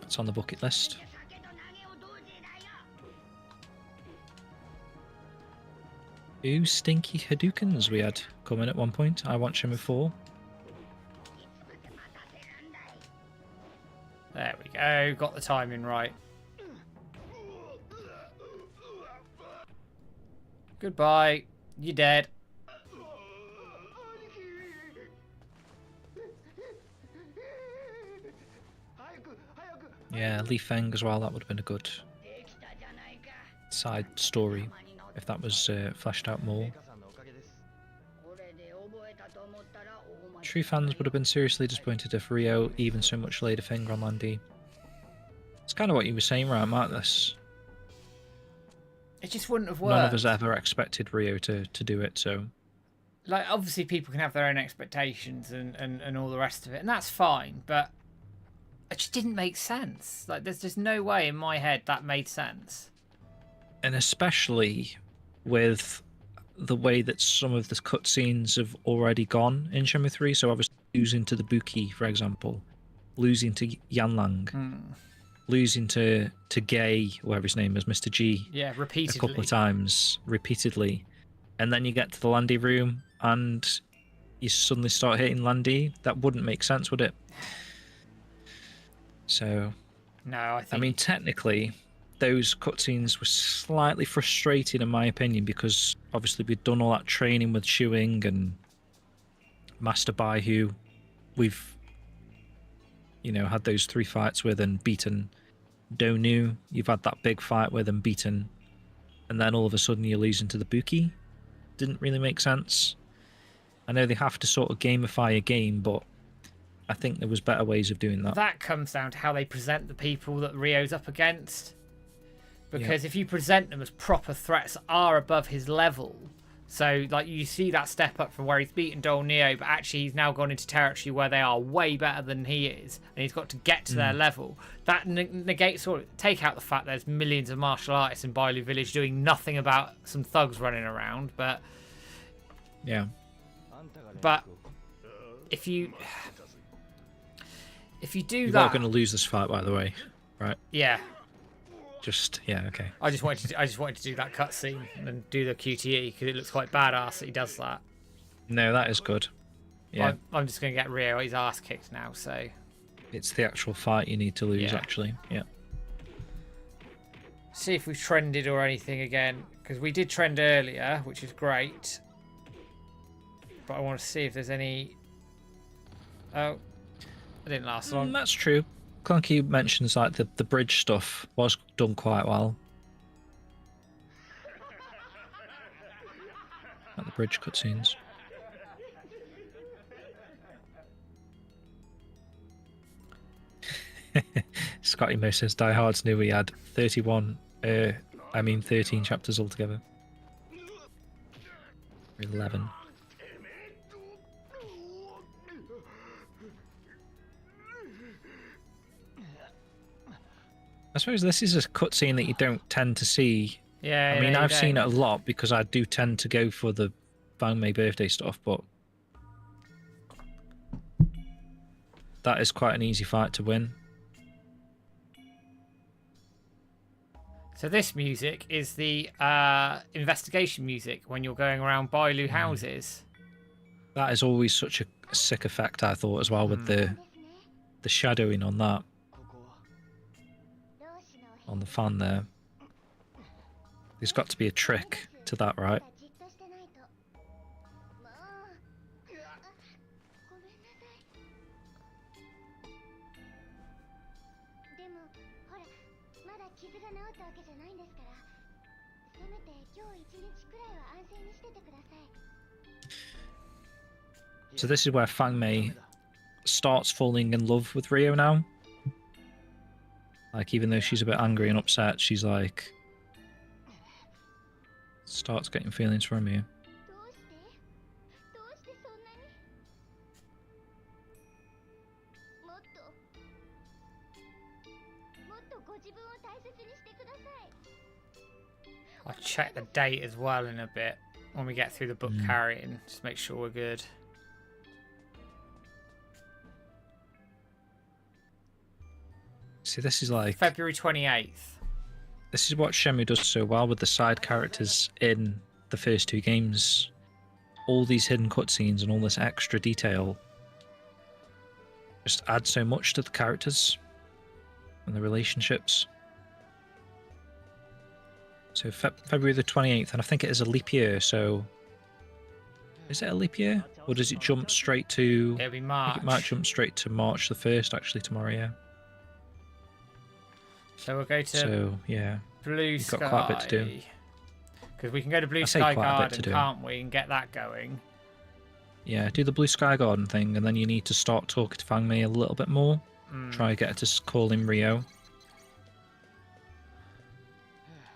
It's on the bucket list. Ooh, stinky Hadoukens we had coming at one point. I want Shenmue 4. There we go. Got the timing right. Goodbye. You're dead. Yeah, Li Feng as well. That would have been a good side story if that was fleshed out more. True fans would have been seriously disappointed if Rio even so much laid a finger on Landy. It's kind of what you were saying, right, Marcus? It just wouldn't have worked. None of us ever expected Rio to do it, so... Like, obviously people can have their own expectations and all the rest of it, and that's fine, but it just didn't make sense. Like, there's just no way in my head that made sense. And especially with the way that some of the cutscenes have already gone in Shenmue 3, so obviously losing to the Buki, for example, losing to Yanlang, losing to Gay, whatever his name is, Mr. G, Yeah, repeatedly. a couple of times, repeatedly, and then you get to the Landy room and you suddenly start hitting Landy. That wouldn't make sense, would it? So, No, I think... I mean, technically, those cutscenes were slightly frustrating in my opinion, because obviously we'd done all that training with Shuing and Master Bai, who we've, you know, had those 3 fights with and beaten. Donu, you've had that big fight with and beaten, and then all of a sudden you're losing to the Buki. Didn't really make sense. I know they have to sort of gamify a game, but I think there was better ways of doing that. That comes down to how they present the people that Rio's up against. Because if you present them as proper threats are above his level, so like you see that step up from where he's beaten Dol Neo, but actually he's now gone into territory where they are way better than he is, and he's got to get to their level. That negates all. Take out the fact there's millions of martial artists in Bailu Village doing nothing about some thugs running around, but Yeah. but if you do You that, are going to lose this fight, by the way, right? yeah. Yeah, okay. I just wanted to do that cutscene and do the QTE because it looks quite badass that he does that. No, that is good. Yeah, I'm just going to get Rio his ass kicked now, so... it's the actual fight you need to lose, Yeah. actually. Yeah. See if we've trended or anything again, because we did trend earlier, which is great. But I want to see if there's any... Oh, it didn't last long. That's true. Clunky mentions like the bridge stuff was done quite well. Like the bridge cutscenes. Scotty Mo says Die Hards knew we had 13 chapters altogether. 11. I suppose this is a cutscene that you don't tend to see. Yeah, I mean, you I've seen it don't. a lot because I do tend to go for the Bang May birthday stuff, but that is quite an easy fight to win. So this music is the investigation music when you're going around Bailu houses. That is always such a sick effect, I thought, as well, with the shadowing on that, 同志の on the fan there. There's got to be a trick to that, right? じっとしてないと。もう。ごめんなさい。でも、ほら、まだ傷が治ったわけじゃないんですから。せめて今日一日くらいは安静にしててください。 So this is where Fang Mei starts falling in love with Rio now. Like, even though she's a bit angry and upset, she's like starts getting feelings for him here. どうしてどうしてそんなにもっともっとご自分を大切にしてください I'll check the date as well in a bit when we get through the book carrying. Just make sure we're good. See, this is like February 28th. this is what Shenmue does so well with the side characters in the first two games. All these hidden cutscenes and all this extra detail just add so much to the characters and the relationships. So February the 28th, and I think it is a leap year, so is it a leap year? Or does it jump straight to... It'll be I March. think it might jump straight to March the 1st, actually, tomorrow, yeah. So we'll go to So, yeah. Blue You've Sky. got quite a bit to do. Because we can go to Blue I say Sky quite a bit Garden, to do. can't we? And get that going. Yeah, do the Blue Sky Garden thing, and then you need to start talking to Fang Mei a little bit more. Try and get her to call him Rio.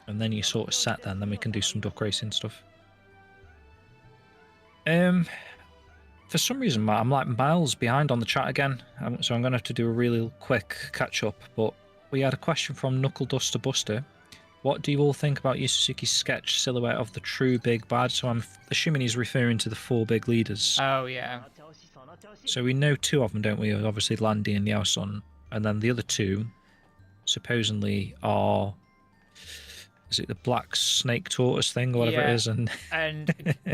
And then you sort of set then we can do some duck racing stuff. For some reason, I'm like miles behind on the chat again, so I'm going to have to do a really quick catch-up, but we had a question from Knuckle Duster Buster. What do you all think about Yu Suzuki's sketch silhouette of the true big bad? So I'm assuming he's referring to the four big leaders. Oh, yeah. So we know two of them, don't we? Obviously Landy and Yaosun. And then the other two, supposedly, are... Is it the black snake tortoise thing or whatever it is? And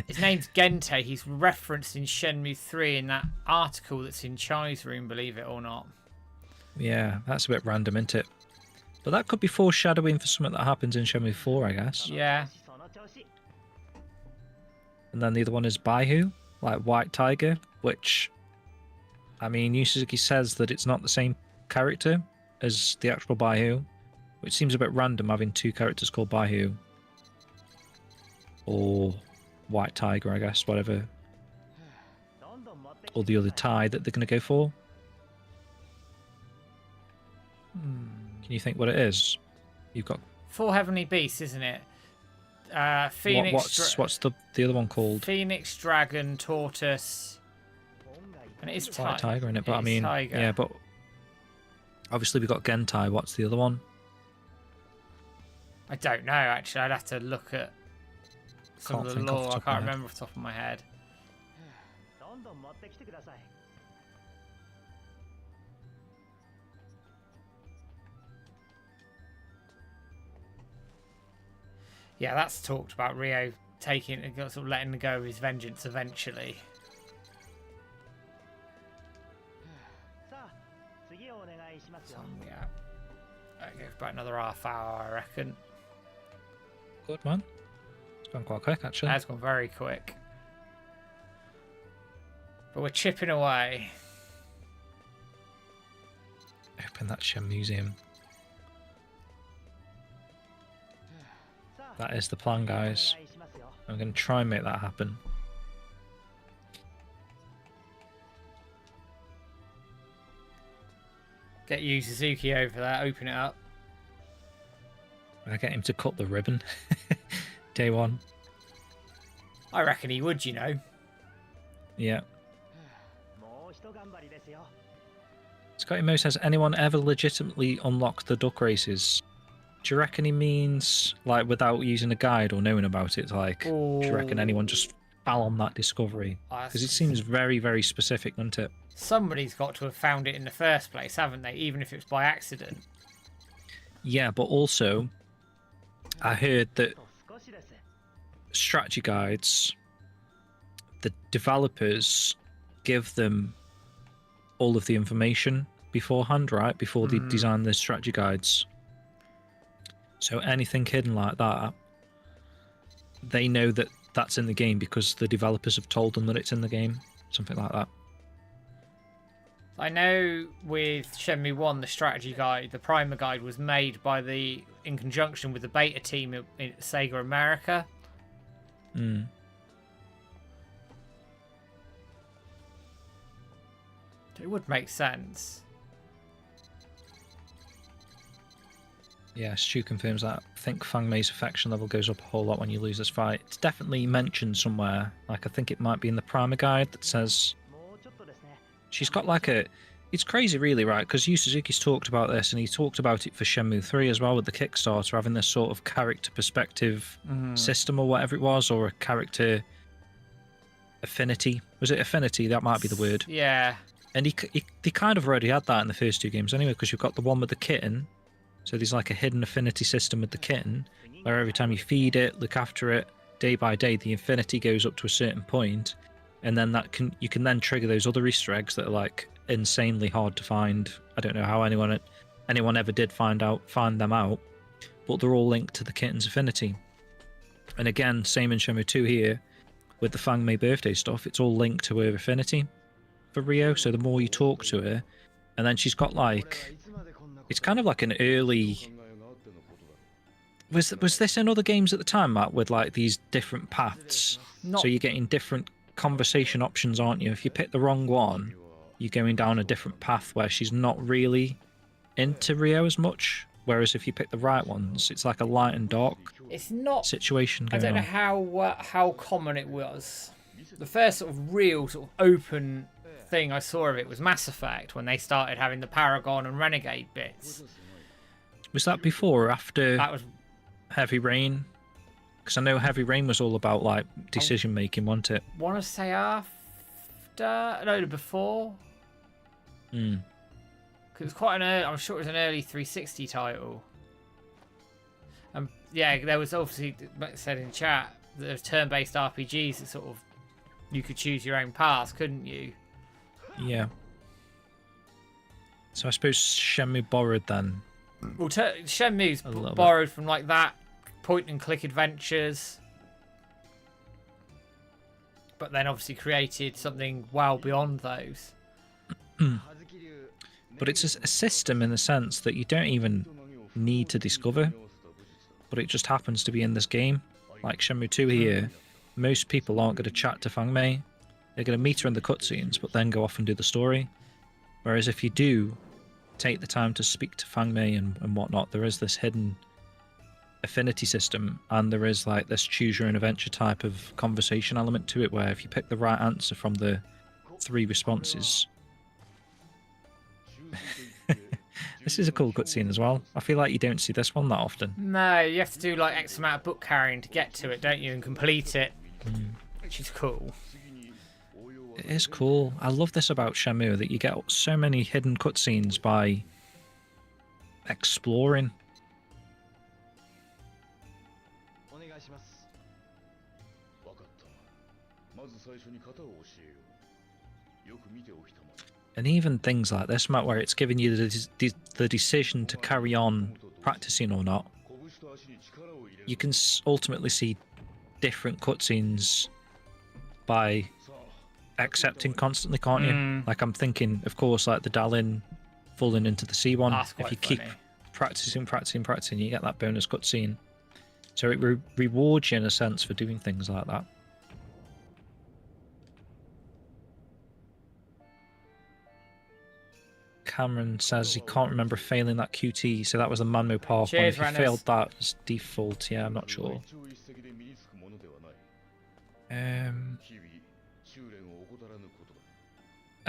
his name's Gente. He's referenced in Shenmue 3 in that article that's in Chai's room, believe it or not. Yeah, that's a bit random, isn't it? But that could be foreshadowing for something that happens in Shenmue 4, I guess. Yeah. And then the other one is Baihu, like White Tiger, which, I mean, Yu Suzuki says that it's not the same character as the actual Baihu, which seems a bit random having two characters called Baihu. Or White Tiger, I guess, whatever. Or the other tie that they're going to go for. Can you think what it is? You've got... Four Heavenly Beasts, isn't it? Phoenix. What's the other one called? Phoenix, Dragon, Tortoise. And it is White Tiger in it, but I mean... Tiger. Yeah, but... Obviously we've got Gentai. What's the other one? I don't know, actually. I'd have to look at some Can't of the think off the lore. I top of my can't head. remember off the top of my head. Yeah, that's talked about Rio taking, sort of letting go of his vengeance eventually. So, yeah, that goes about another half hour, I reckon. Good, man. It's gone quite quick, actually. That's gone very quick. But we're chipping away. Open that Shen Museum. That is the plan, guys. I'm going to try and make that happen. Get Yu Suzuki over there, open it up. I get him to cut the ribbon. Day one. I reckon he would, you know. Yeah. Scotty Mo says, anyone ever legitimately unlocked the duck races? Do you reckon he means, like, without using a guide or knowing about it? Like, do you reckon anyone just fell on that discovery? Because it seems very, very specific, doesn't it? Somebody's got to have found it in the first place, haven't they? Even if it was by accident. Yeah, but also, I heard that strategy guides, the developers give them all of the information beforehand, right? Before they design the strategy guides. So anything hidden like that, they know that that's in the game because the developers have told them that it's in the game. Something like that. I know with Shenmue 1, the strategy guide, the primer guide was made in conjunction with the beta team in Sega America. It would make sense. Yeah, Stu confirms that. I think Fang Mei's affection level goes up a whole lot when you lose this fight. It's definitely mentioned somewhere. Like, I think it might be in the primer guide that says she's got like a... It's crazy, really, right? Because Yu Suzuki's talked about this, and he talked about it for Shenmue 3 as well with the Kickstarter, having this sort of character perspective system or whatever it was, or a character affinity. Was it affinity? That might be the word. Yeah. And he kind of already had that in the first two games anyway, because you've got the one with the kitten. So there's like a hidden affinity system with the kitten, where every time you feed it, look after it, day by day, the affinity goes up to a certain point, and then you can then trigger those other Easter eggs that are like insanely hard to find. I don't know how anyone ever did find them out, but they're all linked to the kitten's affinity. And again, same in Shenmue 2 here, with the Fang Mei birthday stuff, it's all linked to her affinity for Rio. So the more you talk to her, and then she's got like, it's kind of like an early... Was this in other games at the time, Matt, with like these different paths? So you're getting different conversation options, aren't you? If you pick the wrong one, you're going down a different path where she's not really into Rio as much. Whereas if you pick the right ones, it's like a light and dark situation going on. I don't know how common it was. The first sort of real sort of open thing I saw of it was Mass Effect, when they started having the Paragon and Renegade bits. Was that before or after That was Heavy Rain? Because I know Heavy Rain was all about like decision making, wasn't it? Want to say after? No, before. Hmm. It was quite I'm sure it was an early 360 title. Yeah, there was obviously, like I said in chat, there was turn-based RPGs that sort of, you could choose your own path, couldn't you? Yeah. So I suppose Shenmue borrowed then. Well, Shenmue's borrowed from like that point-and-click adventures, but then obviously created something well beyond those. But it's a system in the sense that you don't even need to discover, but it just happens to be in this game. Like Shenmue 2 here, most people aren't going to chat to Fang Mei. They're going to meet her in the cutscenes, but then go off and do the story. Whereas if you do take the time to speak to Fang Mei and whatnot, there is this hidden affinity system, and there is like this choose your own adventure type of conversation element to it, where if you pick the right answer from the 3 responses... This is a cool cutscene as well. I feel like you don't see this one that often. No, you have to do like X amount of book carrying to get to it, don't you, and complete it, which is cool. It is cool. I love this about Shenmue, that you get so many hidden cutscenes by exploring. And even things like this, Matt, where it's giving you the decision to carry on practicing or not, you can ultimately see different cutscenes by accepting constantly, can't you? Like, I'm thinking, of course, like the Dalin falling into the sea one. If you keep practicing, you get that bonus cutscene. So it rewards you in a sense for doing things like that. Cameron says he can't remember failing that QT, so that was the Manmo Park one. If you failed that as default, yeah, I'm not sure.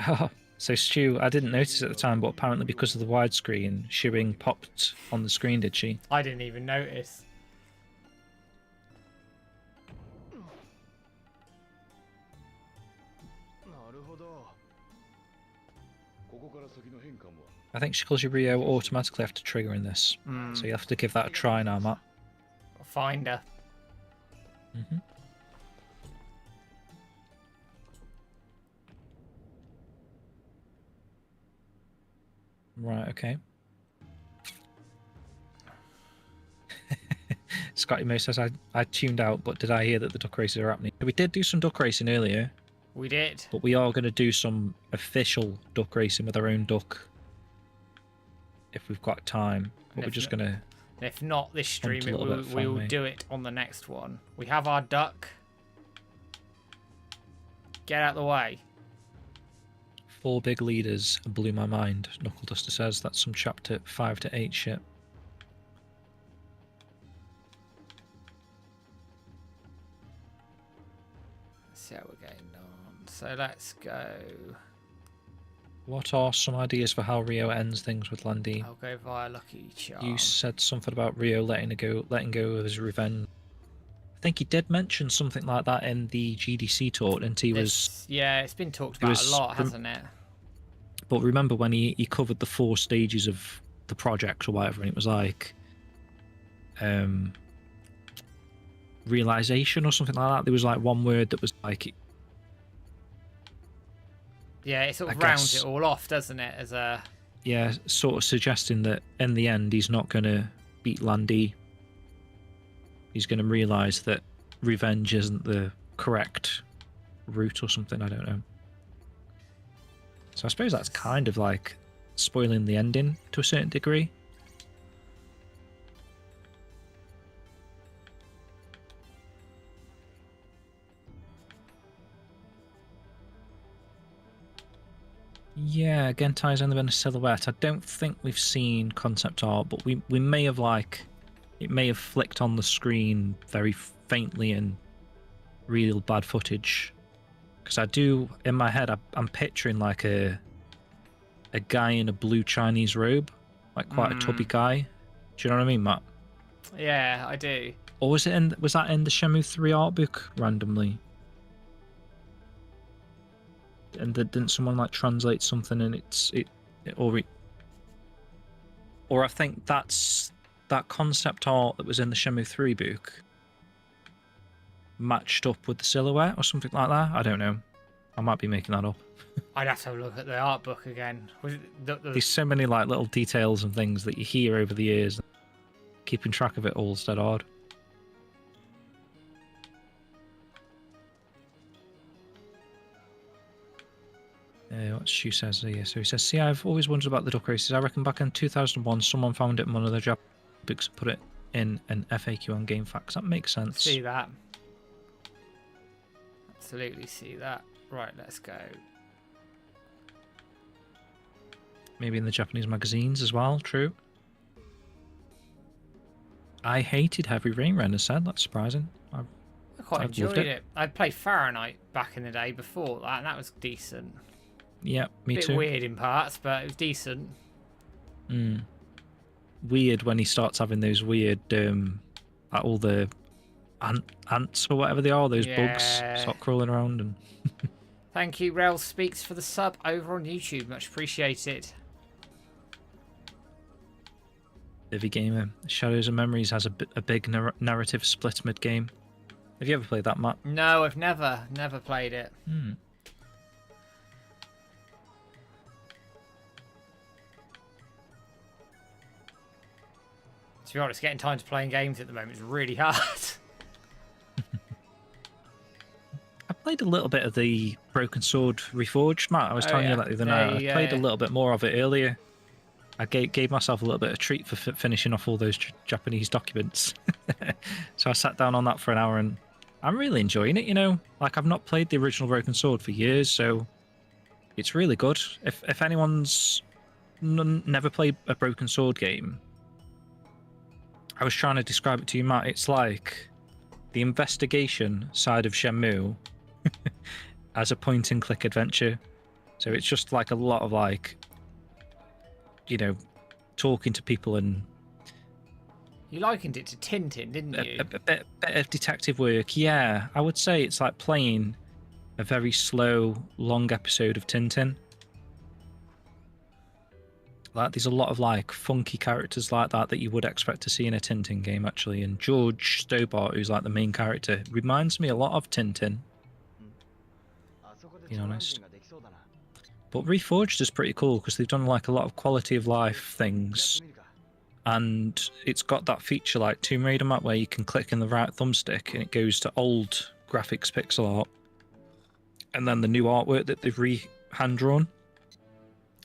Oh, so Stu, I didn't notice at the time, but apparently because of the widescreen, Shuing popped on the screen, did she? I didn't even notice. I think she calls you Rio automatically after triggering this. So you have to give that a try now, Matt. Find her. Right, okay. Scotty Mo says, I tuned out, but did I hear that the duck races are happening? We did do some duck racing earlier. We did. But we are going to do some official duck racing with our own duck. If we've got time. But we're just going to... If not this stream, we'll do it on the next one. We have our duck. Get out of the way. 4 big leaders blew my mind, Knuckle Duster says. That's some chapter 5 to 8 shit. Let's see how we're getting on. So let's go. What are some ideas for how Rio ends things with Landy? I'll go via Lucky Charm. You said something about Rio letting go of his revenge. I think he did mention something like that in the GDC talk, and yeah, it's been talked about a lot, hasn't it? But remember when he covered the 4 stages of the project or whatever, and it was like realization or something like that. There was like one word that was like, yeah, it sort of rounds it all off, doesn't it? As a sort of suggesting that in the end he's not going to beat Landy. He's going to realize that revenge isn't the correct route or something. I don't know. So I suppose that's kind of like spoiling the ending to a certain degree. Yeah, Gentai's only been a silhouette. I don't think we've seen concept art, but we may have it may have flicked on the screen very faintly in real bad footage. Because I do, in my head, I'm picturing like a guy in a blue Chinese robe, like quite a tubby guy. Do you know what I mean, Matt? Yeah, I do. Or was that in the Shenmue 3 art book randomly? And didn't someone like translate something and or I think that's that concept art that was in the Shenmue 3 book matched up with the silhouette or something like that. I don't know. I might be making that up. I'd have to have a look at the art book again. There's so many like little details and things that you hear over the years. Keeping track of it all is dead hard. What Shu says here. So he says, see, I've always wondered about the duck races. I reckon back in 2001, someone found it in one of the Jap books and put it in an FAQ on GameFAQs. That makes sense. See that. Absolutely see that. Right, let's go. Maybe in the Japanese magazines as well, true. I hated Heavy Rain, Ren has said. That's surprising. I quite enjoyed it. I played Fahrenheit back in the day before that, and that was decent. Yeah, me too. Bit weird in parts, but it was decent. Weird when he starts having those weird, like all the ants or whatever they are, those bugs start crawling around. And thank you, Rel Speaks, for the sub over on YouTube. Much appreciated. Vivi Gamer. Shadows and Memories has a big narrative split mid-game. Have you ever played that, Matt? No, I've never played it. To be honest, getting time to playing games at the moment is really hard. I played a little bit of the Broken Sword Reforged, Matt. I was telling you that the other night. I played a little bit more of it earlier. I gave myself a little bit of treat for finishing off all those Japanese documents. So I sat down on that for an hour, and I'm really enjoying it, you know? Like, I've not played the original Broken Sword for years, so it's really good. If anyone's never played a Broken Sword game, I was trying to describe it to you, Matt. It's like the investigation side of Shenmue as a point-and-click adventure. So it's just like a lot of, like, you know, talking to people and... You likened it to Tintin, didn't you? A bit of detective work, yeah. I would say it's like playing a very slow, long episode of Tintin. Like, there's a lot of like funky characters like that you would expect to see in a Tintin game, actually. And George Stobart, who's like the main character, reminds me a lot of Tintin, to be honest. But Reforged is pretty cool because they've done like a lot of quality of life things, and it's got that feature like Tomb Raider map where you can click in the right thumbstick and it goes to old graphics pixel art, and then the new artwork that they've hand drawn.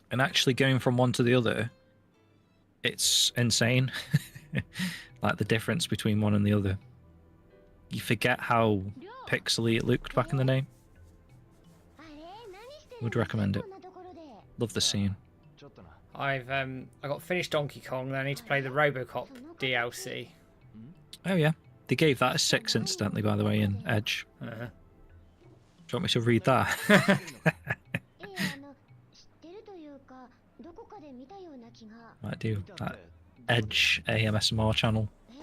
And actually going from one to the other, it's insane. Like the difference between one and the other. You forget how pixely it looked back in the day. Would recommend it. Love the scene. ちょっとな。 I got finished Donkey Kong, and I need to play the RoboCop DLC. Oh yeah, they gave that a 6 incidentally, by the way, in Edge. Uh-huh. Do you want me to read that? 知ってるというかどこかで見たような気が Might do that Edge AMSMR channel. え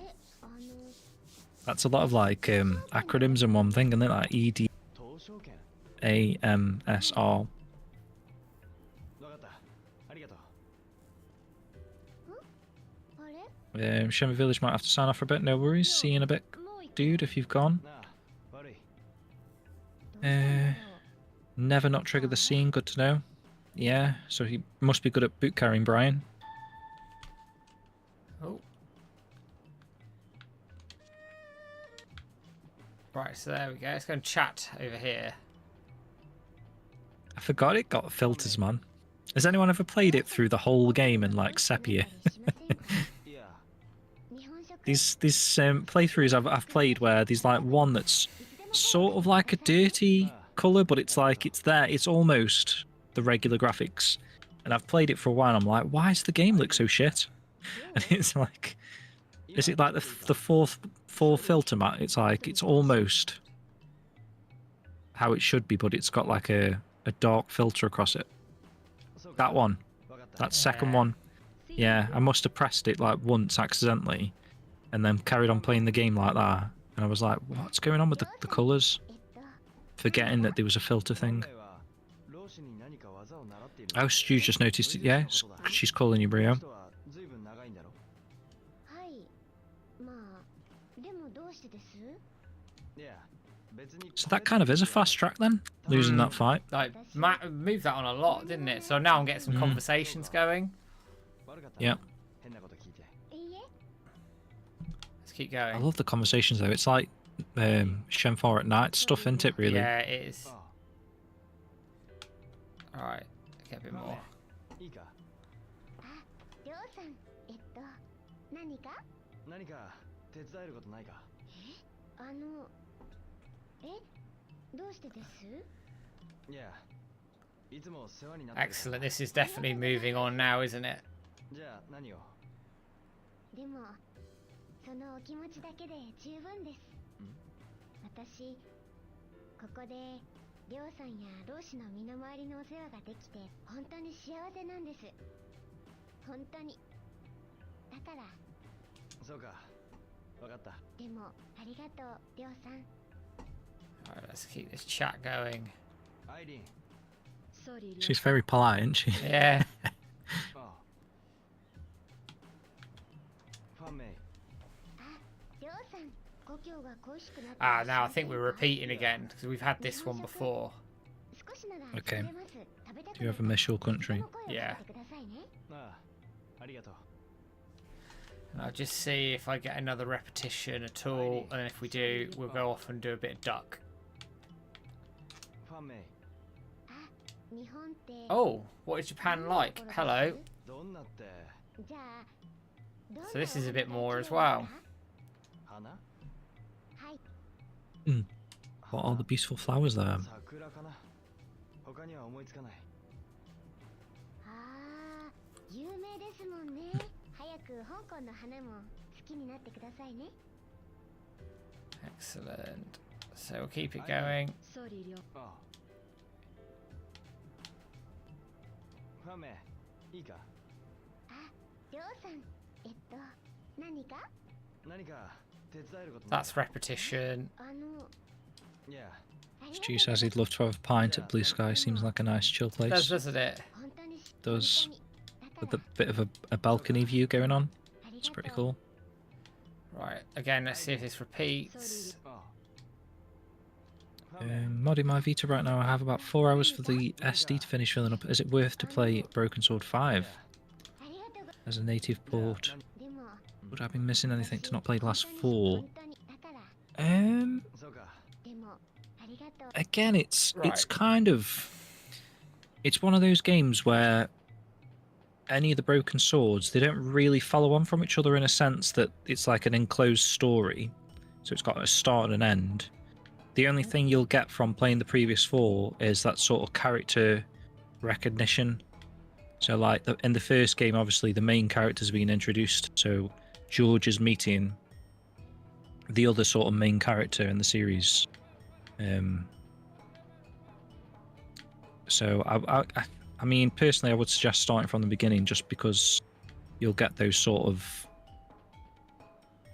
That's a lot of like acronyms in one thing, isn't it? Like ED 投証券。 AMSR. わかった。ありがとう。あれ Shenmue Village might have to sign off for a bit. No worries. See you in a bit, もう行く dude. If you've gone. なあ、悪い。どうしたんだろう Never not trigger the scene. Good to know. Yeah. So he must be good at boot carrying Brian. Oh. Right, so there we go. Let's go and chat over here. I forgot it got filters, man. Has anyone ever played it through the whole game in like sepia? いや、日本食 These playthroughs I've played where there's like one that's sort of like a dirty color, but it's like it's there. It's almost the regular graphics. And I've played it for a while. And I'm like, why does the game look so shit? And it's like, is it like the fourth filter map? It's like it's almost how it should be, but it's got like a dark filter across it. そうか。 That one, わかった。 that second one. Yeah, I must have pressed it like once accidentally, and then carried on playing the game like that. And I was like, what's going on with the colours? えっと Forgetting that there was a filter thing. 本来は老師に何か技を習っている。 Oh, Stu just noticed it. Yeah, she's calling you, Brio. 人は随分長いんだろ。はいまあでもどうしてです いや、別に。 So that kind of is a fast track then, losing that fight. Like, moved that on a lot, didn't it? So now I'm getting some conversations going. 悪かったな。 Yeah. 変なこと聞いて。いいえ Let's keep I going. love the conversations though. It's like Shen 4 at night stuff, isn't it? Really. Yeah, it is. あ Alright, get a bit あ、 more. いいか。ありょうさん何か何か手伝えることないか。えどうしてです いや、いつも世話になってる。 Excellent. This is definitely moving on now, isn't it? じゃあ何を。でもそのお気持ちだけで十分です私ここでりょうさんや老師の身の回りのお世話ができて本当に幸せなんです本当にだからそうか。わかった。でもありがとうりょうさん Alright, let's keep this chat going. アイリン。 She's very polite, isn't she? Yeah. ああ。ファンメイ。ありょうさん故郷が恋しくなって Ah, now I think we're repeating again because we've had this one before. 少しなら Okay. 作れます食べたく Do you ever miss your country? 人の声をかけてくださいねああ、ありがとう。 And I'll just see if I get another repetition at all, and if we do, we'll go off and do a bit of duck. ファンメイ。あ日本って Oh, what is Japan like? Hello. どんなってじゃあどんな So this is a bit お花が more 綺麗 as ですか well. 花。はい What are the beautiful flowers there? 桜かな。他には思いつかない。あー有名ですもんね早く香港の花も好きになってくださいね Excellent. So we'll keep it going. ああ。ファンメイ、いいか。ありょうさん何か何か手伝えることない That's repetition. いや、ありがとう Stu says he'd love to have a pint at Blue Sky. Seems like a nice chill Does, place doesn't it? 本当に does 本当に with a bit of a balcony view going on. あり It's がと pretty う cool. Right, again, let's see if this repeats. ああ。ファンメイ Modding my Vita right now. I have about 4 hours for the SD to finish filling up. Is it worth to play Broken Sword 5 ありがとうご as a native port? でも Would I be missing anything to not play the last 4? 本当にだから そうか。でもありがとう Again, it's Right. kind of it's one of those games where any of the Broken Swords, they don't really follow on from each other in a sense that it's like an enclosed story, so it's got a start and an end. The only thing you'll get from playing the previous 4 is that sort of character recognition So, like in the first game, obviously the main character's being introduced. So George is meeting the other sort of main character in the series. So I mean, personally, I would suggest starting from the beginning, just because you'll get those sort of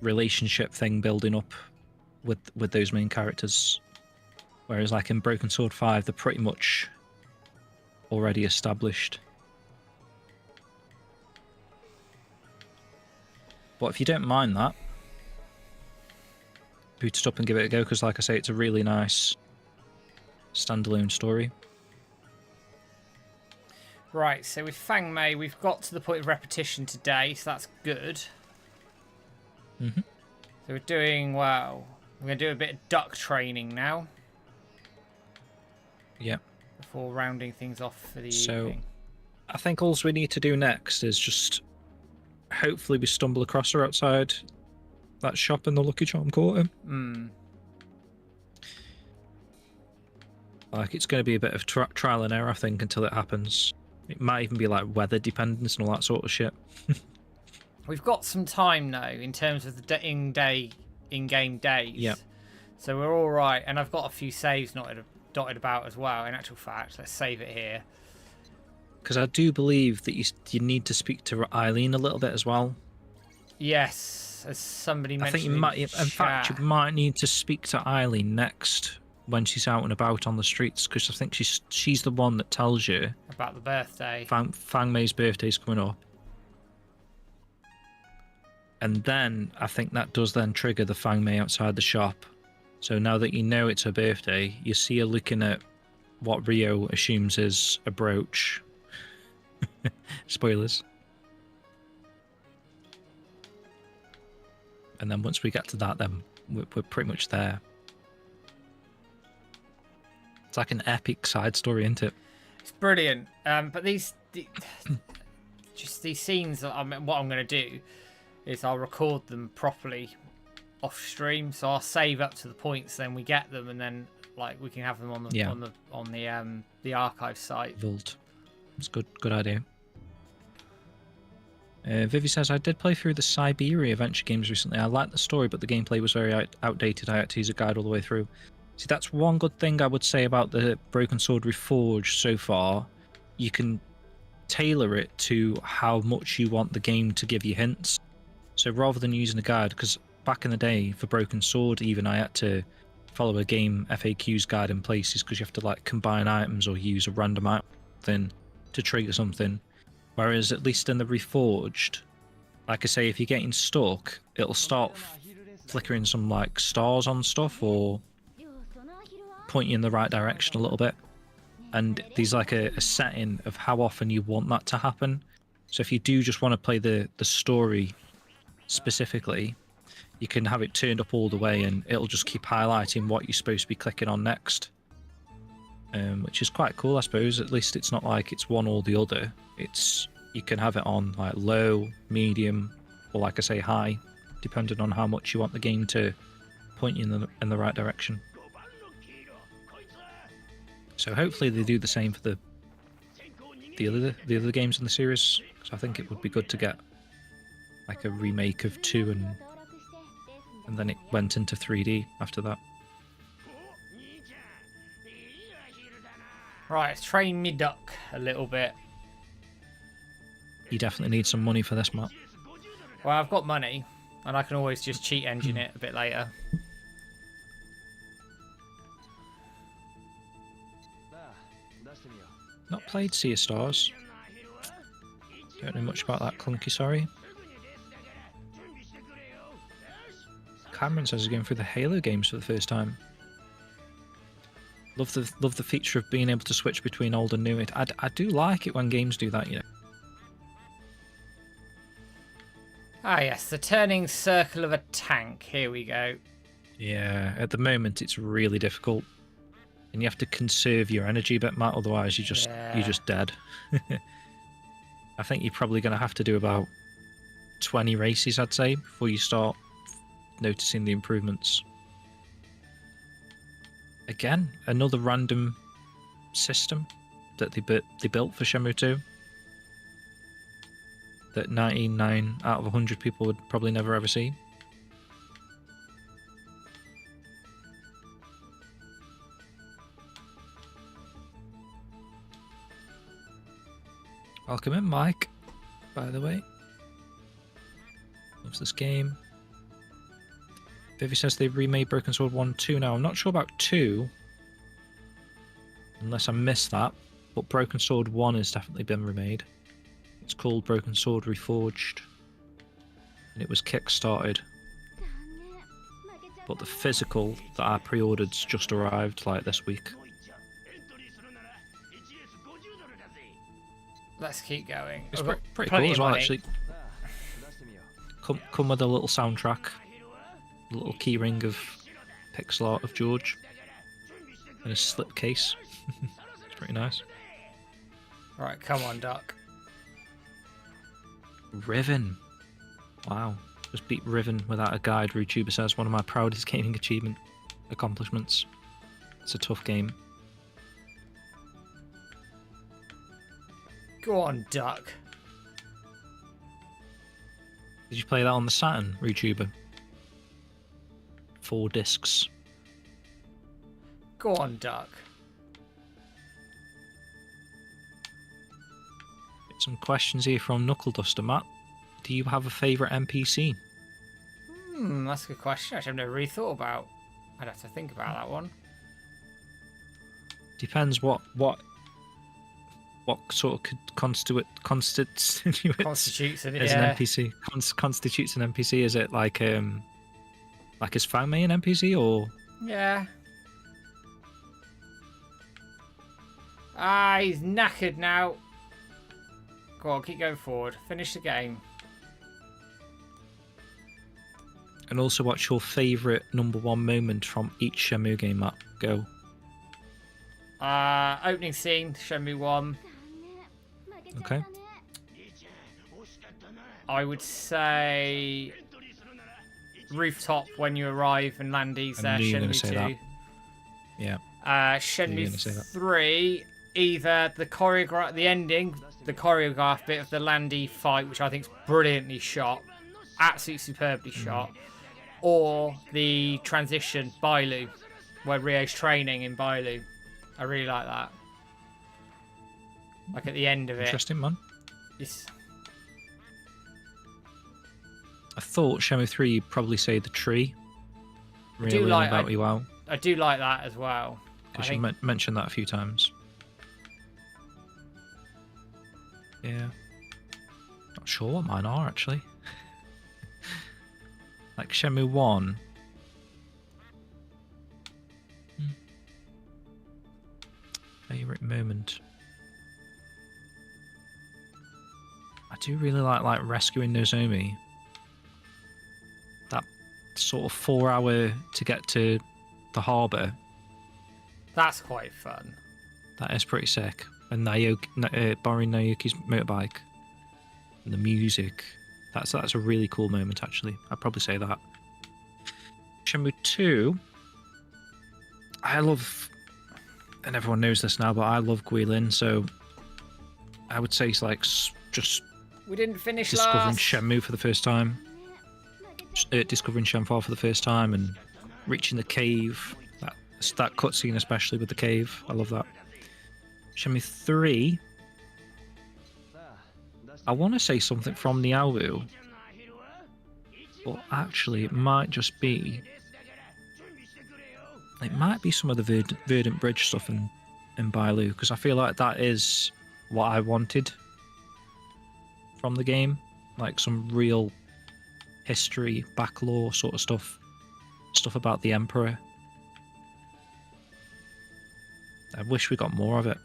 relationship thing building up with those main characters. Whereas, like in Broken Sword 5, they're pretty much already established. But if you don't mind that, boot it up and give it a go, because like I say, it's a really nice standalone story. Right, so with Fang Mei, we've got to the point of repetition today, so that's good. Mm-hmm. So we're doing well. We're going to do a bit of duck training now. Yeah. Before rounding things off for the evening. I think all we need to do next is just hopefully we stumble across her outside that shop in the Lucky Charm Quarter. Like, it's going to be a bit of trial and error, I think, until it happens. It might even be like weather dependence and all that sort of shit. We've got some time now in terms of the in-game days. Yeah. So we're all right, and I've got a few saves dotted about as well. In actual fact, let's save it here. Because I do believe that you need to speak to Eileen a little bit as well. Yes, as somebody mentioned. I think you might, in fact, you might need to speak to Eileen next when she's out and about on the streets, because I think she's the one that tells you about the birthday. Fang Mei's birthday's coming up. And then I think that does then trigger the Fang Mei outside the shop. So now that you know it's her birthday, you see her looking at what Rio assumes is a brooch. Spoilers. And then once we get to that, then we're pretty much there. It's like an epic side story, isn't it? It's brilliant. But these scenes, what I'm going to do is I'll record them properly off stream. So I'll save up to the points, then we get them, and then like we can have them on the archive site. Vault. It's good idea. Vivi says, I did play through the Siberia adventure games recently. I liked the story, but the gameplay was very outdated. I had to use a guide all the way through. See, that's one good thing I would say about the Broken Sword Reforged so far. You can tailor it to how much you want the game to give you hints. So rather than using a guide, because back in the day for Broken Sword, even I had to follow a game FAQs guide in places because you have to like combine items or use a random item to trigger something. Whereas at least in the Reforged, like I say, if you're getting stuck, it'll start flickering some like stars on stuff or point you in the right direction a little bit. And there's like a setting of how often you want that to happen. So if you do just want to play the story specifically, you can have it turned up all the way and it'll just keep highlighting what you're supposed to be clicking on next. Which is quite cool, I suppose. At least it's not like it's one or the other. You can have it on like low, medium, or like I say, high, depending on how much you want the game to point you in the right direction. So hopefully they do the same for the other games in the series, because I think it would be good to get like a remake of 2 and then it went into 3D after that. Right, train me duck a little bit. You definitely need some money for this, Matt. Well, I've got money, and I can always just cheat engine it a bit later. Not played Sea of Stars. Don't know much about that clunky, sorry. Cameron says he's going through the Halo games for the first time. Love the feature of being able to switch between old and new. I do like it when games do that, you know. Ah yes, the turning circle of a tank. Here we go. Yeah, at the moment it's really difficult. And you have to conserve your energy a bit, Matt, otherwise you're just dead. I think you're probably going to have to do about 20 races, I'd say, before you start noticing the improvements. Again, another random system that they built for Shenmue 2. that 99 out of 100 people would probably never ever see. Welcome in, Mike, by the way. Loves this game. Vivi says they've remade Broken Sword 1 2 now. I'm not sure about 2, unless I missed that, but Broken Sword 1 has definitely been remade. It's called Broken Sword Reforged, and it was kick-started. But the physical that I pre-ordered's just arrived like this week. Let's keep going. It's I've got pretty plenty cool as of well, money. actually. Come with a little soundtrack, a little keyring of pixel art of George, and a slip case. It's pretty nice. Right, come on, Duck. Riven. Wow. Just beat Riven without a guide, YouTuber says. One of my proudest gaming accomplishments. It's a tough game. Go on, Duck. Did you play that on the Saturn, YouTuber? 4 discs. Go on, Duck. Get some questions here from Knuckle Duster, Matt. Do you have a favourite NPC? That's a good question. Actually, I've never really thought about. I'd have to think about that one. Depends what sort of constitutes Constitutes it, as yeah. an NPC. Constitutes an NPC. Is it like is Fang Mei an NPC or? Yeah. He's knackered now. Go on, keep going forward. Finish the game. And also, what's your favourite #1 moment from each Shenmue game, Matt? Go. Opening scene, Shenmue 1. Okay. I would say rooftop when you arrive and Landy's I there. knew you were gonna Shenmue say 2. that. Yeah. Shenmue say that. 3, either the ending, the choreographed bit of the Landy fight, which I think is brilliantly shot, absolutely superbly shot, or the transition, Bailu, where Ryo's training in Bailu. I really like that. Like at the end of it. Interesting, man. It's... I thought Shenmue 3 you'd probably say the tree. do like- about you out. I do like that as well. Because I you think- mentioned that a few times. Yeah. Not sure what mine are, actually. Like Shenmue 1. Favourite moment. I do really like rescuing Nozomi. That sort of 4-hour to get to the harbour. That's quite fun. That is pretty sick. And borrowing Naoki's motorbike. And the music. That's a really cool moment, actually. I'd probably say that. Shenmue 2. I love... And everyone knows this now, but I love Guilin, so... I would say it's like just We didn't finish discovering last. Shenmue for the first time. Discovering Shenmue for the first time and reaching the cave. That cutscene, especially with the cave. I love that. Shenmue 3. I want to say something from the Niaowu, but actually it might just be... It might be some of the Verdant Bridge stuff in Bailu, because I feel like that is what I wanted from the game. Like some real history, backlore sort of stuff. Stuff about the Emperor. I wish we got more of it.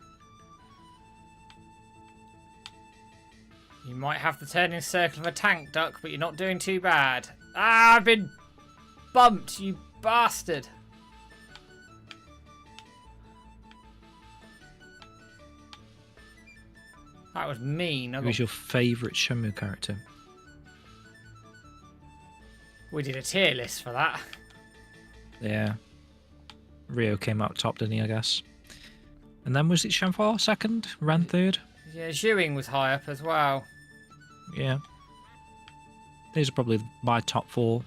You might have the turning circle of a tank, Duck, but you're not doing too bad. I've been bumped, you bastard. That was mean. Who's your favourite Shenmue character? We did a tier list for that. Yeah. Ryo came out top, didn't he, I guess? And then was it Shenmue second? Ren third? Yeah, Zhuing was high up as well. Yeah. These are probably my top 4.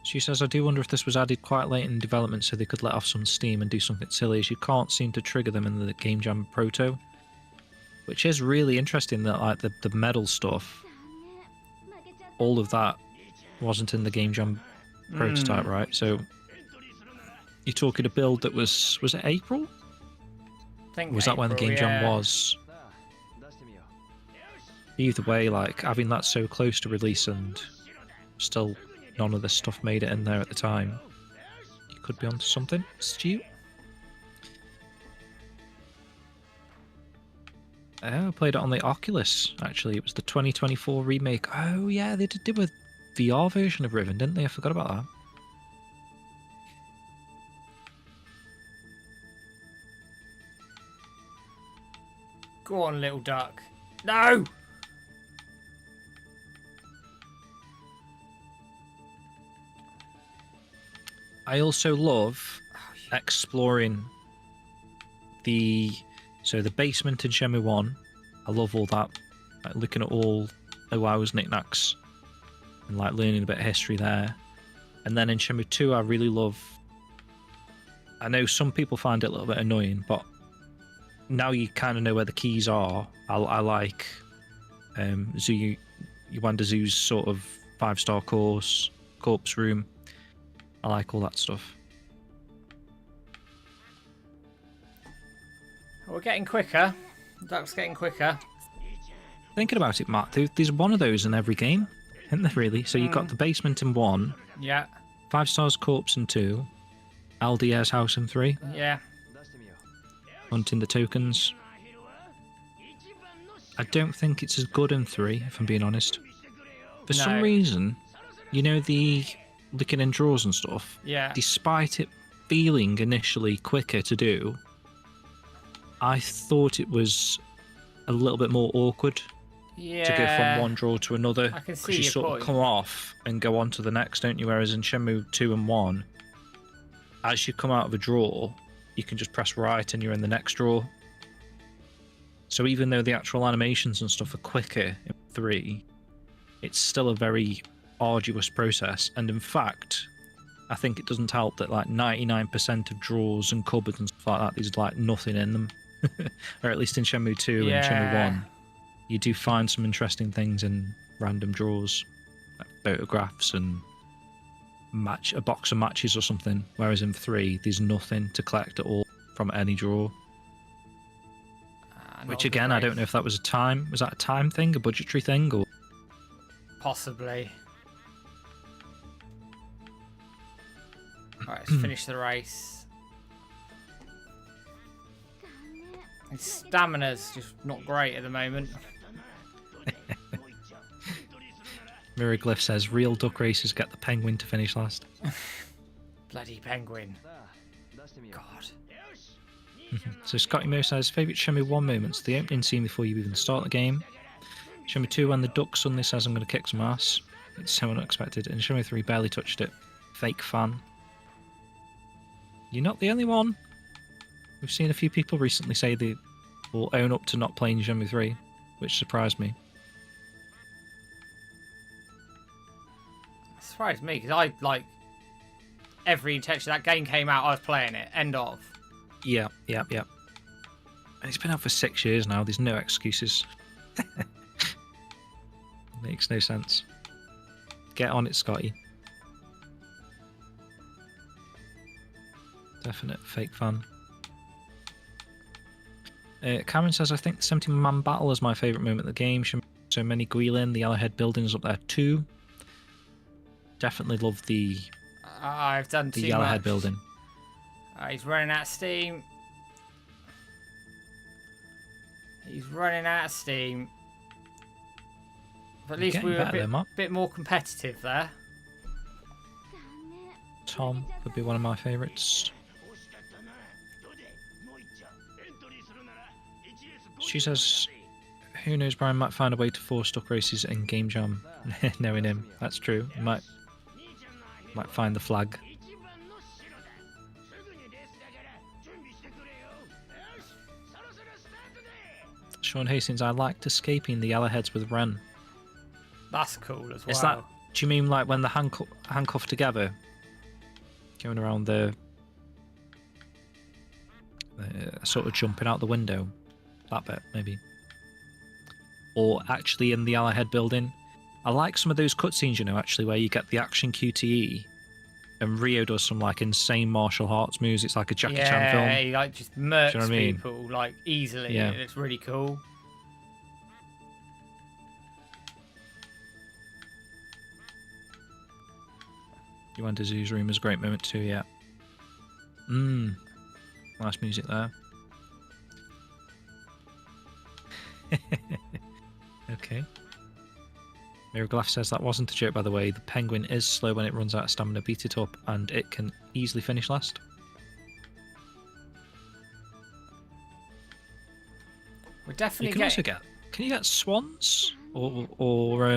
She says, I do wonder if this was added quite late in development so they could let off some steam and do something silly, as you can't seem to trigger them in the Game Jam Proto. Which is really interesting that like the medal stuff, all of that wasn't in the Game Jam prototype, right? So you're talking a build that was it April? I think Was that when the April, Game Jam yeah. was? Either way, like having that so close to release and still none of this stuff made it in there at the time, you could be onto something, Stu. I played it on the Oculus, actually. It was the 2024 remake. Oh, yeah, they did do a VR version of Riven, didn't they? I forgot about that. Go on, little duck. No! I also love exploring the basement in Shenmue 1. I love all that, like looking at all Iwao's knickknacks and like learning a bit of history there. And then in Shenmue 2, I really love. I know some people find it a little bit annoying, but now you kind of know where the keys are. I like Yuanda Zoo's sort of 5-star corpse room. I like all that stuff. We're getting quicker. The duck's getting quicker. Thinking about it, Matt, there's one of those in every game, isn't there, really? So you've got the basement in 1, Yeah. 5 stars corpse in 2, Aldier's house in 3, Yeah. hunting the tokens. I don't think it's as good in 3, if I'm being honest. For some No. reason, you know the looking in drawers and stuff? Yeah. Despite it feeling initially quicker to do, I thought it was a little bit more awkward Yeah. to go from one drawer to another. I can see Because you your sort point. of come off and go on to the next, don't you? Whereas in Shenmue 2 and 1, as you come out of a drawer, you can just press right and you're in the next drawer. So even though the actual animations and stuff are quicker in 3, it's still a very arduous process. And in fact, I think it doesn't help that like 99% of drawers and cupboards and stuff like that, there's like nothing in them. Or at least in Shenmue 2 and Shenmue 1, you do find some interesting things in random drawers, like photographs and a box of matches or something. Whereas in 3, there's nothing to collect at all from any drawer. Which again, I don't know if that was a time thing, a budgetary thing, or Possibly. Alright, let's finish the race. His stamina's just not great at the moment. Mirrorglyph says real duck racers get the penguin to finish last. Bloody penguin. God. So Scotty Mo says favourite Shenmue 1 moments, the opening scene before you even start the game. Shenmue 2 when the duck suddenly says I'm going to kick some ass. It's so unexpected. And Shenmue 3 barely touched it. Fake fan. You're not the only one. We've seen a few people recently say they will own up to not playing Shenmue 3, which surprised me. It surprised me because I like every intention that game came out, I was playing it. End of. Yeah. And it's been out for 6 years now. There's no excuses. Makes no sense. Get on it, Scotty. Definite fake fan. Cameron says, I think the 70-man battle is my favourite moment of the game. So many Guilin, the Yellowhead buildings up there too. Definitely love the I've done too Yellowhead much. building. He's running out of steam. He's running out of steam. But at least we were a bit more competitive there. Tom would be one of my favourites. She says, who knows, Brian might find a way to force duck races in Game Jam. Knowing him, that's true. He might find the flag. Sean Hastings, I liked escaping the yellowheads with Ren. That's cool as well. Is that? Do you mean like when they're handcuffed together, going around the sort of jumping out the window? That bit, maybe. Or actually in the Yellowhead building. I like some of those cutscenes, you know, actually, where you get the action QTE and Rio does some like insane martial arts moves. It's like a Jackie Chan film. Yeah, he like just murks Do you know what I mean? people like easily. Yeah. And it's really cool. You went to Zoo's room is a great moment too, yeah. Nice music there. Okay. Miraglaff says that wasn't a joke, by the way. The penguin is slow when it runs out of stamina. Beat it up and it can easily finish last. We're definitely You can also get... Can you get swans? Or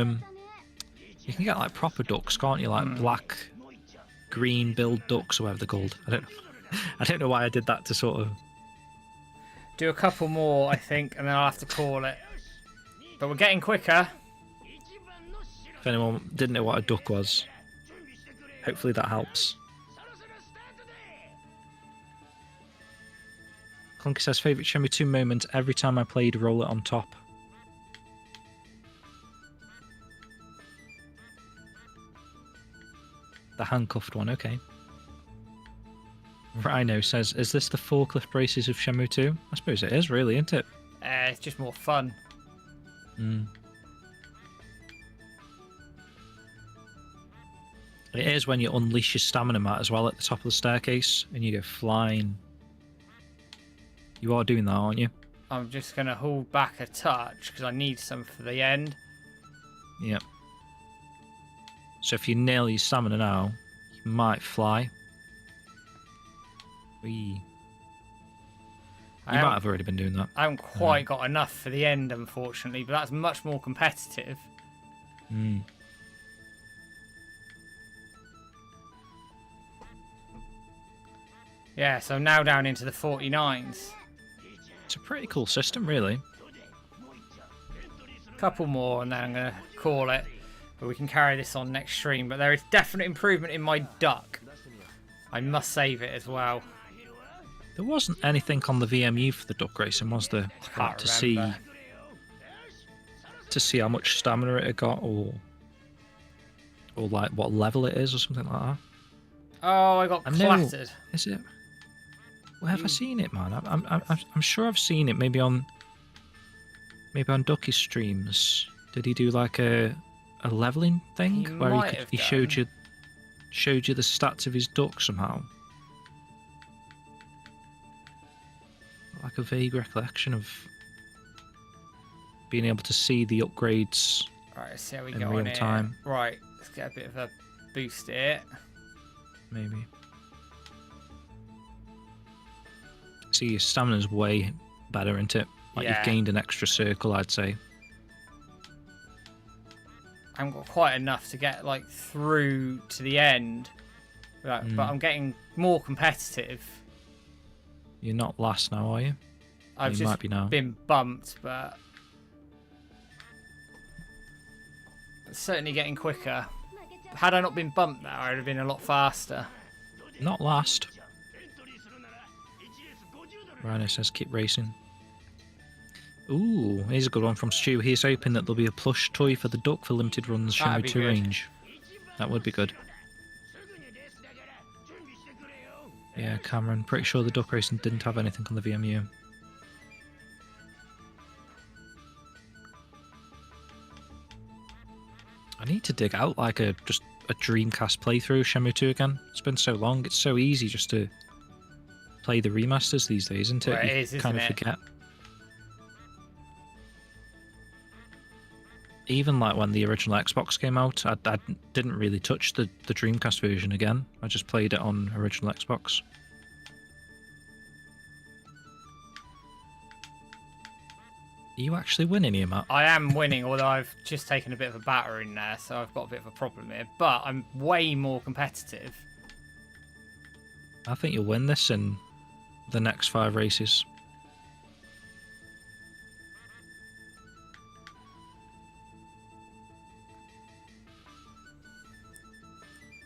you can get like proper ducks, can't you? Like black, green billed ducks or whatever they're called. I don't know why I did that to sort of... do a couple more, I think, and then I'll have to call it. But we're getting quicker. If anyone didn't know what a duck was, hopefully that helps. Clunky says, favourite Shenmue 2 moment, every time I played Roll It on Top. The handcuffed one, okay. Rhino says, is this the forklift braces of Shenmue 2? I suppose it is, really, isn't it? It's just more fun. It is when you unleash your stamina mat as well at the top of the staircase and you go flying. You are doing that, aren't you? I'm just going to hold back a touch because I need some for the end. Yep. So if you nail your stamina now, you might fly. Whee. You might have already been doing that. I haven't quite got enough for the end, unfortunately, but that's much more competitive. Yeah, so now down into the 49s. It's a pretty cool system, really. Couple more and then I'm going to call it. But we can carry this on next stream. But there is definite improvement in my duck. I must save it as well. There wasn't anything on the VMU for the duck racing, was there? Can't to remember. see how much stamina it had got, or like what level it is, or something like that. Oh, I got clattered. Is it? Where have I seen it, man? I'm sure I've seen it. Maybe on Ducky's streams. Did he do like a leveling thing where he showed you the stats of his duck somehow? Like a vague recollection of being able to see the upgrades. Right, let's see how we in go real on here. time. Right, let's get a bit of a boost here. Maybe. See, your stamina's way better, isn't it? Like Yeah. you've gained an extra circle, I'd say. I haven't got quite enough to get like through to the end. But I'm getting more competitive. You're not last now, are you? I've You just might be now. been bumped, but certainly getting quicker. Had I not been bumped now, I'd have been a lot faster. Not last. Rhino says keep racing. Ooh, here's a good one from Stu. He's hoping that there'll be a plush toy for the duck for limited runs That'd Shenmue be 2 good. range. That would be good. Yeah, Cameron. Pretty sure the duck racing didn't have anything on the VMU. I need to dig out like just a Dreamcast playthrough of Shenmue 2 again. It's been so long. It's so easy just to play the remasters these days, isn't it? Well, it You is, kind isn't of it? forget. Even like when the original Xbox came out, I didn't really touch the Dreamcast version again. I just played it on original Xbox. Are you actually winning here, Matt? I am winning, although I've just taken a bit of a batter in there, so I've got a bit of a problem here. But I'm way more competitive. I think you'll win this in the next 5 races.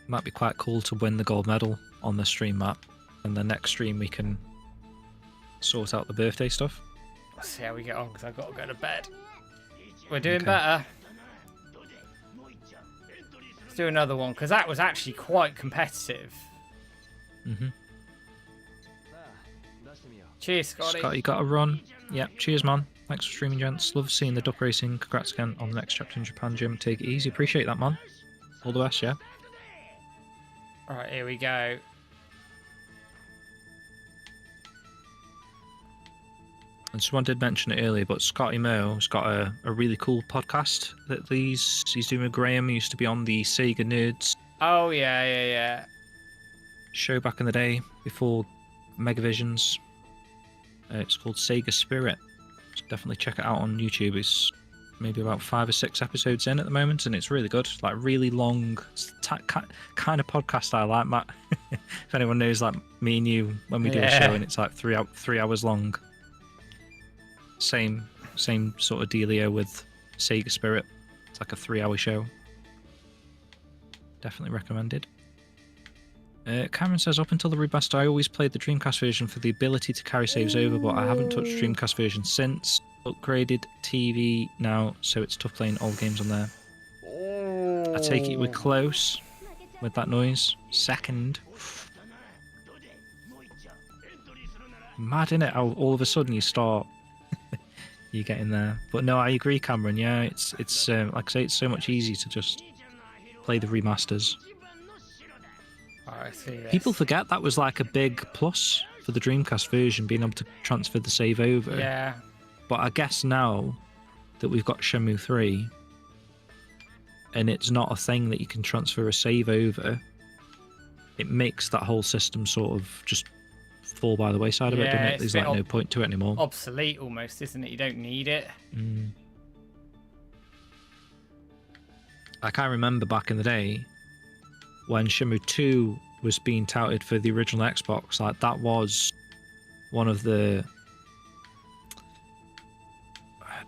Might be quite cool to win the gold medal on the stream map, and the next stream we can sort out the birthday stuff. Let's see how we get on, because I've got to go to bed. We're doing Okay. better. Let's do another one, because that was actually quite competitive. Mm-hmm. Cheers, Scotty. Scott, you got to run. Yep, cheers, man. Thanks for streaming, gents. Love seeing the duck racing. Congrats again on the next chapter in Japan, Jim. Take it easy. Appreciate that, man. All the best, yeah? Right, here we go. And someone did mention it earlier, but Scotty Mo's got a really cool podcast that he's doing with Graham. He used to be on the Sega Nerds Oh, yeah. show back in the day before Megavisions. It's called Sega Spirit. So definitely check it out on YouTube. It's maybe about 5 or 6 episodes in at the moment, and it's really good. Like really long, kind of podcast I like, Matt. If anyone knows, like me and you, when we do a show and it's like 3 hours long. Same sort of dealio with Sega Spirit. It's like a 3-hour show. Definitely recommended. Cameron says, up until the remaster, I always played the Dreamcast version for the ability to carry saves over, but I haven't touched the Dreamcast version since. Upgraded TV now, so it's tough playing old games on there. I take it we're close with that noise. Second. Mad, innit? How all of a sudden you start... you get in there. But no, I agree, Cameron. Yeah, it's like I say, it's so much easier to just play the remasters. I see this. People forget that was like a big plus for the Dreamcast version, being able to transfer the save over. Yeah. But I guess now that we've got Shenmue 3, and it's not a thing that you can transfer a save over, it makes that whole system sort of just fall by the wayside of it, doesn't it? it's There's a like bit no point to it anymore. Obsolete almost, isn't it? You don't need it. Like I remember back in the day when Shenmue 2 was being touted for the original Xbox, like that was one of the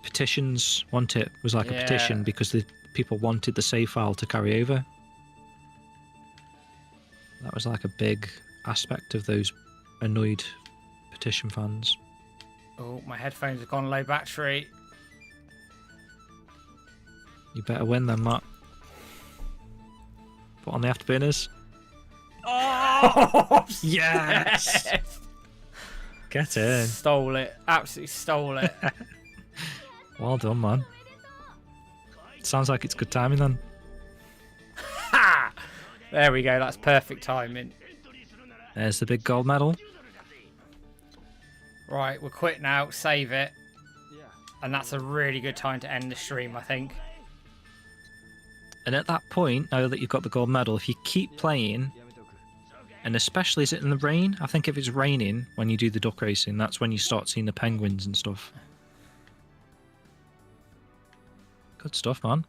petitions. It was like a petition because the people wanted the save file to carry over. That was like a big aspect of those annoyed petition fans. Oh, my headphones have gone low battery. You better win then, Matt. Put on the afterburners. Oh, Yes! Get in. Stole it. Absolutely stole it. Well done, man. Sounds like it's good timing then. Ha! There we go. That's perfect timing. There's the big gold medal. Right, we're quit now. Save it. And that's a really good time to end the stream, I think. And at that point, now that you've got the gold medal, if you keep playing, and especially is it in the rain? I think if it's raining when you do the duck racing, that's when you start seeing the penguins and stuff. Good stuff, man.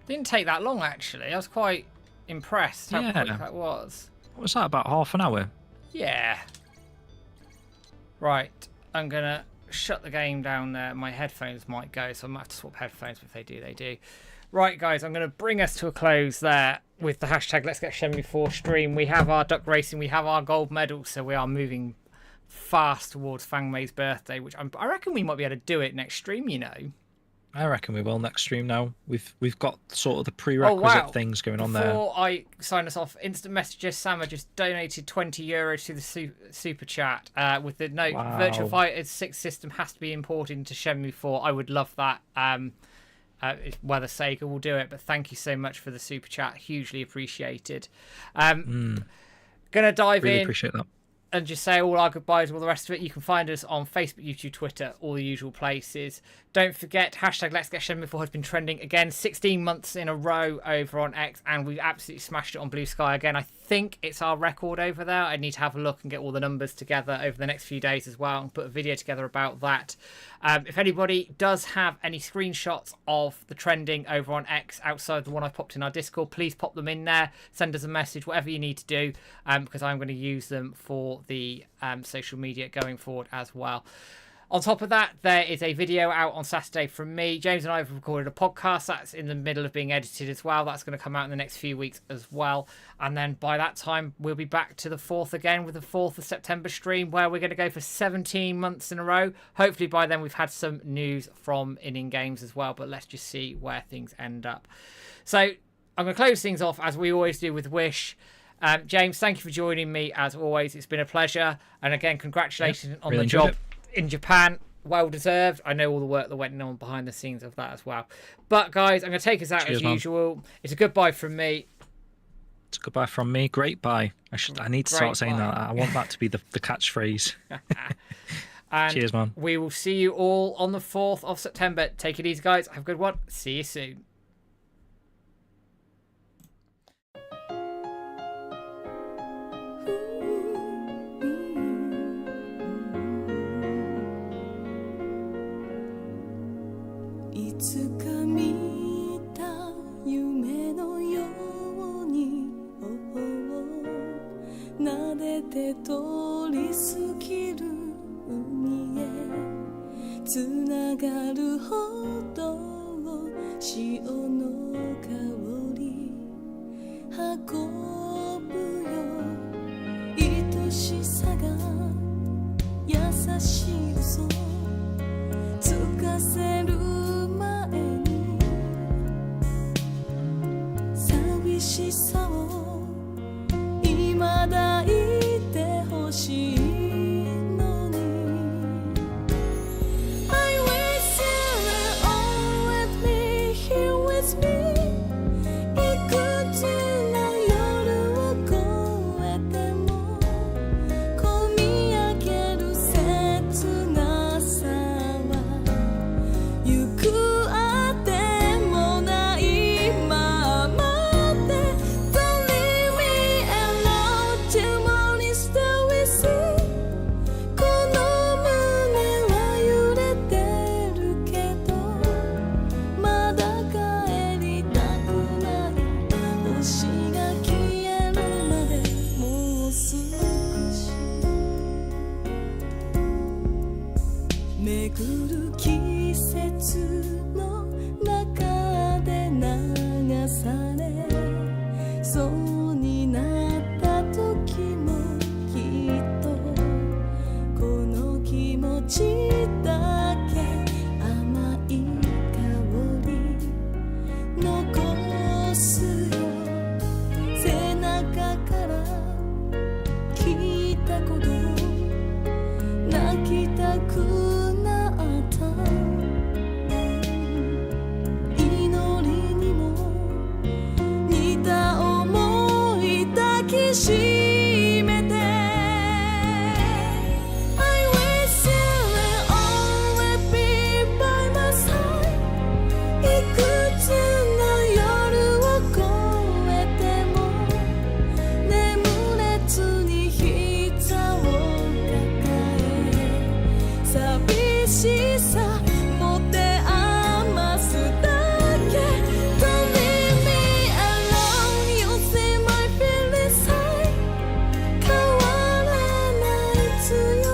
Didn't take that long, actually. I was quite impressed how quick that was. What was that, about half an hour? Yeah. Right, I'm going to shut the game down there. My headphones might go, so I might have to swap headphones, but if they do, they do. Right, guys, I'm going to bring us to a close there with the hashtag Let's Get Shenmue 4 stream. We have our duck racing, we have our gold medal, so we are moving fast towards Fang Mei's birthday, which I reckon we might be able to do it next stream, you know. I reckon we will next stream now. We've got sort of the prerequisite things going on there. Before I sign us off, instant messages, Sama just donated €20 to the super chat with the note, Virtual Fighter 6 system has to be imported into Shenmue 4. I would love that. Whether Sega will do it, but thank you so much for the super chat. Hugely appreciated. Gonna dive really in. Appreciate that. And just say all our goodbyes and all the rest of it. You can find us on Facebook, YouTube, Twitter, all the usual places. Don't forget, hashtag Let's Get Shenmue 4 has been trending again 16 months in a row over on X, and we absolutely smashed it on Blue Sky again. I think it's our record over there. I need to have a look and get all the numbers together over the next few days as well and put a video together about that. If anybody does have any screenshots of the trending over on X outside the one I popped in our Discord, please pop them in there. Send us a message, whatever you need to do, because I'm going to use them for the social media going forward as well. On top of that, there is a video out on Saturday from me. James and I have recorded a podcast that's in the middle of being edited as well. That's going to come out in the next few weeks as well. And then by that time, we'll be back to the 4th again with the 4th of September stream, where we're going to go for 17 months in a row. Hopefully by then we've had some news from In Games as well, but let's just see where things end up. So I'm going to close things off as we always do with Wish. James, thank you for joining me as always. It's been a pleasure. And again, congratulations on the job in Japan. Well deserved. I know all the work that went on behind the scenes of that as well. But guys, I'm going to take us out as usual. It's a goodbye from me. It's a goodbye from me. Great bye. I need to start saying that. I want that to be the catchphrase. And cheers, man. We will see you all on the 4th of September. Take it easy, guys. Have a good one. See you soon. to you